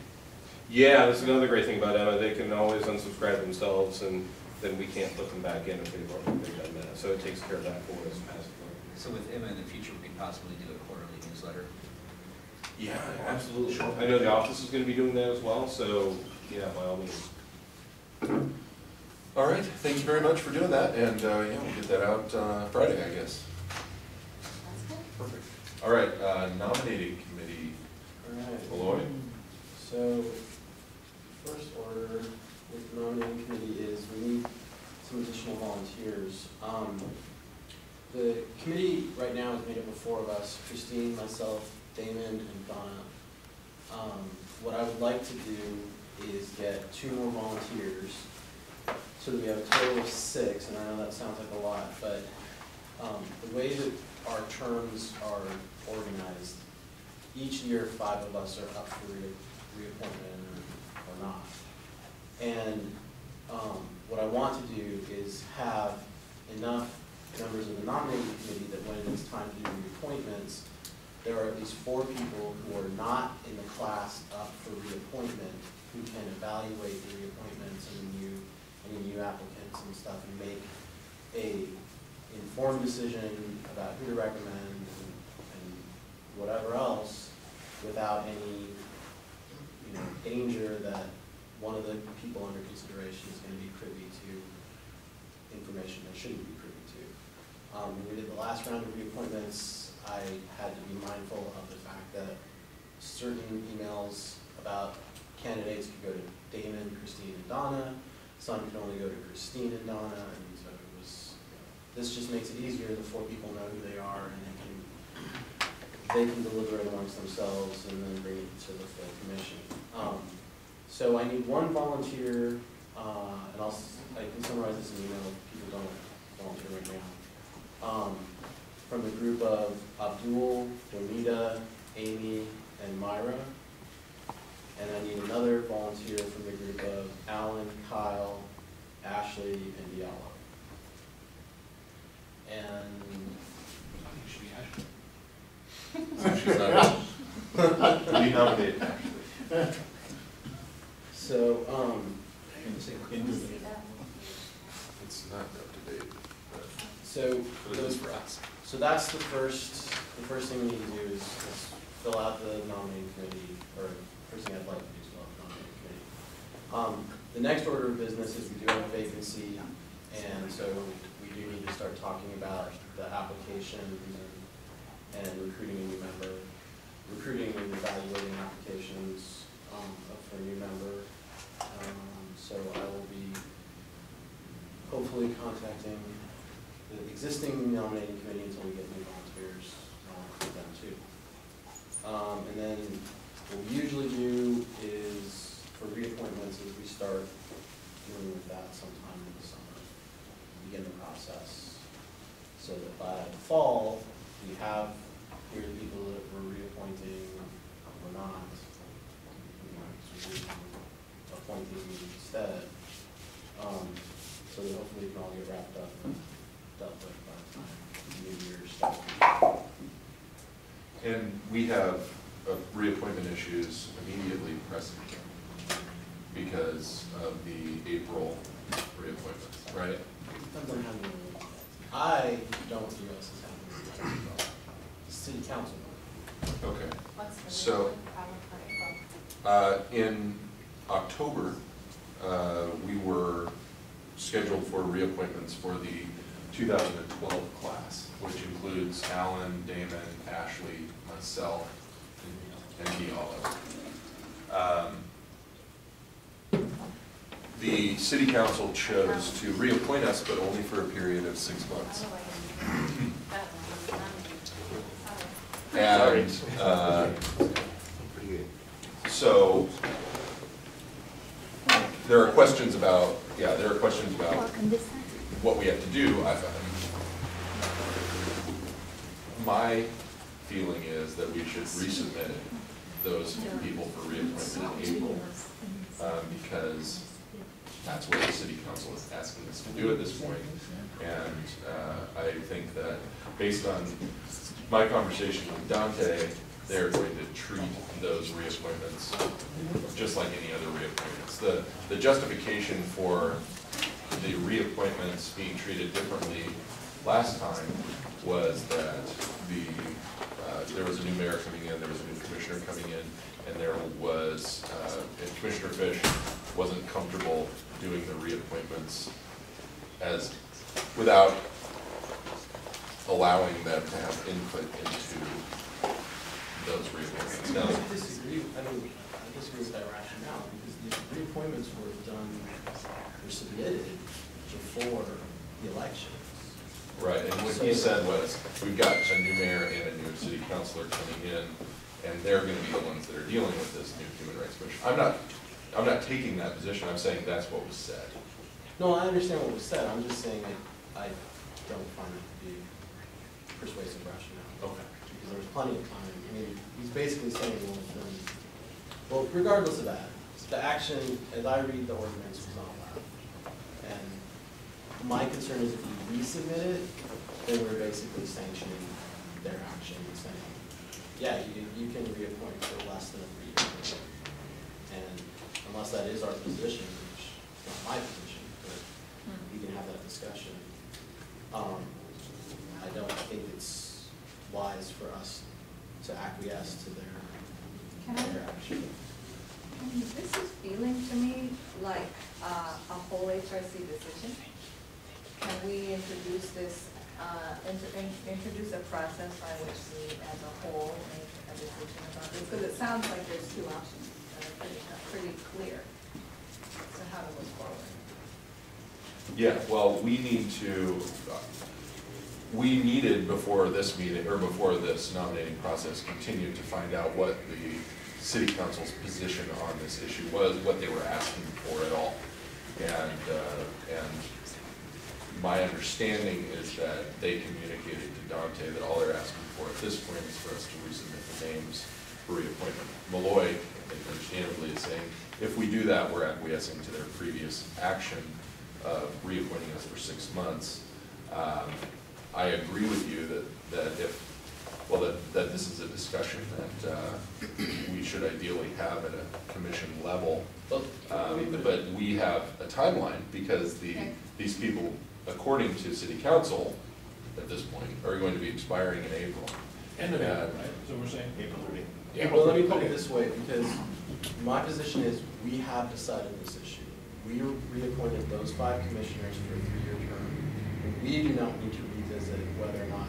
Yeah, that's another great thing about Emma. They can always unsubscribe themselves, and then we can't put them back in if they've done that. So it takes care of that for us passively. So with Emma in the future, we could possibly do a quarterly newsletter? Yeah, absolutely. Sure. I know the office is going to be doing that as well, so yeah, by all means. All right, thank you very much for doing that, and yeah, we'll get that out Friday, I guess. Perfect. All right, nominating committee. All right. Malloy? So, first order with the nominating committee is we need some additional volunteers. The committee right now is made up of 4 of us, Christine, myself, Damon, and Donna. What I would like to do is get 2 more volunteers so that we have a total of 6, and I know that sounds like a lot, but the way that our terms are organized, each year 5 of us are up for reappointment or not. And what I want to do is have enough members of the nominating committee that when it's time to do reappointments, there are at least 4 people who are not in the class up for reappointment who can evaluate the reappointments and any new applicants and stuff and make a informed decision about who to recommend and whatever else without any danger that one of the people under consideration is going to be privy to information they shouldn't be privy to. When we did the last round of reappointments, I had to be mindful of the fact that certain emails about candidates could go to Damon, Christine, and Donna. Some could only go to Christine and Donna, and so it was, this just makes it easier. The 4 people know who they are, and they can they can deliberate amongst themselves and then bring it to the full commission. So I need one volunteer, and I can summarize this in email if people don't volunteer right now. From the group of Abdul, Donita, Amy, and Myra. And I need another volunteer from the group of Alan, Kyle, Ashley, and Diallo. And She's not. We nominate Ashley. so, It's not up to date, but but it is for us. So that's the first thing we need to do is fill out the nominating committee, or first thing I'd like to do is fill out the nominating committee. The next order of business is we do have a vacancy, and so we do need to start talking about the applications and recruiting a new member, recruiting and evaluating applications for a new member. So I will be hopefully contacting the existing nominating committee until we get new volunteers for them too. And then what we usually do is for reappointments is we start dealing with that sometime in the summer, begin the process, so that by the fall we have here the people that we're reappointing or not, appointing instead, so that hopefully we can all get wrapped up and dealt with by the time New Year's starts. And we have reappointment issues immediately present because of the April reappointments, right? Depends on how many. I don't view us as having city council. Okay. What's the So, in October, we were scheduled for reappointments for the 2012 class, which includes Alan, Damon, Ashley, myself, and Diallo. The city council chose to reappoint us, but only for a period of 6 months. And so there are questions about, what we have to do. My feeling is that we should resubmit those people for reappointment in April, because that's what the city council is asking us to do at this point. And I think that based on my conversation with Dante, they're going to treat those reappointments just like any other reappointments. The justification for the reappointments being treated differently last time was that there was a new mayor coming in, there was a new commissioner coming in, and there was, and Commissioner Fish wasn't comfortable doing the reappointments without allowing them to have input into those reappointments. Now, I disagree with that rationale, because the reappointments were submitted before the election. right, and what he said was, we've got a new mayor and a new city councilor coming in, and they're gonna be the ones that are dealing with this new human rights commission. I'm not taking that position, I'm saying that's what was said. No, I understand what was said, I'm just saying I don't find it to be persuasive rationale. Okay. Because there was plenty of time. I mean, he's basically saying, well, regardless of that, the action, as I read the ordinance, was not allowed. And my concern is if you resubmit it, then we're basically sanctioning their action and saying, yeah, you can reappoint for less than a 3-year period. And unless that is our position, which is not my position, but we can have that discussion. I don't think it's wise for us to acquiesce to their action. This is feeling to me like a whole HRC decision. Can we introduce this, introduce a process by which we as a whole make a decision about this? Because it sounds like there's two options that are pretty clear. So how to move forward? Yeah, well, we need to, we needed before this meeting, or before this nominating process continued, to find out what the city council's position on this issue was, what they were asking for at all. And my understanding is that they communicated to Dante that all they're asking for at this point is for us to resubmit the names for reappointment. Malloy, I think understandably, is saying, if we do that, we're acquiescing to their previous action of reappointing us for 6 months. I agree with you that this is a discussion that we should ideally have at a commission level. But we have a timeline because these people, according to city council, at this point, are going to be expiring in April. End of April, right? So we're saying April 30th. Yeah, well, let me put it this way, because my position is we have decided this issue. We reappointed those 5 commissioners for a 3-year term. And we do not need to revisit whether or not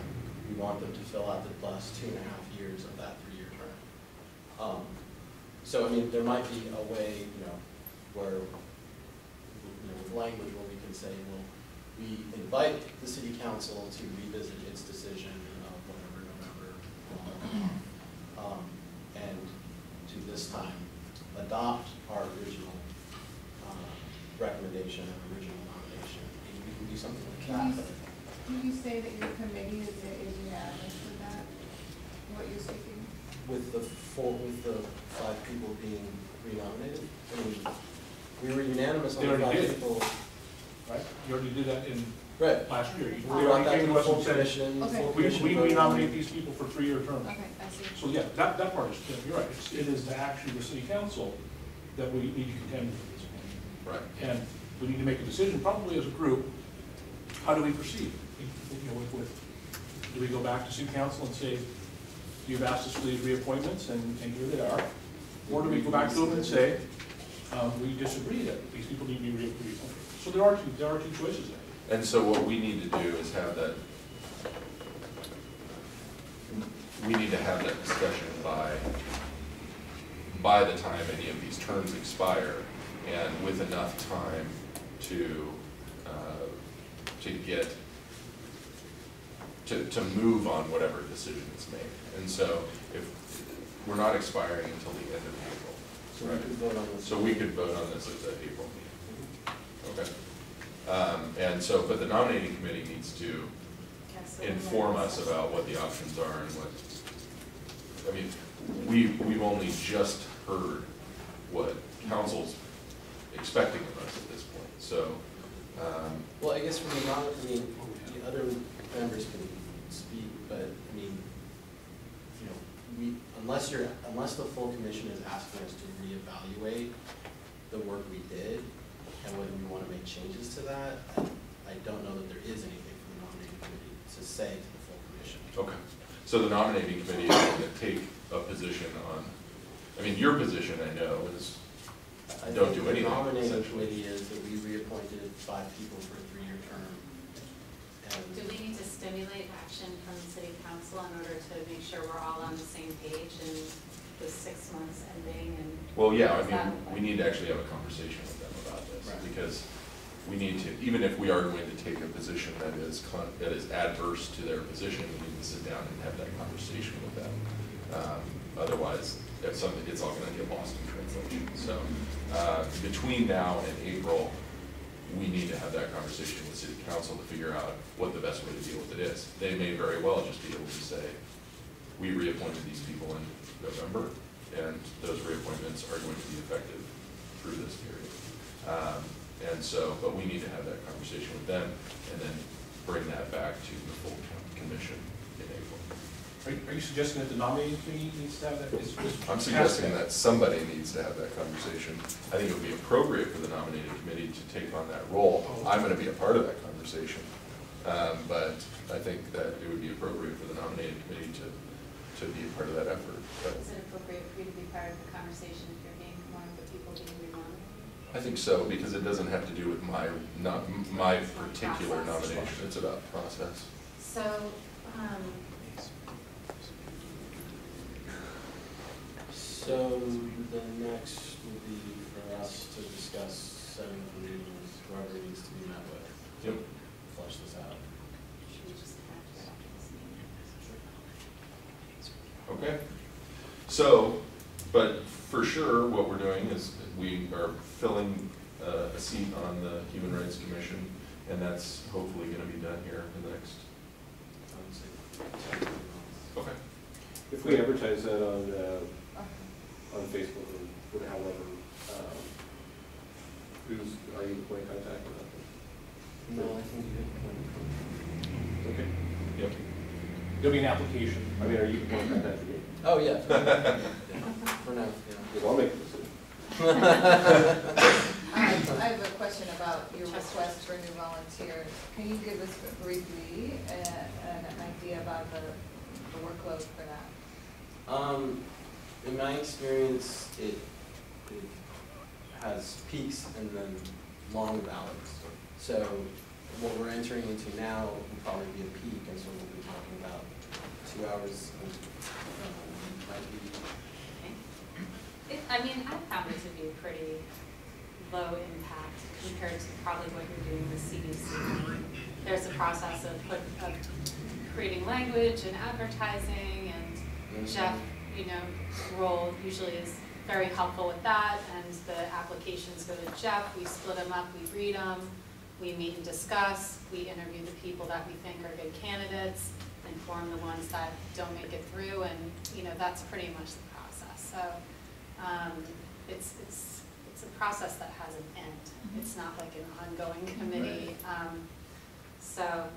we want them to fill out the last 2.5 years of that 3-year term. So, I mean, there might be a way, where, with language where we can say, well, we invite the city council to revisit its decision of whatever, November, and to this time adopt our original recommendation and original nomination. We can do something like that. Can you say that your committee is unanimous with that, what you're speaking? With the 5 people being renominated? I mean, we were unanimous on the 5 people. Right? You already did that in right. last year. We already came to us and said, we nominate these people for 3-year terms. Okay, I see. So yeah, that part is, you're right, it is actually the city council that we need to contend with this point. Right. And we need to make a decision, probably as a group, how do we proceed? Do we go back to city council and say, you've asked us for these reappointments and here they are? Or do we go back to them and say, we disagree that these people need to be reappointed? So there are two choices there. And so what we need to do is have that, we need to have that discussion by the time any of these terms expire, and with enough time to move on whatever decision is made. And so if we're not expiring until the end of April. So we could vote on this. So we could vote on this at the April meeting. Okay. And so, but the nominating committee needs to inform us about what the options are and what, I mean, we've only just heard what council's expecting of us at this point, so. Well, I guess from the the other members can speak, but I mean, unless the full commission is asking us to reevaluate the work we did and whether we want to make changes to that, I don't know that there is anything from the nominating committee to say to the full commission. Okay. So the nominating committee is going to take a position on, I mean, your position, I know, is don't do anything. The nominating committee is that we reappointed 5 people for a 3-year term. Do we need to stimulate action from the city council in order to make sure we're all on the same page and the 6 months ending and? Well, yeah, I mean, we need to actually have a conversation with them about this, right, because we need to, even if we are going to take a position that is adverse to their position, we need to sit down and have that conversation with them. Otherwise, if something, it's all going to get lost in translation. So between now and April, we need to have that conversation with city council to figure out what the best way to deal with it is. They may very well just be able to say, we reappointed these people in November, and those reappointments are going to be effective through this period. And so, but we need to have that conversation with them and then bring that back to the full commission in April. Are you suggesting that the nominating committee needs to have that? I'm suggesting that somebody needs to have that conversation. I think it would be appropriate for the nominating committee to take on that role. I'm going to be a part of that conversation. But I think that it would be appropriate for the nominating committee to be a part of that effort. But is it appropriate for you to be part of the conversation if you're being one of the people being renominated? I think so, because it doesn't have to do with my particular nomination. It's about process. So, So the next will be for us to discuss setting the meetings, whoever needs to be met with. Yep. Flush this out. should we just have Okay. So, but for sure, what we're doing is we are filling a seat on the Human Rights Commission, and that's hopefully going to be done here in the next. Okay. If we advertise that on Facebook or however, are you the point of contact with that? No, I think you Okay. Yep. There'll be an application. I mean, are you the point of contact again? Oh, yeah. For now, yeah. Because I'll make a decision. I have a question about your request for new volunteers. Can you give us briefly an idea about the workload for that? In my experience, it has peaks and then long valleys. So what we're entering into now will probably be a peak, and so we'll be talking about 2 hours. I mean, I found it to be pretty low impact compared to probably what you're doing with CDC. There's a process of creating language and advertising, and Jeff, role usually is very helpful with that, and the applications go to Jeff, we split them up, we read them, we meet and discuss, we interview the people that we think are good candidates, inform the ones that don't make it through, and that's pretty much the process. So it's a process that has an end. It's not like an ongoing committee. So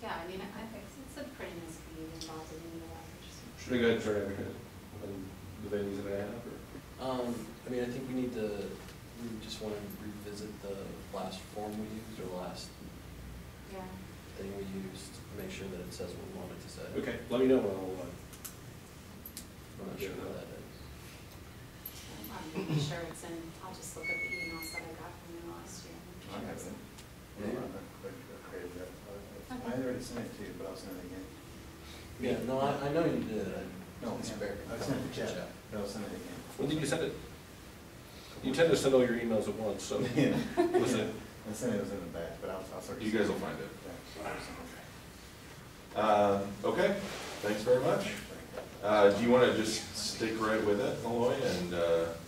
yeah, I mean, I think it's a pretty nice to be involved in the language. Should I go ahead and start advertising on the venues that I have? Or? I mean, I think we just want to revisit the last form we used, or the last thing we used, to make sure that it says what we want it to say. Okay, let me know when I'm not sure what that is. I'm making sure it's in, I'll just look at the emails that I got from you last year. I have it. I already sent it to you, but I'll send it again. Yeah, no, I know you did. No, it's yeah, fair. I sent it to Jeff, but I'll send it again. When did you send it? You tend to send all your emails at once, so. Yeah. Was it? I sent it was in the back, but I'll sort of. You guys will find it. Okay, thanks very much. Do you want to just stick right with it, Malloy, and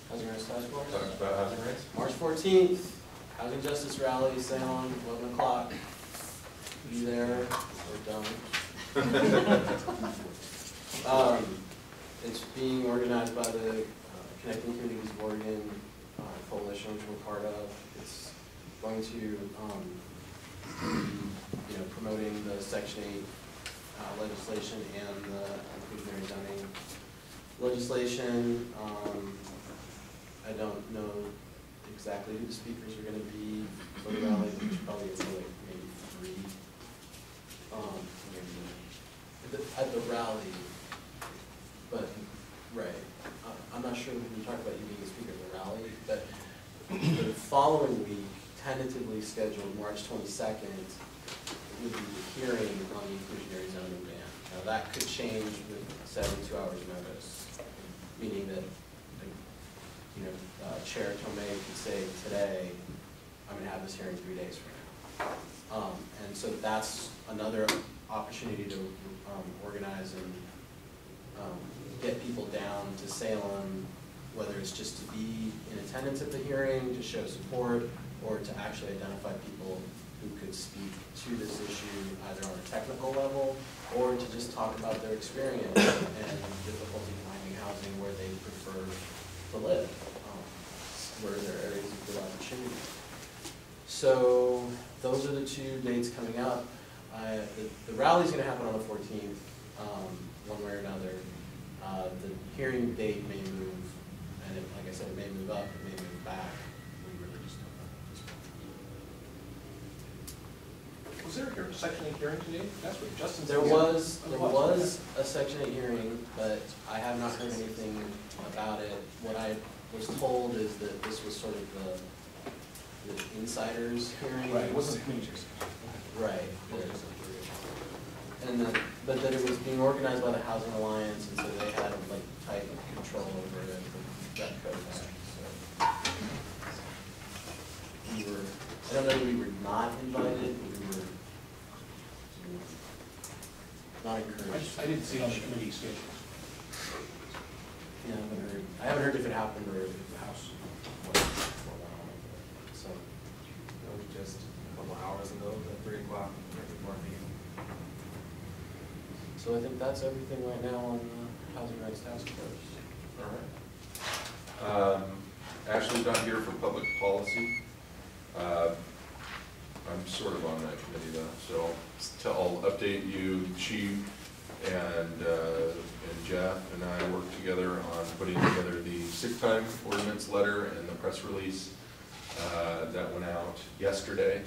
Housing Rights Task Force? talk about housing rights? March 14th, Housing Justice Rally, Salem, 11 o'clock. Be there or don't. It's being organized by the Connecting Communities of Oregon coalition, which we're part of. It's going to be promoting the Section 8 legislation and the inclusionary zoning legislation. I don't know exactly who the speakers are going to be for the rally, which probably is like maybe 3. At the rally, but right. I'm not sure when you talk about you being a speaker at the rally, but the following week, tentatively scheduled March 22nd, would be the hearing on the inclusionary zoning ban. Now that could change with 72 hours notice, meaning that Chair Tomei could say today, I'm going to have this hearing 3 days from now. And so that's another opportunity to organize and get people down to Salem, whether it's just to be in attendance at the hearing, to show support, or to actually identify people who could speak to this issue either on a technical level or to just talk about their experience and difficulty finding housing where they prefer to live, where there are areas of good opportunity. So those are the 2 dates coming up. The rally's going to happen on the 14th, one way or another. The hearing date may move, and like I said, it may move up, it may move back. We really just don't know at this point. Was there a Section 8 hearing today? That's what Justin said. There was a Section 8 hearing, but I have not heard anything about it. What I was told is that this was sort of the insiders hearing. Right, it wasn't communities. Right. And but that it was being organized by the Housing Alliance, and so they had like tight control over it, that code back. So I don't know that we were not invited, but we were not encouraged. I didn't see it on the committee schedule. I haven't heard if it happened or if the House went for a while. So that was just a couple hours ago at 3 o'clock before our meeting. So I think that's everything right now on the Housing Rights Task Force. All right. Ashley's not here for public policy. I'm sort of on that committee though, so I'll update you. She and Jeff and I worked together on putting together the sick time ordinance letter and the press release that went out yesterday.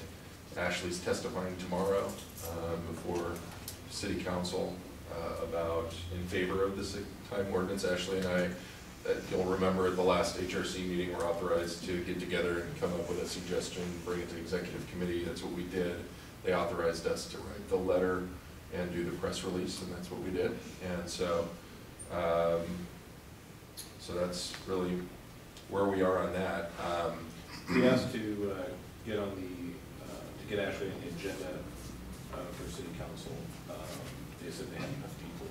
Ashley's testifying tomorrow before City Council about in favor of the sick time ordinance. Ashley and I, you'll remember at the last HRC meeting, were authorized to get together and come up with a suggestion, bring it to executive committee. That's what we did. They authorized us to write the letter and do the press release, and that's what we did. And so, so that's really where we are on that. We asked to get on the, to get Ashley on the agenda for City Council. They said they had enough people.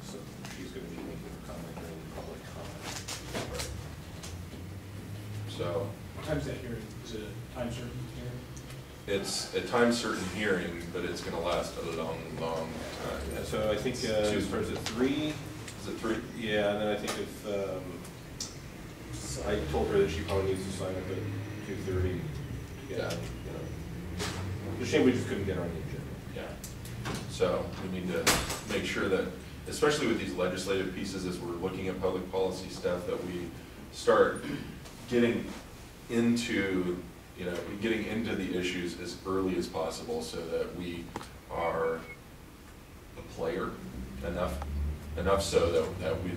So she's going to be making a comment during the public comment. Right. So. What time's that hearing? Is it a time certain hearing? It's a time certain hearing, but it's going to last a long, long time. Yeah, so I think as far as at 3. Is it 3? Yeah, and then I think if I told her that she probably needs to sign up at 2:30 to get. Yeah. It's a shame we just couldn't get her on the agenda. Yeah. So we need to make sure that, especially with these legislative pieces, as we're looking at public policy stuff, that we start getting into, getting into the issues as early as possible, so that we are a player enough so that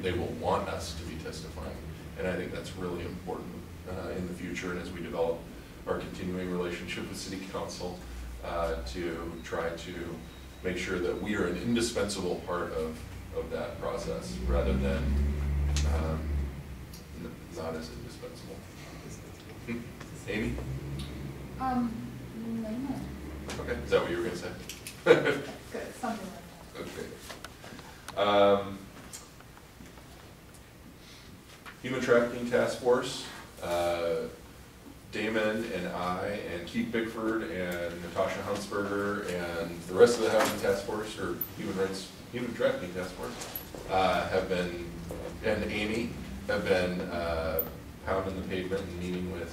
they will want us to be testifying. And I think that's really important in the future, and as we develop our continuing relationship with City Council, to try to make sure that we are an indispensable part of that process, rather than not as indispensable. Amy? No. Okay, is that what you were going to say? Good, something like that. Okay. Human Trafficking Task Force, Damon and I and Keith Bickford and Natasha Huntsberger and the rest of the Housing Task Force, or Human Trafficking Task Force, have been, and Amy, have been pounding the pavement and meeting with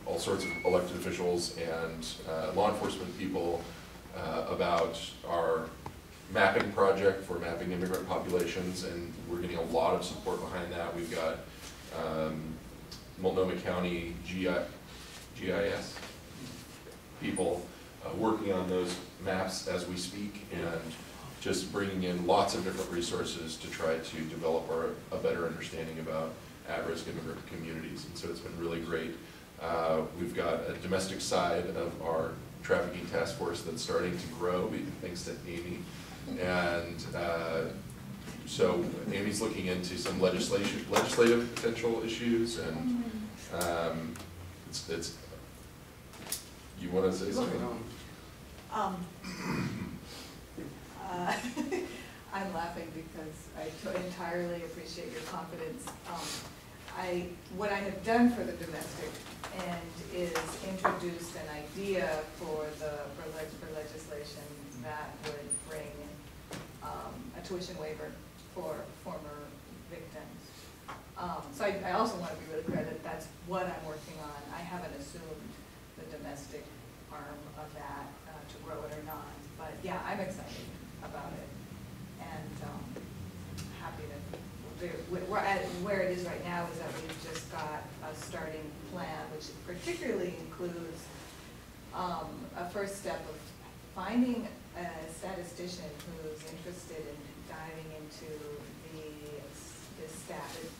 all sorts of elected officials and law enforcement people about our mapping project for mapping immigrant populations, and we're getting a lot of support behind that. We've got Multnomah County GIS people working on those maps as we speak, and just bringing in lots of different resources to try to develop a better understanding about at-risk immigrant communities. And so it's been really great. We've got a domestic side of our trafficking task force that's starting to grow, thanks to Amy. And so Amy's looking into some legislative potential issues, and it's you want to say something? I'm laughing because I entirely appreciate your confidence. What I have done for the domestic end is introduced an idea for legislation that would bring a tuition waiver for former victims. So I also want to be really clear that that's what I'm working on. I haven't assumed the domestic arm of that to grow it or not. But yeah, I'm excited about it, and happy to. Where it is right now is that we've just got a starting plan, which particularly includes a first step of finding a statistician who's interested in diving into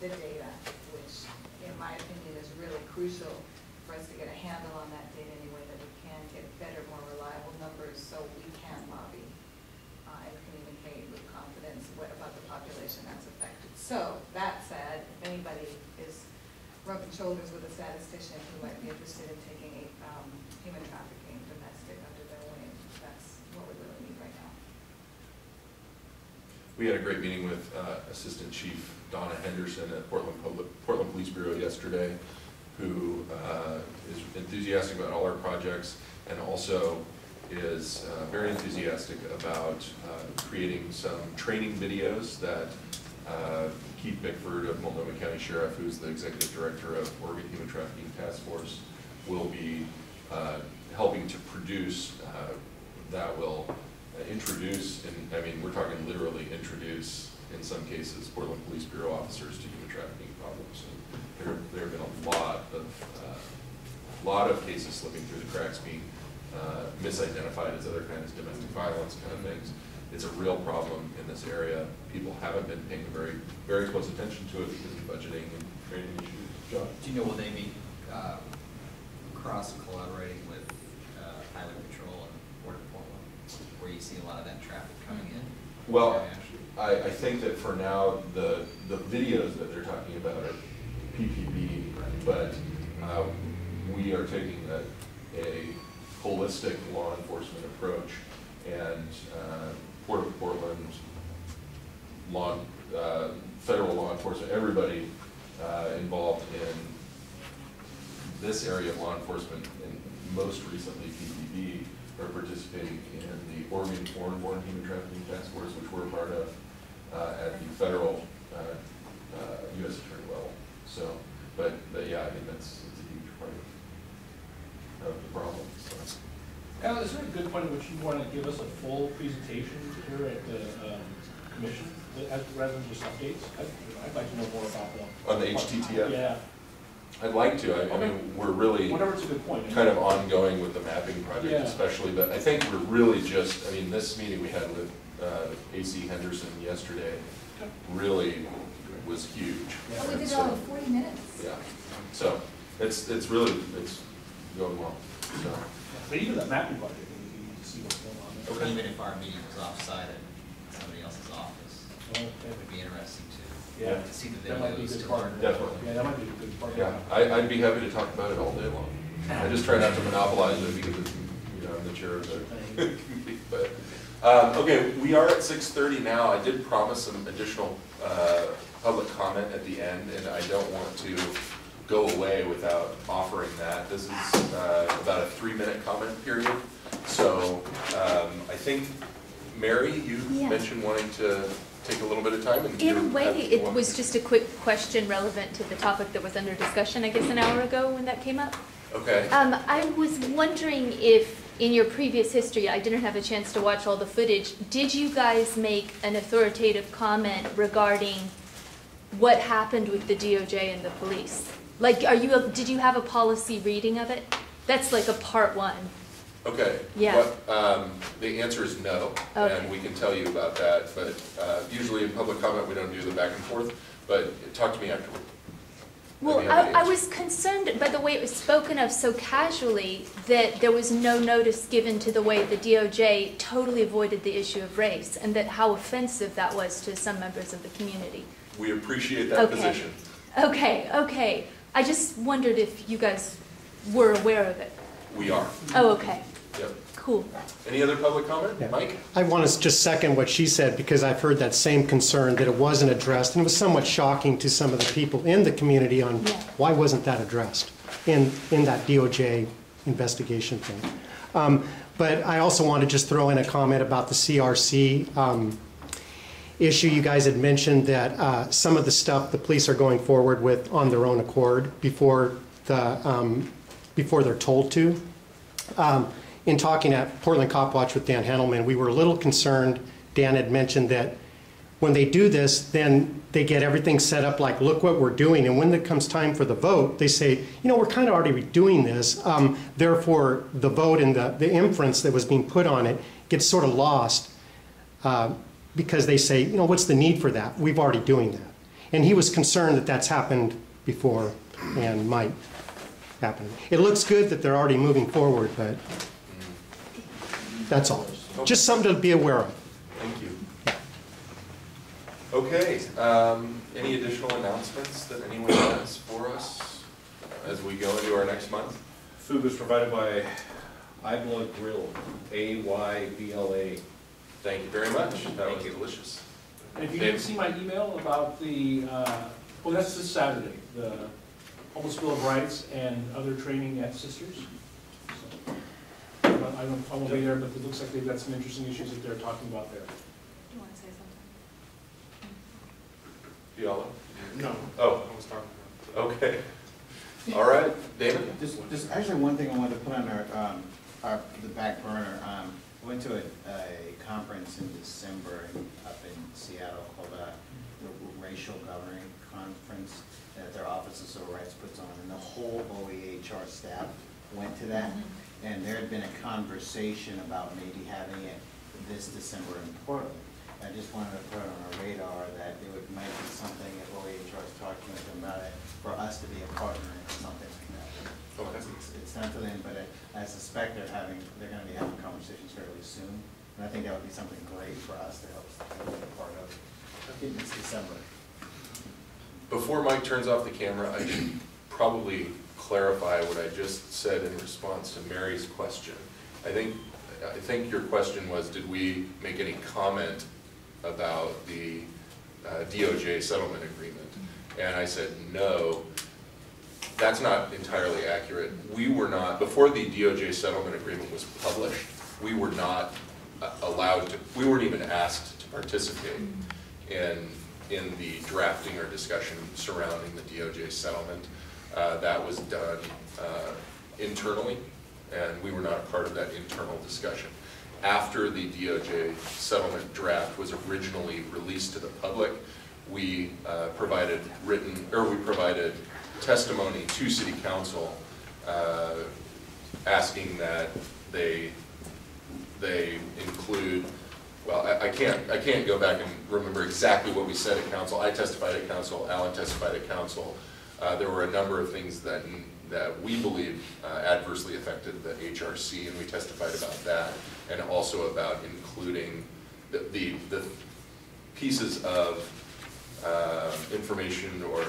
the data, which in my opinion is really crucial for us to get a handle on that data anyway, that we can get better, more reliable numbers so we can lobby and communicate with confidence about the population that's affected. So that said, if anybody is rubbing shoulders with a statistician who might be interested in taking human trafficking domestic under their wing, that's what we really need right now. we had a great meeting with Assistant Chief Donna Henderson at Portland Police Bureau yesterday, who is enthusiastic about all our projects and also is very enthusiastic about creating some training videos that Keith Bickford of Multnomah County Sheriff, who's the Executive Director of Oregon Human Trafficking Task Force, will be helping to produce that will introduce, and I mean, we're talking literally introduce, in some cases, Portland Police Bureau officers to human trafficking problems. And there have been a lot of cases slipping through the cracks, being misidentified as other kinds of domestic violence kind of things. It's a real problem in this area. People haven't been paying very close attention to it because of budgeting and training issues. John? Do you know, will they be cross-collaborating with Highway Patrol and Border Portland, where you see a lot of that traffic coming in? Well, I think that for now, the videos that they're talking about are PPB, but we are taking a holistic law enforcement approach, and Port of Portland, federal law enforcement, everybody involved in this area of law enforcement, and most recently PPB, are participating in the Oregon Foreign-Born Human Trafficking Task Force, which we're part of at the federal U.S. Attorney level. So, but yeah, I think it's a huge part of the problem. So. Al, is there a good point at which you want to give us a full presentation here at the commission, rather than just updates? I'd like to know more about them. On the HTTF? Yeah. I'd like to. I mean, we're really whatever's a good point, kind of ongoing with the mapping project, yeah. especially, but I think we're really just, I mean, this meeting we had with AC Henderson yesterday really was huge. Yeah. Oh, we did it all in 40 minutes. Yeah. So it's really going well. So. But even the mapping project, we need to see what's going on there. Okay. Even if our meeting was offsite at somebody else's office, it would be interesting to see the videos, to learn. Definitely. Yeah, that might be a good part. Yeah, I'd be happy to talk about it all day long. I just try not to monopolize it because it's, I'm the chair of the committee. But okay, we are at 6:30 now. I did promise some additional public comment at the end, and I don't want to go away without offering that. This is about a 3-minute comment period. So I think, Mary, you mentioned wanting to take a little bit of time. And in a way, it was just a quick question relevant to the topic that was under discussion, I guess, an hour ago when that came up. Okay. I was wondering if, in your previous history, I didn't have a chance to watch all the footage, did you guys make an authoritative comment regarding what happened with the DOJ and the police? Like, did you have a policy reading of it? That's like a part 1. Okay. Yeah. The answer is no, okay. And we can tell you about that. But usually in public comment we don't do the back and forth. But talk to me afterward. Well, I was concerned by the way it was spoken of so casually that there was no notice given to the way the DOJ totally avoided the issue of race, and that how offensive that was to some members of the community. We appreciate that position. Okay. I just wondered if you guys were aware of it. We are. Oh, okay. Yep. Cool. Any other public comment? Yeah. Mike? I want to just second what she said, because I've heard that same concern that it wasn't addressed, and it was somewhat shocking to some of the people in the community on why wasn't that addressed in that DOJ investigation thing. But I also want to just throw in a comment about the CRC issue. You guys had mentioned that some of the stuff the police are going forward with on their own accord before they're told to. In talking at Portland Cop Watch with Dan Handelman, we were a little concerned. Dan had mentioned that when they do this, then they get everything set up like, look what we're doing. And when it comes time for the vote, they say, we're kind of already doing this. Therefore, the vote and the inference that was being put on it gets sort of lost because they say, what's the need for that? We've already doing that. And he was concerned that that's happened before and might happen. It looks good that they're already moving forward, but that's all. Okay. Just something to be aware of. Thank you. Okay. Any additional announcements that anyone has for us as we go into our next month? Food was provided by Ibla Grill, AYBLA. Thank you very much. That was delicious. And if you didn't see my email about the, well, that's this Saturday, the Homeless Bill of Rights and other training at Sisters. So, I won't be there, but it looks like they've got some interesting issues that they're talking about there. Do you want to say something? Fiala? No. Oh, I was talking. okay. All right, David? Just actually one thing I wanted to put on the back burner. I went to a conference in December up in Seattle called the Racial Governing Conference that their Office of Civil Rights puts on, and the whole OEHR staff went to that. And there had been a conversation about maybe having it this December in Portland. I just wanted to put it on our radar that it might be something if OEHR is talking with them about it, for us to be a partner in something like that. Okay. It's not for them, but I suspect they're going to be having conversations fairly soon. And I think that would be something great for us to help be a part of. I think it's December. Before Mike turns off the camera, I should probably clarify what I just said in response to Mary's question. I think your question was, did we make any comment about the DOJ settlement agreement? And I said, no, that's not entirely accurate. We were not, before the DOJ settlement agreement was published, we were not allowed to, we weren't even asked to participate in the drafting or discussion surrounding the DOJ settlement. That was done internally, and we were not a part of that internal discussion. After the DOJ settlement draft was originally released to the public, we provided testimony to City Council asking that they include, well, I can't go back and remember exactly what we said at Council. I testified at Council, Alan testified at Council. There were a number of things that we believe adversely affected the HRC, and we testified about that, and also about including the pieces of information or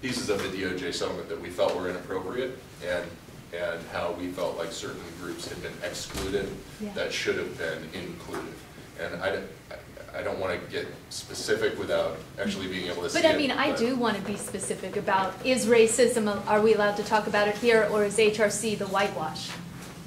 pieces of the DOJ settlement that we felt were inappropriate, and how we felt like certain groups had been excluded that should have been included. And I don't want to get specific without actually being able to see it. But I mean, I do want to be specific about, is racism, are we allowed to talk about it here, or is HRC the whitewash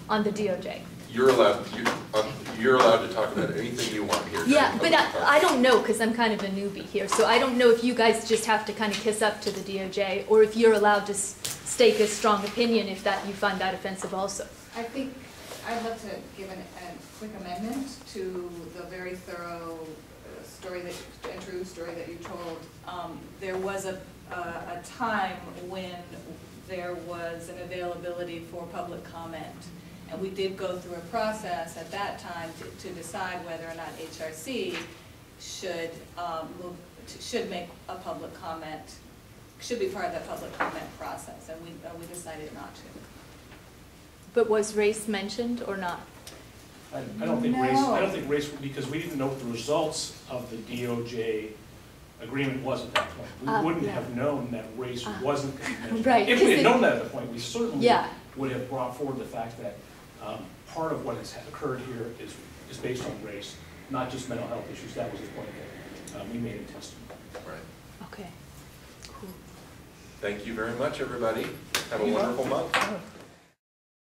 on the DOJ? You're allowed to talk about anything you want here. Yeah, but I don't know, because I'm kind of a newbie here, so I don't know if you guys just have to kind of kiss up to the DOJ, or if you're allowed to stake a strong opinion if you find that offensive also. I think I'd love to give a quick amendment to the very thorough story and true story that you told. There was a time when there was an availability for public comment. And we did go through a process at that time to decide whether or not HRC should make a public comment, should be part of that public comment process, and we decided not to. But was race mentioned or not? I don't think race, because we didn't know what the results of the DOJ agreement was at that point. We wouldn't have known that race wasn't mentioned. Right. If we had known that at the point, we certainly Yeah. would have brought forward the fact that part of what has occurred here is based on race, not just mental health issues. That was the point that we made in testimony. Right. Okay. Cool. Thank you very much, everybody. Have a wonderful month.